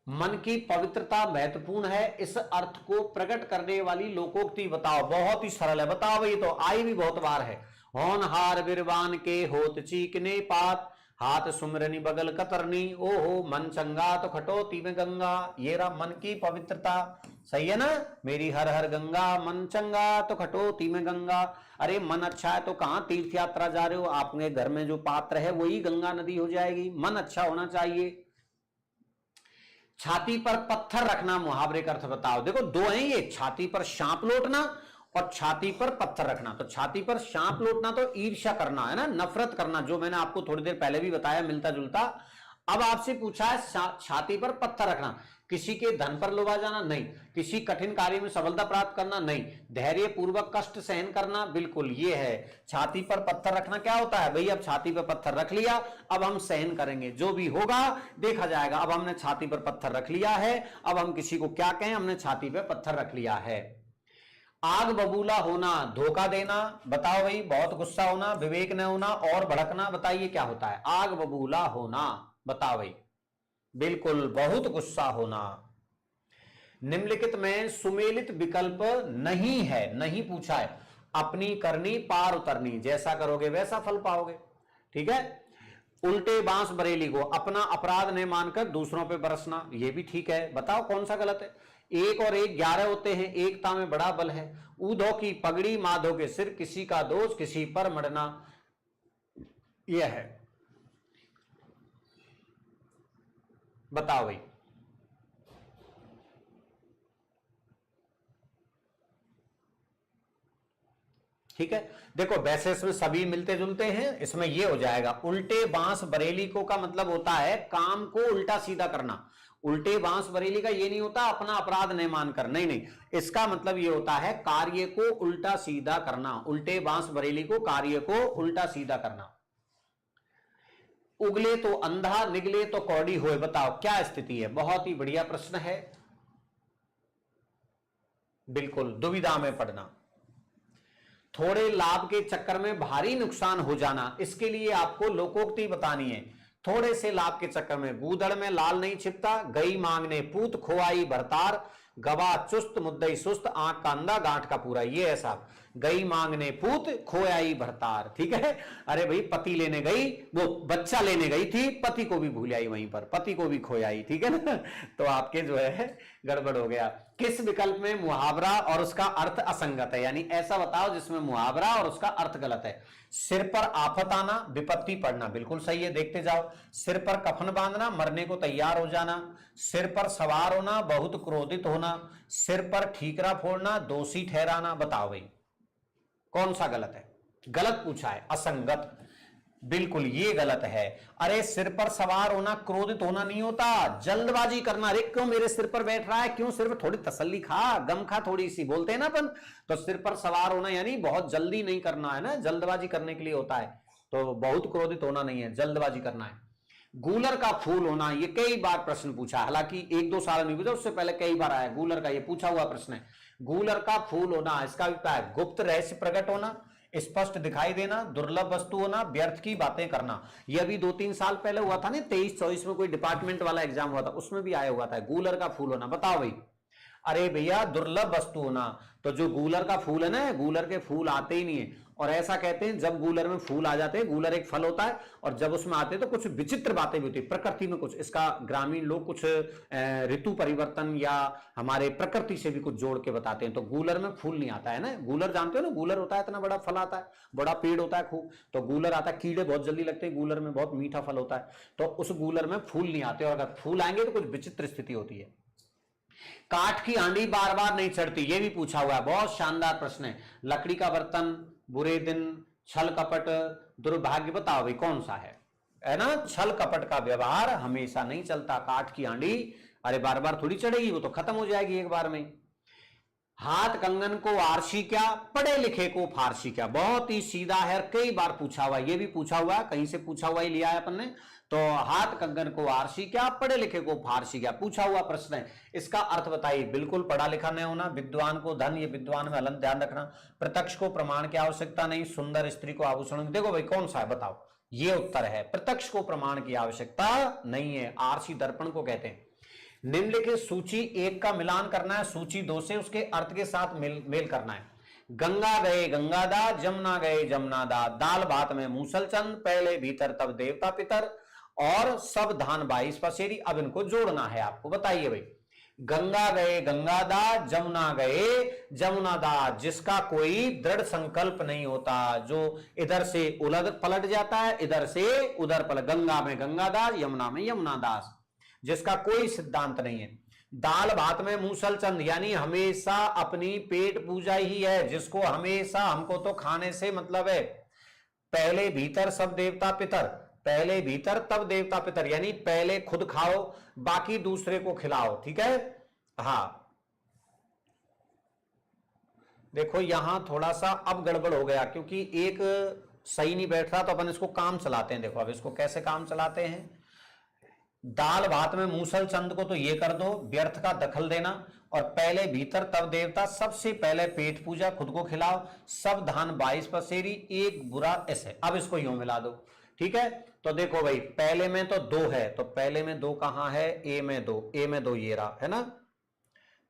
मन की पवित्रता महत्वपूर्ण है, इस अर्थ को प्रकट करने वाली लोकोक्ति बताओ, बहुत ही सरल है, बताओ भाई, तो आई भी बहुत बार है। होनहार बिरबान के होत चीकने पात, हाथ सुमरनी बगल कतरनी, ओहो मन चंगा तो खटोती में गंगा, ये रहा मन की पवित्रता, सही है ना, मेरी हर हर गंगा, मन चंगा तो खटोती में गंगा। अरे मन अच्छा है तो कहां तीर्थ यात्रा जा रहे हो, आपके घर में जो पात्र है वही गंगा नदी हो जाएगी, मन अच्छा होना चाहिए। छाती पर पत्थर रखना, मुहावरे का अर्थ बताओ, देखो दो हैं ये, छाती पर सांप लौटना और छाती पर पत्थर रखना। तो छाती पर सांप लौटना तो ईर्ष्या करना है ना, नफरत करना, जो मैंने आपको थोड़ी देर पहले भी बताया, मिलता जुलता। अब आपसे पूछा है छाती पर पत्थर रखना, किसी के धन पर लोभा जाना नहीं, किसी कठिन कार्य में सफलता प्राप्त करना नहीं, धैर्य पूर्वक कष्ट सहन करना, बिल्कुल ये है। छाती पर पत्थर रखना क्या होता है भाई, अब छाती पर पत्थर रख लिया, अब हम सहन करेंगे, जो भी होगा देखा जाएगा, अब हमने छाती पर पत्थर रख लिया है, अब हम किसी को क्या कहें, हमने छाती पर पत्थर रख लिया है। आग बबूला होना, धोखा देना, बताओ भाई, बहुत गुस्सा होना, विवेक न होना और भड़कना, बताइए क्या होता है, आग बबूला होना, बताओ भाई, बिल्कुल बहुत गुस्सा होना। निम्नलिखित में सुमेलित विकल्प नहीं है, नहीं पूछा है, अपनी करनी पार उतरनी, जैसा करोगे वैसा फल पाओगे, ठीक है। उल्टे बांस बरेली को, अपना अपराध ने मानकर दूसरों पे बरसना, ये भी ठीक है, बताओ कौन सा गलत है। एक और एक 11 होते हैं, एकता में बड़ा बल है, ऊधो की पगड़ी माधो के सिर, किसी का दोष किसी पर मढ़ना, यह है, बताओ भाई। ठीक है, देखो वैसे इसमें सभी मिलते जुलते हैं, इसमें ये हो जाएगा उल्टे बांस बरेली को का मतलब होता है काम को उल्टा सीधा करना। उल्टे बांस बरेली का ये नहीं होता अपना अपराध नहीं मानकर, नहीं नहीं, इसका मतलब ये होता है कार्य को उल्टा सीधा करना। उल्टे बांस बरेली को कार्य को उल्टा सीधा करना। उगले तो अंधा निगले तो कौड़ी होए, बताओ क्या स्थिति है? बहुत ही बढ़िया प्रश्न है, बिल्कुल दुविधा में पड़ना। थोड़े लाभ के चक्कर में भारी नुकसान हो जाना, इसके लिए आपको लोकोक्ति बतानी है। थोड़े से लाभ के चक्कर में गूदड़ में लाल नहीं छिपता, गई मांगने पूत खोआई भरतार, गवा चुस्त मुद्दई सुस्त, आंख का अंधा गांठ का पूरा, ये है साहब। गई मांगने पूत खोआई भरतार, ठीक है। अरे भाई पति लेने गई, वो बच्चा लेने गई थी, पति को भी भूल आई वहीं पर, पति को भी खोयाई, ठीक है ना। तो आपके जो है गड़बड़ हो गया। किस विकल्प में मुहावरा और उसका अर्थ असंगत है? यानी ऐसा बताओ जिसमें मुहावरा और उसका अर्थ गलत है। सिर पर आफत आना, विपत्ति पड़ना, बिल्कुल सही है, देखते जाओ। सिर पर कफन बांधना, मरने को तैयार हो जाना। सिर पर सवार होना, बहुत क्रोधित होना। सिर पर ठीकरा फोड़ना, दोषी ठहराना। बताओ भाई कौन सा गलत है? गलत पूछा है, असंगत, बिल्कुल ये गलत है। अरे सिर पर सवार होना क्रोधित होना नहीं होता, जल्दबाजी करना। अरे क्यों मेरे सिर पर बैठ रहा है, क्यों सिर पर, थोड़ी तसल्ली खा, गम खा थोड़ी सी, बोलते हैं ना अपन। तो सिर पर सवार होना यानी बहुत जल्दी नहीं करना है ना, जल्दबाजी करने के लिए होता है। तो बहुत क्रोधित होना नहीं है, जल्दबाजी करना है। गूलर का फूल होना, ये कई बार प्रश्न पूछा, हालांकि 1-2 साल नहीं पूछा, उससे पहले कई बार आया गूलर का, ये पूछा हुआ प्रश्न है। गूलर का फूल होना, इसका अभिप्राय गुप्त रहस्य प्रकट होना, स्पष्ट दिखाई देना, दुर्लभ वस्तु होना, व्यर्थ की बातें करना। ये अभी 2-3 साल पहले हुआ था ना, 23-24 में कोई डिपार्टमेंट वाला एग्जाम हुआ था, उसमें भी आया हुआ था गूलर का फूल होना। बताओ भाई। अरे भैया दुर्लभ वस्तु होना, तो जो गूलर का फूल है ना, गूलर के फूल आते ही नहीं है, और ऐसा कहते हैं जब गूलर में फूल आ जाते हैं, गूलर एक फल होता है, और जब उसमें आते हैं तो कुछ विचित्र बातें भी होती है प्रकृति में, कुछ इसका ग्रामीण लोग कुछ ऋतु परिवर्तन या हमारे प्रकृति से भी कुछ जोड़ के बताते हैं। तो गूलर में फूल नहीं आता है ना, गूलर जानते हो ना, गूलर होता है इतना बड़ा फल आता है, बड़ा पेड़ होता है खूब, तो गूलर आता है, कीड़े बहुत जल्दी लगते हैं गूलर में, बहुत मीठा फल होता है, तो उस गूलर में फूल नहीं आते, और अगर फूल आएंगे तो कुछ विचित्र स्थिति होती है। काठ की हांडी बार बार नहीं चढ़ती, ये भी पूछा हुआ है, बहुत शानदार प्रश्न है। लकड़ी का बर्तन, बुरे दिन, छल कपट, दुर्भाग्य, बताओ भाई कौन सा है ना। छल कपट का व्यवहार हमेशा नहीं चलता। काठ की हांडी अरे बार बार थोड़ी चढ़ेगी, वो तो खत्म हो जाएगी एक बार में। हाथ कंगन को आरसी क्या, पढ़े लिखे को फारसी क्या, बहुत ही सीधा है, कई बार पूछा हुआ, ये भी पूछा हुआ है, कहीं से पूछा हुआ ही लिया है अपन ने। तो हाथ कंगन को आरसी क्या, पढ़े लिखे को फारसी क्या, पूछा हुआ प्रश्न है, इसका अर्थ बताइए। बिल्कुल पढ़ा लिखा नहीं होना, विद्वान को धन, ये विद्वान में हलन ध्यान रखना, प्रत्यक्ष को प्रमाण की आवश्यकता नहीं, सुंदर स्त्री को आभूषण। देखो भाई कौन सा है बताओ, ये उत्तर है, प्रत्यक्ष को प्रमाण की आवश्यकता नहीं है, आरसी दर्पण को कहते हैं। निम्नलिखित सूची 1 का मिलान करना है सूची 2 से, उसके अर्थ के साथ मेल करना है। गंगा गए गंगादा, जमुना गए जमुनादा, दाल भात में मूसलचंद, पहले भीतर तब देवता पितर, और सब धान 22 पसेरी। अब इनको जोड़ना है आपको, बताइए भाई। गंगा गए गंगादा, जमुना गए जमुनादा, जिसका कोई दृढ़ संकल्प नहीं होता, जो इधर से उलट पलट जाता है, इधर से उधर पलट, गंगा में गंगादास, यमुना में यमुनादास, जिसका कोई सिद्धांत नहीं है। दाल भात में मूसलचंद, यानी हमेशा अपनी पेट पूजा ही है, जिसको हमेशा हमको तो खाने से मतलब है। पहले भीतर सब देवता पितर, पहले भीतर तब देवता पितर, यानी पहले खुद खाओ बाकी दूसरे को खिलाओ, ठीक है। हाँ देखो यहां थोड़ा सा अब गड़बड़ हो गया, क्योंकि एक सही नहीं बैठ रहा, तो अपन इसको काम चलाते हैं। देखो अब इसको कैसे काम चलाते हैं। दाल भात में मूसल चंद को तो ये कर दो, व्यर्थ का दखल देना, और पहले भीतर तब देवता, सबसे पहले पेट पूजा, खुद को खिलाओ, सब धान 22 पसेरी, एक बुरा ऐसे। अब इसको यूं मिला दो, ठीक है। तो देखो भाई पहले में तो 2 है, तो पहले में 2 कहां है, ए में 2, ए में 2 ये रहा है ना,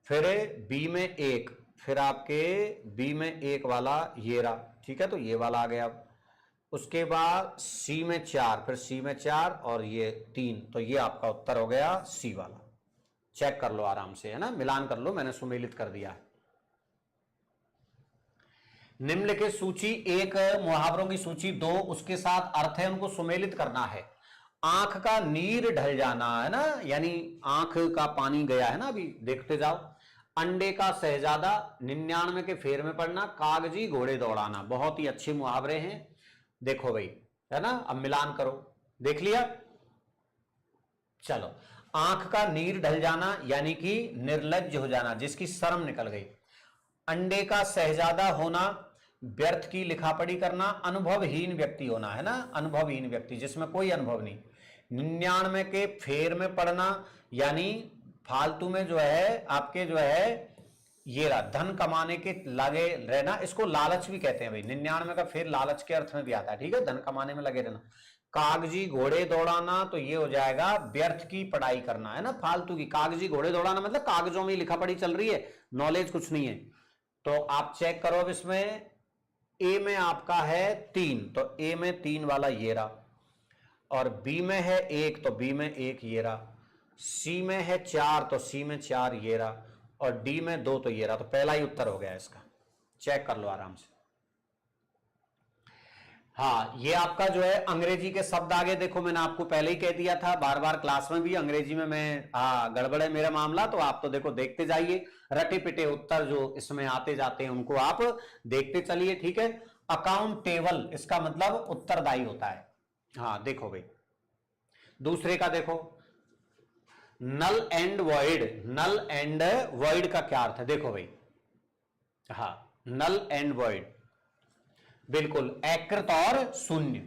फिर बी में 1, फिर आपके बी में 1 वाला ये रहा, ठीक है, तो ये वाला आ गया। उसके बाद सी में 4, फिर सी में 4 और ये 3, तो ये आपका उत्तर हो गया सी वाला। चेक कर लो आराम से, है ना, मिलान कर लो, मैंने सुमेलित कर दिया है। निम्नलिखित सूची 1 मुहावरों की सूची 2, उसके साथ अर्थ है, उनको सुमेलित करना है। आंख का नीर ढल जाना, है ना, यानी आंख का पानी गया है ना, अभी देखते जाओ। अंडे का शहजादा, 99 के फेर में पड़ना, कागजी घोड़े दौड़ाना, बहुत ही अच्छे मुहावरे हैं। देखो भाई, है ना, अब मिलान करो, देख लिया। चलो, आंख का नीर ढल जाना यानी कि निर्लज्ज हो जाना, जिसकी शर्म निकल गई। अंडे का शहजादा होना, व्यर्थ की लिखापड़ी करना, अनुभवहीन व्यक्ति होना, है ना, अनुभवहीन व्यक्ति जिसमें कोई अनुभव नहीं। 99 के फेर में पड़ना यानी फालतू में जो है आपके जो है ये रहा धन कमाने के लगे रहना, इसको लालच भी कहते हैं भाई। 99 का फेर लालच के अर्थ में भी आता है, ठीक है, धन कमाने में लगे रहना। कागजी घोड़े दौड़ाना तो ये हो जाएगा व्यर्थ की पढ़ाई करना, है ना, फालतू की। कागजी घोड़े दौड़ाना मतलब कागजों में लिखा पढ़ी चल रही है, नॉलेज कुछ नहीं है। तो आप चेक करो, अब इसमें ए में आपका है 3, तो ए में 3 वाला ये रहा, और बी में है 1 तो बी में 1 ये रहा, सी में है 4 तो सी में 4 ये रहा, और डी में 2 तो ये रहा। तो पहला ही उत्तर हो गया इसका, चेक कर लो आराम से। हाँ, ये आपका जो है अंग्रेजी के शब्द आगे देखो, मैंने आपको पहले ही कह दिया था, बार बार क्लास में भी अंग्रेजी में मैं गड़बड़ है मेरा मामला, तो आप तो देखो देखते जाइए, रटे पिटे उत्तर जो इसमें आते जाते हैं उनको आप देखते चलिए, ठीक है। अकाउंटेबल, इसका मतलब उत्तरदायी होता है। हाँ देखो भाई, दूसरे का देखो, null and void, null and void का क्या अर्थ है, देखो भाई। हाँ, नल एंड वॉइड, बिल्कुल एकृत और शून्य।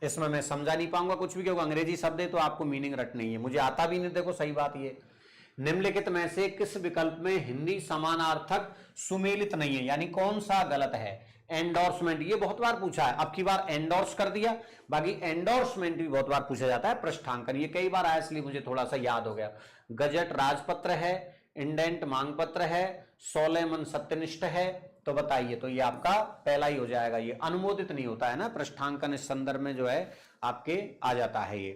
इसमें मैं समझा नहीं पाऊंगा कुछ भी, क्योंकि अंग्रेजी शब्द है तो आपको मीनिंग रट नहीं है, मुझे आता भी नहीं। देखो सही बात ये, निम्नलिखित में से किस विकल्प में हिंदी समानार्थक सुमेलित नहीं है, यानी कौन सा गलत है। एंडोर्समेंट, ये बहुत बार पूछा है, अब की बार एंडोर्स कर दिया, बाकी एंडोर्समेंट भी बहुत बार पूछा जाता है। पृष्ठांकन ये कई बार आया इसलिए मुझे थोड़ा सा याद हो गया। गजट राजपत्र है, इंडेंट मांग पत्र है, सोलेमन सत्यनिष्ठ है। तो बताइए, तो ये आपका पहला ही हो जाएगा, ये अनुमोदित नहीं होता है ना, पृष्ठांकन इस संदर्भ में जो है आपके आ जाता है ये।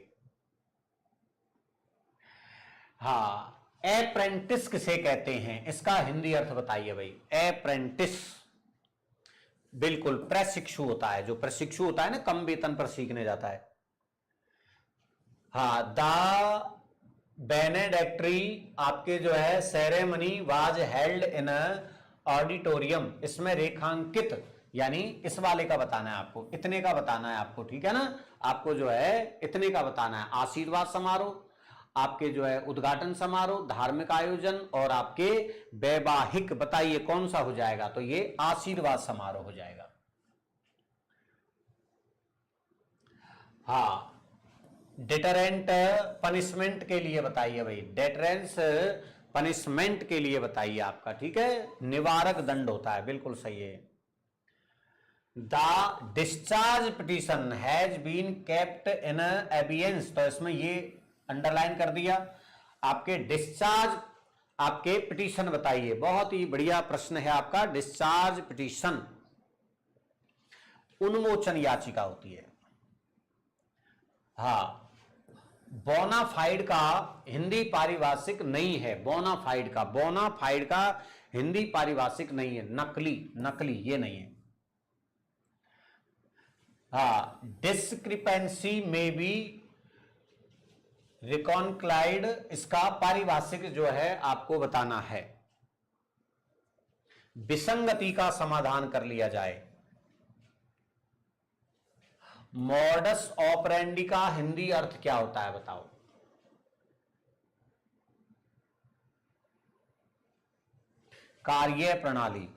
हाँ, अप्रेंटिस किसे कहते हैं, इसका हिंदी अर्थ बताइए भाई। अप्रेंटिस बिल्कुल प्रशिक्षु होता है, जो प्रशिक्षु होता है ना, कम वेतन पर सीखने जाता है। हाँ, द बेनेडिक्टरी आपके जो है ceremony was held in auditorium, इसमें रेखांकित यानी इस वाले का बताना है आपको, इतने का बताना है आपको, ठीक है ना, आपको जो है इतने का बताना है। आशीर्वाद समारोह, आपके जो है उद्घाटन समारोह, धार्मिक आयोजन और आपके वैवाहिक, बताइए कौन सा हो जाएगा, तो ये आशीर्वाद समारोह हो जाएगा। हाँ, डिटरेंट पनिशमेंट के लिए बताइए भाई, डेटरेंस पनिशमेंट के लिए बताइए आपका, ठीक है, निवारक दंड होता है, बिल्कुल सही है। The discharge petition has been kept in abeyance, तो इसमें ये अंडरलाइन कर दिया। आपके डिस्चार्ज, आपके पिटीशन बताइए, बहुत ही बढ़िया प्रश्न है आपका। डिस्चार्ज पिटीशन उन्मोचन याचिका होती है। हाँ, बोनाफाइड का हिंदी पारिभाषिक नहीं है, बोनाफाइड का, बोनाफाइड का हिंदी पारिभाषिक नहीं है, नकली, नकली ये नहीं है। हाँ, डिस्क्रिपेंसी में भी रिकॉन्क्लाइड, इसका पारिभाषिक जो है आपको बताना है। विसंगति का समाधान कर लिया जाए। मॉडस ऑपरेंडी का हिंदी अर्थ क्या होता है बताओ। कार्य प्रणाली,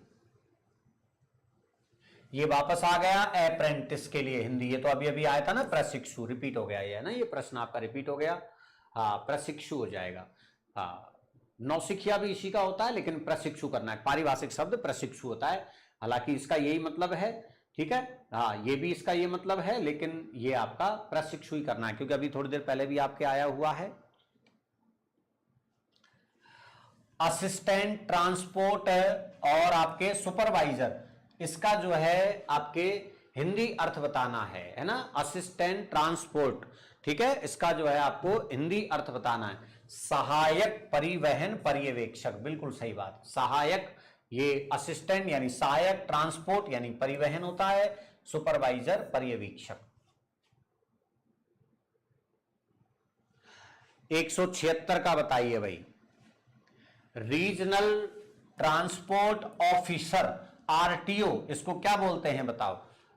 ये वापस आ गया अप्रेंटिस के लिए हिंदी, ये तो अभी अभी आया था ना, प्रशिक्षु, रिपीट हो गया ये, है ना, ये प्रश्न आपका रिपीट हो गया। हाँ, प्रशिक्षु हो जाएगा। हाँ, नौसिखिया भी इसी का होता है, लेकिन प्रशिक्षु करना है, पारिभाषिक शब्द प्रशिक्षु होता है, हालांकि इसका यही मतलब है, ठीक है। हाँ, ये भी इसका ये मतलब है, लेकिन ये आपका प्रशिक्षु ही करना है, क्योंकि अभी थोड़ी देर पहले भी आपके आया हुआ है। असिस्टेंट ट्रांसपोर्ट और आपके सुपरवाइजर, इसका जो है आपके हिंदी अर्थ बताना है ना, असिस्टेंट ट्रांसपोर्ट, ठीक है, इसका जो है आपको हिंदी अर्थ बताना है। सहायक परिवहन पर्यवेक्षक, बिल्कुल सही बात, सहायक, ये असिस्टेंट यानी सहायक, ट्रांसपोर्ट यानी परिवहन होता है, सुपरवाइजर पर्यवेक्षक। 176 का बताइए भाई। रीजनल ट्रांसपोर्ट ऑफिसर, आरटीओ, इसको क्या बोलते हैं बताओ,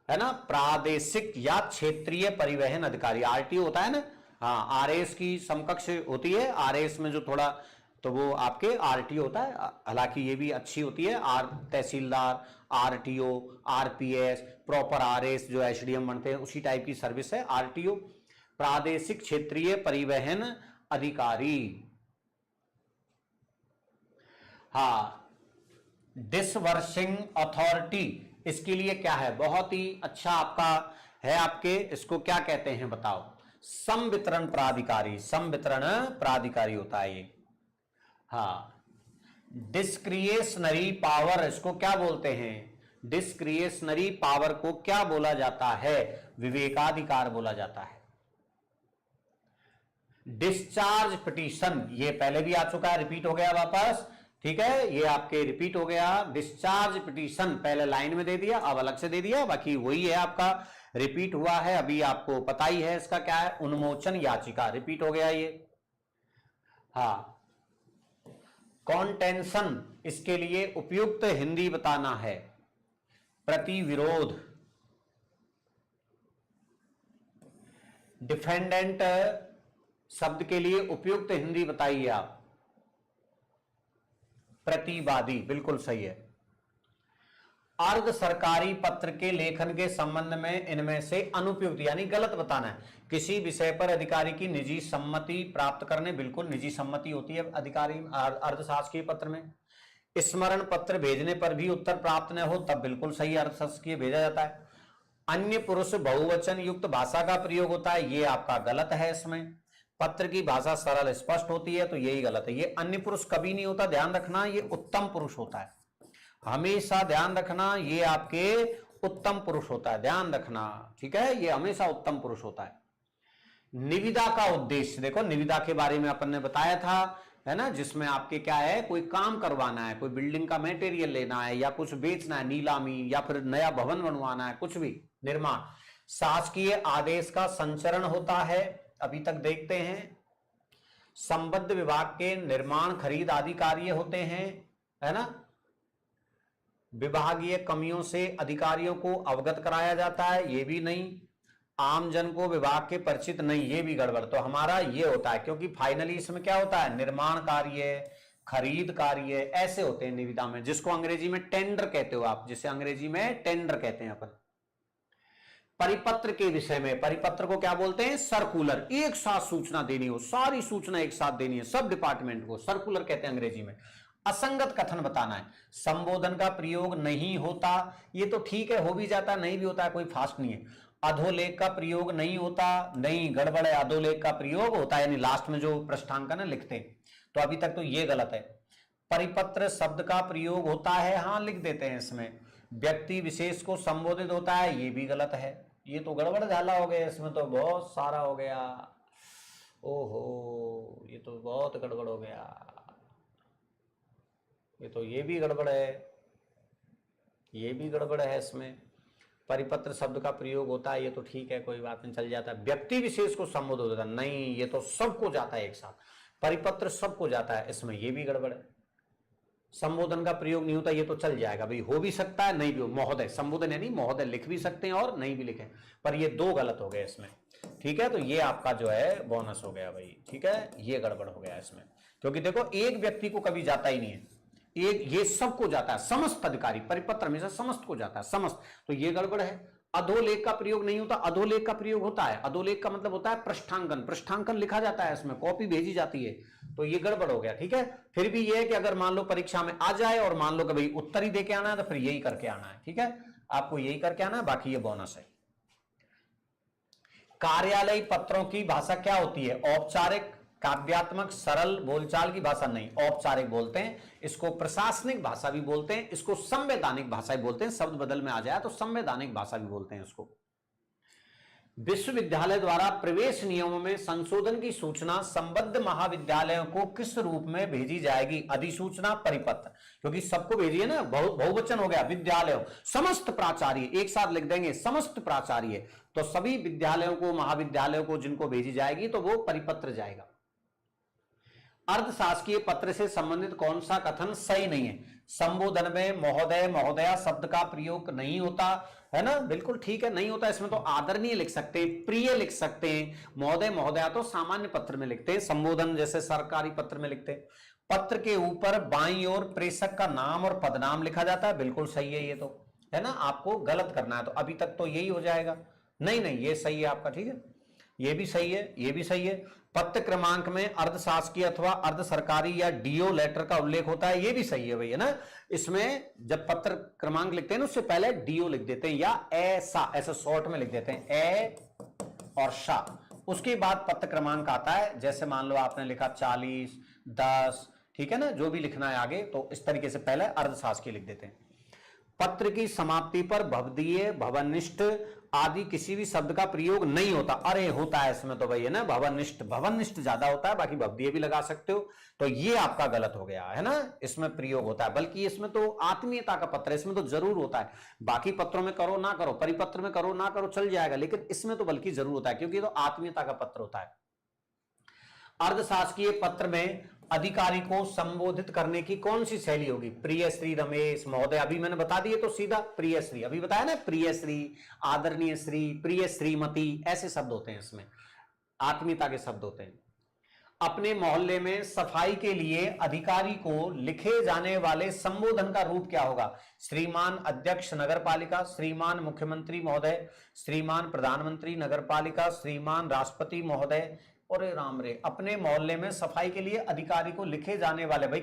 है ना, प्रादेशिक या क्षेत्रीय परिवहन अधिकारी, आरटीओ होता है ना, हाँ, आरएस की समकक्ष होती है, आरएस में जो थोड़ा, तो वो आपके आरटीओ होता है, हालांकि ये भी अच्छी होती है, तहसीलदार, आरटीओ, आरपीएस, प्रॉपर आरएस जो एसडीएम बनते हैं उसी टाइप की सर्विस है आरटीओ, प्रादेशिक क्षेत्रीय परिवहन अधिकारी। हाँ, डिसवर्सिंग अथॉरिटी, इसके लिए क्या है, बहुत ही अच्छा आपका है, आपके इसको क्या कहते हैं बताओ, संवितरण प्राधिकारी, संवितरण प्राधिकारी होता है ये। हाँ, डिस्क्रिएशनरी पावर, इसको क्या बोलते हैं, डिस्क्रिएशनरी पावर को क्या बोला जाता है, विवेकाधिकार बोला जाता है। डिस्चार्ज पिटीशन, ये पहले भी आ चुका है, रिपीट हो गया वापस, ठीक है, ये आपके रिपीट हो गया। डिस्चार्ज पिटीशन पहले लाइन में दे दिया, अब अलग से दे दिया, बाकी वही है आपका, रिपीट हुआ है, अभी आपको पता ही है इसका क्या है, उन्मोचन याचिका, रिपीट हो गया ये। हाँ, कॉन्टेंशन, इसके लिए उपयुक्त हिंदी बताना है, प्रतिविरोध। डिफेंडेंट शब्द के लिए उपयुक्त हिंदी बताइए आप, प्रतिवादी, बिल्कुल सही है। अर्ध सरकारी पत्र के लेखन के संबंध में इनमें से अनुपयुक्त यानी गलत बताना है। किसी विषय पर अधिकारी की निजी सम्मति प्राप्त करने, बिल्कुल निजी सम्मति होती है अधिकारी अर्धशासकीय पत्र में। स्मरण पत्र भेजने पर भी उत्तर प्राप्त न हो तब बिल्कुल सही अर्धशासकीय भेजा जाता है। अन्य पुरुष बहुवचन युक्त भाषा का प्रयोग होता है, ये आपका गलत है। इसमें पत्र की भाषा सरल स्पष्ट होती है, तो यही गलत है। ये अन्य पुरुष कभी नहीं होता, ध्यान रखना, ये उत्तम पुरुष होता है, हमेशा ध्यान रखना, ये आपके उत्तम पुरुष होता है, ध्यान रखना, ठीक है, ये हमेशा उत्तम पुरुष होता है। निविदा का उद्देश्य, देखो निविदा के बारे में अपन ने बताया था, है ना, जिसमें आपके क्या है, कोई काम करवाना है, कोई बिल्डिंग का मटेरियल लेना है या कुछ बेचना है, नीलामी या फिर नया भवन बनवाना है, कुछ भी निर्माण। शासकीय आदेश का संचरण होता है, अभी तक देखते हैं। संबद्ध विभाग के निर्माण खरीद आदि कार्य होते हैं, है ना। विभागीय कमियों से अधिकारियों को अवगत कराया जाता है, ये भी नहीं। आम जन को विभाग के परिचित नहीं, ये भी गड़बड़। तो हमारा ये होता है, क्योंकि फाइनली इसमें क्या होता है, निर्माण कार्य, खरीद कार्य ऐसे होते हैं निविदा में, जिसको अंग्रेजी में टेंडर कहते हो आप, जिसे अंग्रेजी में टेंडर कहते हैं अपन। परिपत्र के विषय में, परिपत्र को क्या बोलते हैं, सर्कुलर। एक साथ सूचना देनी हो, सारी सूचना एक साथ देनी है सब डिपार्टमेंट को, सर्कुलर कहते हैं अंग्रेजी में। असंगत कथन बताना है, संबोधन का प्रयोग नहीं होता, ये तो ठीक है, हो भी जाता, नहीं भी होता है, कोई फास्ट नहीं है। अधोलेख का प्रयोग नहीं होता, नहीं, गड़बड़ है, अधोलेख का प्रयोग होता है, यानी लास्ट में जो पृष्ठांकन है लिखते हैं, तो अभी तक तो ये गलत है। परिपत्र शब्द का प्रयोग होता है, हाँ लिख देते हैं इसमें। व्यक्ति विशेष को संबोधित होता है, ये भी गलत है, ये तो गड़बड़ झाला हो गया, इसमें तो बहुत सारा हो गया, ओहो ये तो बहुत गड़बड़ हो गया, ये तो ये भी गड़बड़ है, ये भी गड़बड़ है। इसमें परिपत्र शब्द का प्रयोग होता है, ये तो ठीक है, कोई बात नहीं, चल जाता है। व्यक्ति विशेष को संबोधित होता है, नहीं, ये तो सबको जाता है एक साथ, परिपत्र सबको जाता है, इसमें ये भी गड़बड़ है। संबोधन का प्रयोग नहीं होता, ये तो चल जाएगा भाई, हो भी सकता है, नहीं भी हो, महोदय, संबोधन यानी महोदय लिख भी सकते हैं और नहीं भी लिखें, पर ये दो गलत हो गए इसमें, ठीक है। तो ये आपका जो है बोनस हो गया भाई, ठीक है, ये गड़बड़ हो गया इसमें, क्योंकि देखो एक व्यक्ति को कभी जाता ही नहीं है, एक ये सबको जाता है, समस्त अधिकारी, परिपत्र हमेशा समस्त को जाता है, समस्त, तो ये गड़बड़ है। अधोलेख का प्रयोग नहीं होता, अधोलेख का प्रयोग होता है। अधोलेख का मतलब होता है पृष्ठांकन, पृष्ठांकन लिखा जाता है इसमें, कॉपी भेजी जाती है, तो ये गड़बड़ हो गया, ठीक है। फिर भी ये है कि अगर मान लो परीक्षा में आ जाए और मान लो कि भाई उत्तर ही दे के आना है, तो फिर यही करके आना है, ठीक है, आपको यही करके आना है, बाकी ये बोनस है। कार्यालय पत्रों की भाषा क्या होती है, औपचारिक, काव्यात्मक, सरल बोलचाल की भाषा नहीं, औपचारिक बोलते हैं, इसको प्रशासनिक भाषा भी बोलते हैं, इसको संवैधानिक भाषा भी बोलते हैं, शब्द बदल में आ जाए तो संवैधानिक भाषा भी बोलते हैं इसको। विश्वविद्यालय द्वारा प्रवेश नियमों में संशोधन की सूचना संबद्ध महाविद्यालयों को किस रूप में भेजी जाएगी, अधिसूचना, परिपत्र, क्योंकि सबको भेजिए ना, बहुवचन हो गया, विद्यालयों, समस्त प्राचार्य, एक साथ लिख देंगे, समस्त प्राचार्य, तो सभी विद्यालयों को, महाविद्यालयों को जिनको भेजी जाएगी तो वो परिपत्र जाएगा। अर्धशासकीय पत्र से संबंधित कौन सा कथन सही नहीं है? संबोधन में महोदय महोदया शब्द का प्रयोग नहीं होता, है ना, बिल्कुल ठीक है, नहीं होता। इसमें तो आदरणीय लिख सकते हैं, प्रिय लिख सकते हैं, महोदय महोदया तो सामान्य पत्र में लिखते हैं, संबोधन जैसे सरकारी पत्र में लिखते हैं। पत्र के ऊपर बाईं ओर प्रेषक का नाम और पदनाम लिखा जाता है, बिल्कुल सही है ये तो, है ना। आपको गलत करना है तो अभी तक तो यही हो जाएगा। नहीं नहीं, ये सही है आपका, ठीक है, ये भी सही है, ये भी सही है। पत्र क्रमांक में अर्धशासकीय अथवा अर्ध सरकारी या डीओ लेटर का उल्लेख होता है, ये भी सही है भाई, है ना। इसमें जब पत्र क्रमांक लिखते हैं ना, उससे पहले डीओ लिख देते हैं या ऐसा, ऐसे शॉर्ट में लिख देते हैं, ए और शा, उसके बाद पत्र क्रमांक आता है। जैसे मान लो आपने लिखा 40, 10, ठीक है ना, जो भी लिखना है आगे, तो इस तरीके से पहले अर्धशासकीय लिख देते हैं। पत्र की समाप्ति पर भवदीय भवनिष्ठ आदि किसी भी शब्द का प्रयोग नहीं होता। अरे होता है इसमें तो भाई, है ना, भवनिष्ठ, भवनिष्ठ ज्यादा होता है, बाकी भवदीय भी लगा सकते हो, तो ये आपका गलत हो गया, है ना। इसमें प्रयोग होता है, बल्कि इसमें तो आत्मीयता का पत्र है, इसमें तो जरूर होता है। बाकी पत्रों में करो ना करो, परिपत्र में करो ना करो, चल जाएगा, लेकिन इसमें तो बल्कि जरूर होता है, क्योंकि तो आत्मीयता का पत्र होता है। अर्धशासकीय पत्र में अधिकारी को संबोधित करने की कौन सी शैली होगी? प्रिय श्री रमेश महोदय, अभी मैंने बता दिए तो सीधा प्रिय श्री, अभी बताया ना, प्रिय श्री, आदरणीय श्री, प्रिय श्रीमती, ऐसे शब्द होते हैं, इसमें आत्मीयता के शब्द होते हैं। अपने मोहल्ले में सफाई के लिए अधिकारी को लिखे जाने वाले संबोधन का रूप क्या होगा? श्रीमान अध्यक्ष नगरपालिका, श्रीमान मुख्यमंत्री महोदय, श्रीमान प्रधानमंत्री नगरपालिका, श्रीमान राष्ट्रपति महोदय। और राम रे, अपने मोहल्ले में सफाई के लिए अधिकारी को लिखे जाने वाले, भाई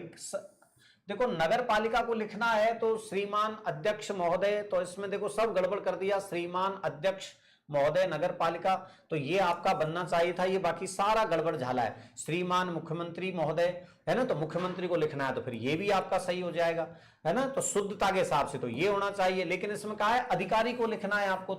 देखो नगर पालिका को लिखना है तो श्रीमान अध्यक्ष महोदय, तो इसमें देखो सब गड़बड़ कर दिया, श्रीमान अध्यक्ष महोदय नगर पालिका, तो ये आपका बनना चाहिए था, ये बाकी सारा गड़बड़ झाला है। श्रीमान मुख्यमंत्री महोदय, है ना, तो मुख्यमंत्री को लिखना है तो फिर ये भी आपका सही हो जाएगा, है ना। तो शुद्धता के हिसाब से तो ये होना चाहिए, लेकिन इसमें कहा है अधिकारी को लिखना है आपको,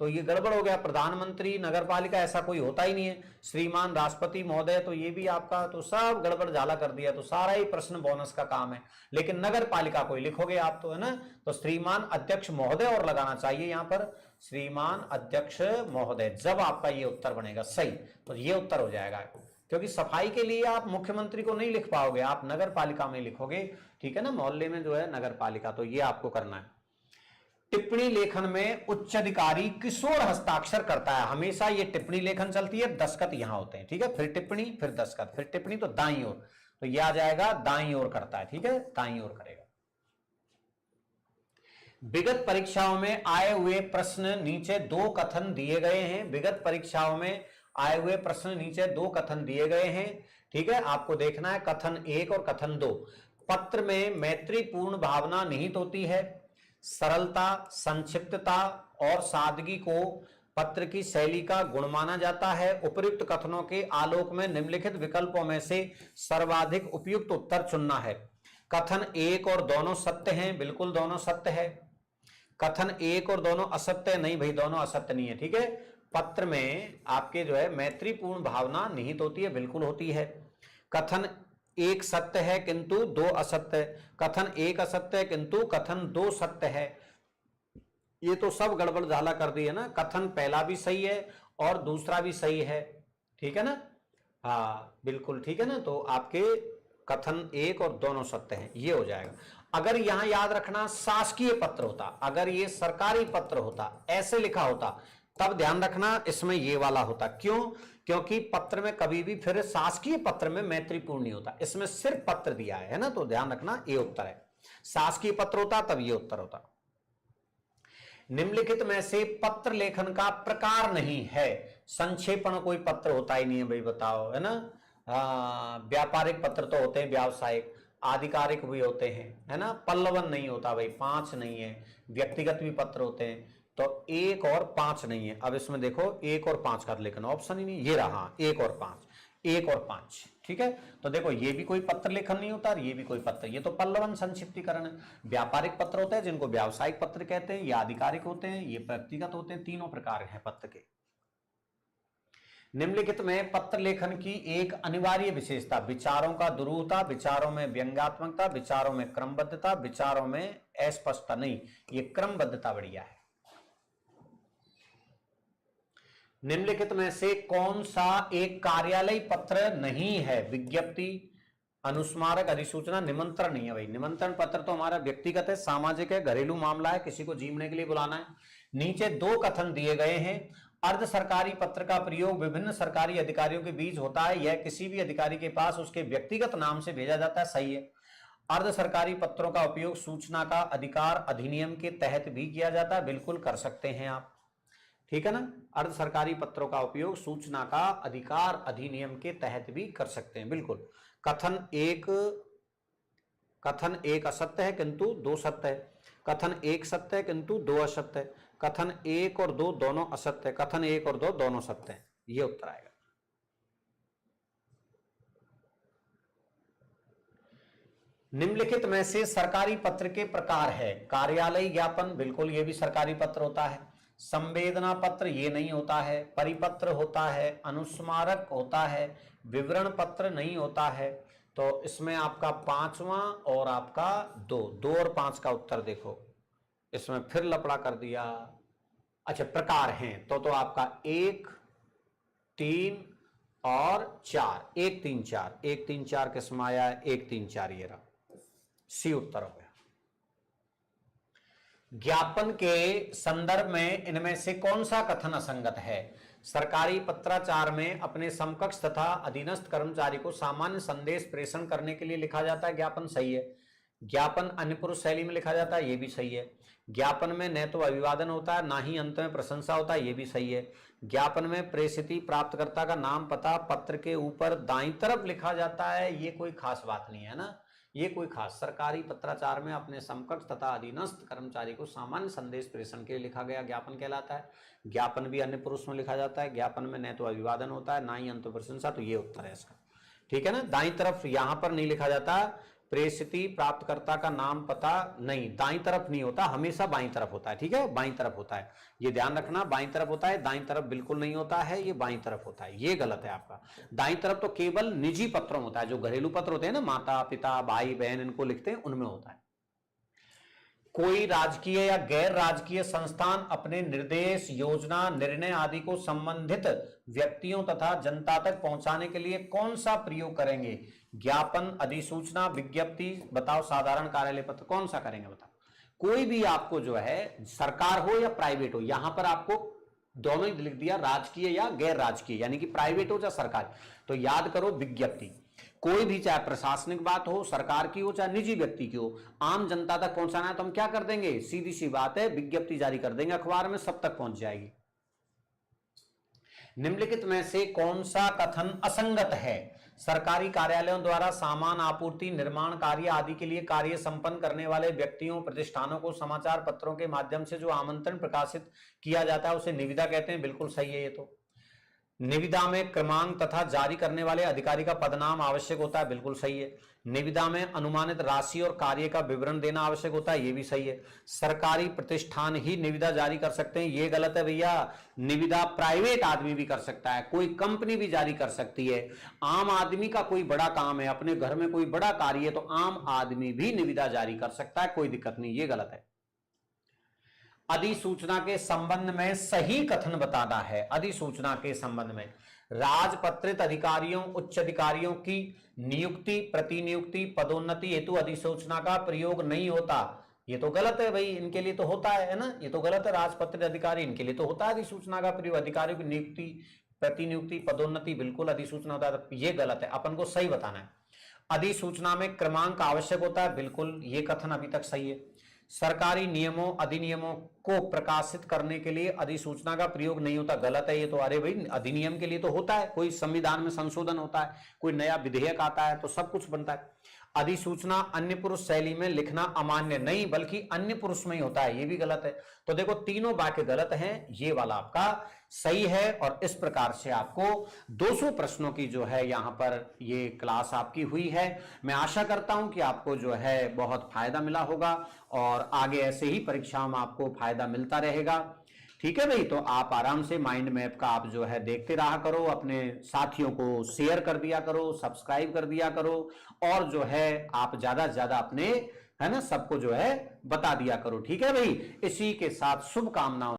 तो ये गड़बड़ हो गया। प्रधानमंत्री नगरपालिका ऐसा कोई होता ही नहीं है। श्रीमान राष्ट्रपति महोदय, तो ये भी आपका तो सब गड़बड़ झाला कर दिया, तो सारा ही प्रश्न बोनस का काम है। लेकिन नगरपालिका को लिखोगे आप तो, है ना, तो श्रीमान अध्यक्ष महोदय और लगाना चाहिए यहां पर, श्रीमान अध्यक्ष महोदय, जब आपका ये उत्तर बनेगा सही, तो ये उत्तर हो जाएगा। क्योंकि सफाई के लिए आप मुख्यमंत्री को नहीं लिख पाओगे, आप नगर पालिका में लिखोगे, ठीक है ना, मोहल्ले में जो है नगर पालिका, तो ये आपको करना है। टिप्पणी लेखन में उच्च अधिकारी किशोर हस्ताक्षर करता है, हमेशा ये टिप्पणी लेखन चलती है, दस्तखत यहां होते हैं, ठीक है, फिर टिप्पणी फिर दस्तखत, फिर टिप्पणी, तो दाईं ओर, तो ये आ जाएगा दाईं ओर करता है, ठीक है, दाईं ओर करेगा। विगत परीक्षाओं में आए हुए प्रश्न नीचे दो कथन दिए गए हैं, विगत परीक्षाओं में आए हुए प्रश्न नीचे दो कथन दिए गए हैं, ठीक है, आपको देखना है कथन 1 और कथन 2। पत्र में मैत्रीपूर्ण भावना निहित होती है, सरलता, संक्षिप्तता और सादगी को पत्र की शैली का गुण माना जाता है। उपर्युक्त कथनों के आलोक में निम्नलिखित विकल्पों में से सर्वाधिक उपयुक्त उत्तर चुनना है। कथन 1 और दोनों सत्य हैं, बिल्कुल दोनों सत्य है। कथन 1 और दोनों असत्य, नहीं भाई दोनों असत्य नहीं है, ठीक है। पत्र में आपके जो है मैत्रीपूर्ण भावना निहित होती है, बिल्कुल होती है। कथन 1 सत्य है किंतु 2 असत्य, कथन 1 असत्य है किंतु कथन 2 सत्य है। ये तो सब गड़बड़ झाला कर दी है ना, कथन पहला भी सही है और दूसरा भी सही है, ठीक है ना, हाँ बिल्कुल ठीक है ना। तो आपके कथन 1 और दोनों सत्य हैं, ये हो जाएगा। अगर यहां याद रखना शासकीय पत्र होता, अगर ये सरकारी पत्र होता, ऐसे लिखा होता, तब ध्यान रखना इसमें ये वाला होता। क्यों? क्योंकि पत्र में कभी भी, फिर शासकीय पत्र में मैत्रीपूर्ण नहीं होता, इसमें सिर्फ पत्र दिया है ना, तो ध्यान रखना ये उत्तर है। शासकीय पत्र होता तब ये उत्तर होता। निम्नलिखित में से पत्र लेखन का प्रकार नहीं है, संक्षेपण कोई पत्र होता ही नहीं है भाई, बताओ, है ना। व्यापारिक पत्र तो होते हैं, व्यावसायिक, आधिकारिक भी होते हैं, है ना, पल्लवन नहीं होता भाई, 5 नहीं है, व्यक्तिगत भी पत्र होते हैं, तो 1 और 5 नहीं है। अब इसमें देखो 1 और 5 का लेखन ऑप्शन ही नहीं, ये रहा 1 और 5, 1 और 5, ठीक है। तो देखो ये भी कोई पत्र लेखन नहीं होता, ये भी कोई पत्र, ये तो पल्लवन संक्षिप्तीकरण है। व्यापारिक पत्र होते हैं जिनको व्यावसायिक पत्र कहते हैं, ये आधिकारिक होते हैं, ये व्यक्तिगत होते हैं, तीनों प्रकार हैं पत्र के। निम्नलिखित में पत्र लेखन की एक अनिवार्य विशेषता, विचारों का दुरूहता, विचारों में व्यंग्यात्मकता, विचारों में क्रमबद्धता, विचारों में अस्पष्टता, नहीं ये क्रमबद्धता बढ़िया है। निम्नलिखित में से कौन सा एक कार्यालय पत्र नहीं है? विज्ञप्ति, अनुस्मारक अधिसूचना निमंत्रण नहीं है भाई। निमंत्रण पत्र तो हमारा व्यक्तिगत है, सामाजिक है, घरेलू मामला है, किसी को जीमने के लिए बुलाना है। नीचे दो कथन दिए गए हैं। अर्ध सरकारी पत्र का प्रयोग विभिन्न सरकारी अधिकारियों के बीच होता है, यह किसी भी अधिकारी के पास उसके व्यक्तिगत नाम से भेजा जाता है, सही है। अर्ध सरकारी पत्रों का उपयोग सूचना का अधिकार अधिनियम के तहत भी किया जाता है, बिल्कुल कर सकते हैं आप, ठीक है ना। अर्ध सरकारी पत्रों का उपयोग सूचना का अधिकार अधिनियम के तहत भी कर सकते हैं, बिल्कुल। कथन एक असत्य है किंतु दो सत्य है। कथन एक सत्य है किंतु दो असत्य है। कथन एक और दो दोनों असत्य है। कथन एक और दो दोनों सत्य है। ये उत्तर आएगा। निम्नलिखित में से सरकारी पत्र के प्रकार है। कार्यालय ज्ञापन, बिल्कुल ये भी सरकारी पत्र होता है। संवेदना पत्र ये नहीं होता है। परिपत्र होता है। अनुस्मारक होता है। विवरण पत्र नहीं होता है। तो इसमें आपका पांचवा और आपका दो और पांच का उत्तर देखो, इसमें फिर लपड़ा कर दिया। अच्छा, प्रकार हैं तो आपका 1, 3 और 4, 1, 3, 4, 1, 3, 4 किसमें आया? 1, 3, 4 ये रहा, सी उत्तर हो गया। ज्ञापन के संदर्भ में इनमें से कौन सा कथन असंगत है? सरकारी पत्राचार में अपने समकक्ष तथा अधीनस्थ कर्मचारी को सामान्य संदेश प्रेषण करने के लिए लिखा जाता है, ज्ञापन, सही है। ज्ञापन अन्य पुरुष शैली में लिखा जाता है, ये भी सही है। ज्ञापन में न तो अभिवादन होता है ना ही अंत में प्रशंसा होता है, ये भी सही है। ज्ञापन में प्रेषित प्राप्तकर्ता का नाम पता पत्र के ऊपर दाईं तरफ लिखा जाता है, ये कोई खास बात नहीं है ना, ये कोई खास। सरकारी पत्राचार में अपने समकक्ष तथा अधीनस्थ कर्मचारी को सामान्य संदेश प्रेषण के लिए लिखा गया ज्ञापन कहलाता है। ज्ञापन भी अन्य पुरुष में लिखा जाता है। ज्ञापन में न तो अभिवादन होता है ना ही अंत प्रशंसा, तो ये उत्तर है इसका, ठीक है ना। दाईं तरफ यहां पर नहीं लिखा जाता, प्रेषिती प्राप्तकर्ता का नाम पता नहीं, दाईं तरफ नहीं होता, हमेशा बाईं तरफ होता है, ठीक है, बाईं तरफ होता है, ये ध्यान रखना, बाईं तरफ होता है, दाईं तरफ बिल्कुल नहीं होता है, ये बाईं तरफ होता है, ये गलत है आपका। दाईं तरफ तो केवल निजी पत्रों होता है, जो घरेलू पत्र होते हैं ना, माता पिता भाई बहन इनको लिखते हैं, उनमें होता है। कोई राजकीय या गैर राजकीय संस्थान अपने निर्देश, योजना, निर्णय आदि को संबंधित व्यक्तियों तथा जनता तक पहुंचाने के लिए कौन सा प्रयोग करेंगे? ज्ञापन, अधिसूचना, विज्ञप्ति, बताओ। साधारण कार्यालय पत्र कौन सा करेंगे बताओ। कोई भी आपको जो है सरकार हो या प्राइवेट हो, यहां पर आपको दोनों ही लिख दिया, राजकीय या गैर राजकीय, यानी कि प्राइवेट हो या सरकार, तो याद करो विज्ञप्ति। कोई भी, चाहे प्रशासनिक बात हो, सरकार की हो चाहे निजी व्यक्ति की हो, आम जनता तक पहुंचाना है तो हम क्या कर देंगे? सीधी सी बात है, विज्ञप्ति जारी कर देंगे अखबार में, सब तक पहुंच जाएगी। निम्नलिखित में से कौन सा कथन असंगत है? सरकारी कार्यालयों द्वारा सामान आपूर्ति, निर्माण कार्य आदि के लिए कार्य संपन्न करने वाले व्यक्तियों, प्रतिष्ठानों को समाचार पत्रों के माध्यम से जो आमंत्रण प्रकाशित किया जाता है उसे निविदा कहते हैं, बिल्कुल सही है ये तो। निविदा में क्रमांक तथा जारी करने वाले अधिकारी का पदनाम आवश्यक होता है, बिल्कुल सही है। निविदा में अनुमानित राशि और कार्य का विवरण देना आवश्यक होता है, ये भी सही है। सरकारी प्रतिष्ठान ही निविदा जारी कर सकते हैं, ये गलत है भैया। निविदा प्राइवेट आदमी भी कर सकता है, कोई कंपनी भी जारी कर सकती है। आम आदमी का कोई बड़ा काम है, अपने घर में कोई बड़ा कार्य है, तो आम आदमी भी निविदा जारी कर सकता है, कोई दिक्कत नहीं, ये गलत है। अधिसूचना के संबंध में सही कथन बताना है। अधिसूचना के संबंध में राजपत्रित अधिकारियों, उच्च अधिकारियों की नियुक्ति, प्रतिनियुक्ति, पदोन्नति हेतु अधिसूचना का प्रयोग नहीं होता, ये तो गलत है भाई, इनके लिए तो होता है ना, ये तो गलत है। राजपत्रित अधिकारी, इनके लिए तो होता है अधिसूचना का प्रयोग। अधिकारियों की नियुक्ति, प्रतिनियुक्ति, पदोन्नति बिल्कुल अधिसूचना होता है, ये गलत है, अपन को सही बताना है। अधिसूचना में क्रमांक आवश्यक होता है, बिल्कुल ये कथन अभी तक सही है। सरकारी नियमों, अधिनियमों को प्रकाशित करने के लिए अधिसूचना का प्रयोग नहीं होता, गलत है ये तो। अरे भाई, अधिनियम के लिए तो होता है, कोई संविधान में संशोधन होता है, कोई नया विधेयक आता है तो सब कुछ बनता है। अधिसूचना अन्य पुरुष शैली में लिखना अमान्य नहीं, बल्कि अन्य पुरुष में ही होता है, ये भी गलत है। तो देखो तीनों वाक्य गलत हैं, ये वाला आपका सही है। और इस प्रकार से आपको 200 प्रश्नों की जो है यहां पर ये क्लास आपकी हुई है। मैं आशा करता हूं कि आपको जो है बहुत फायदा मिला होगा और आगे ऐसे ही परीक्षाओं में आपको फायदा मिलता रहेगा, ठीक है भाई। तो आप आराम से माइंड मैप का आप जो है देखते रहा करो, अपने साथियों को शेयर कर दिया करो, सब्सक्राइब कर दिया करो, और जो है आप ज्यादा से ज्यादा अपने, है ना, सबको जो है बता दिया करो, ठीक है भाई। इसी के साथ शुभकामनाओं।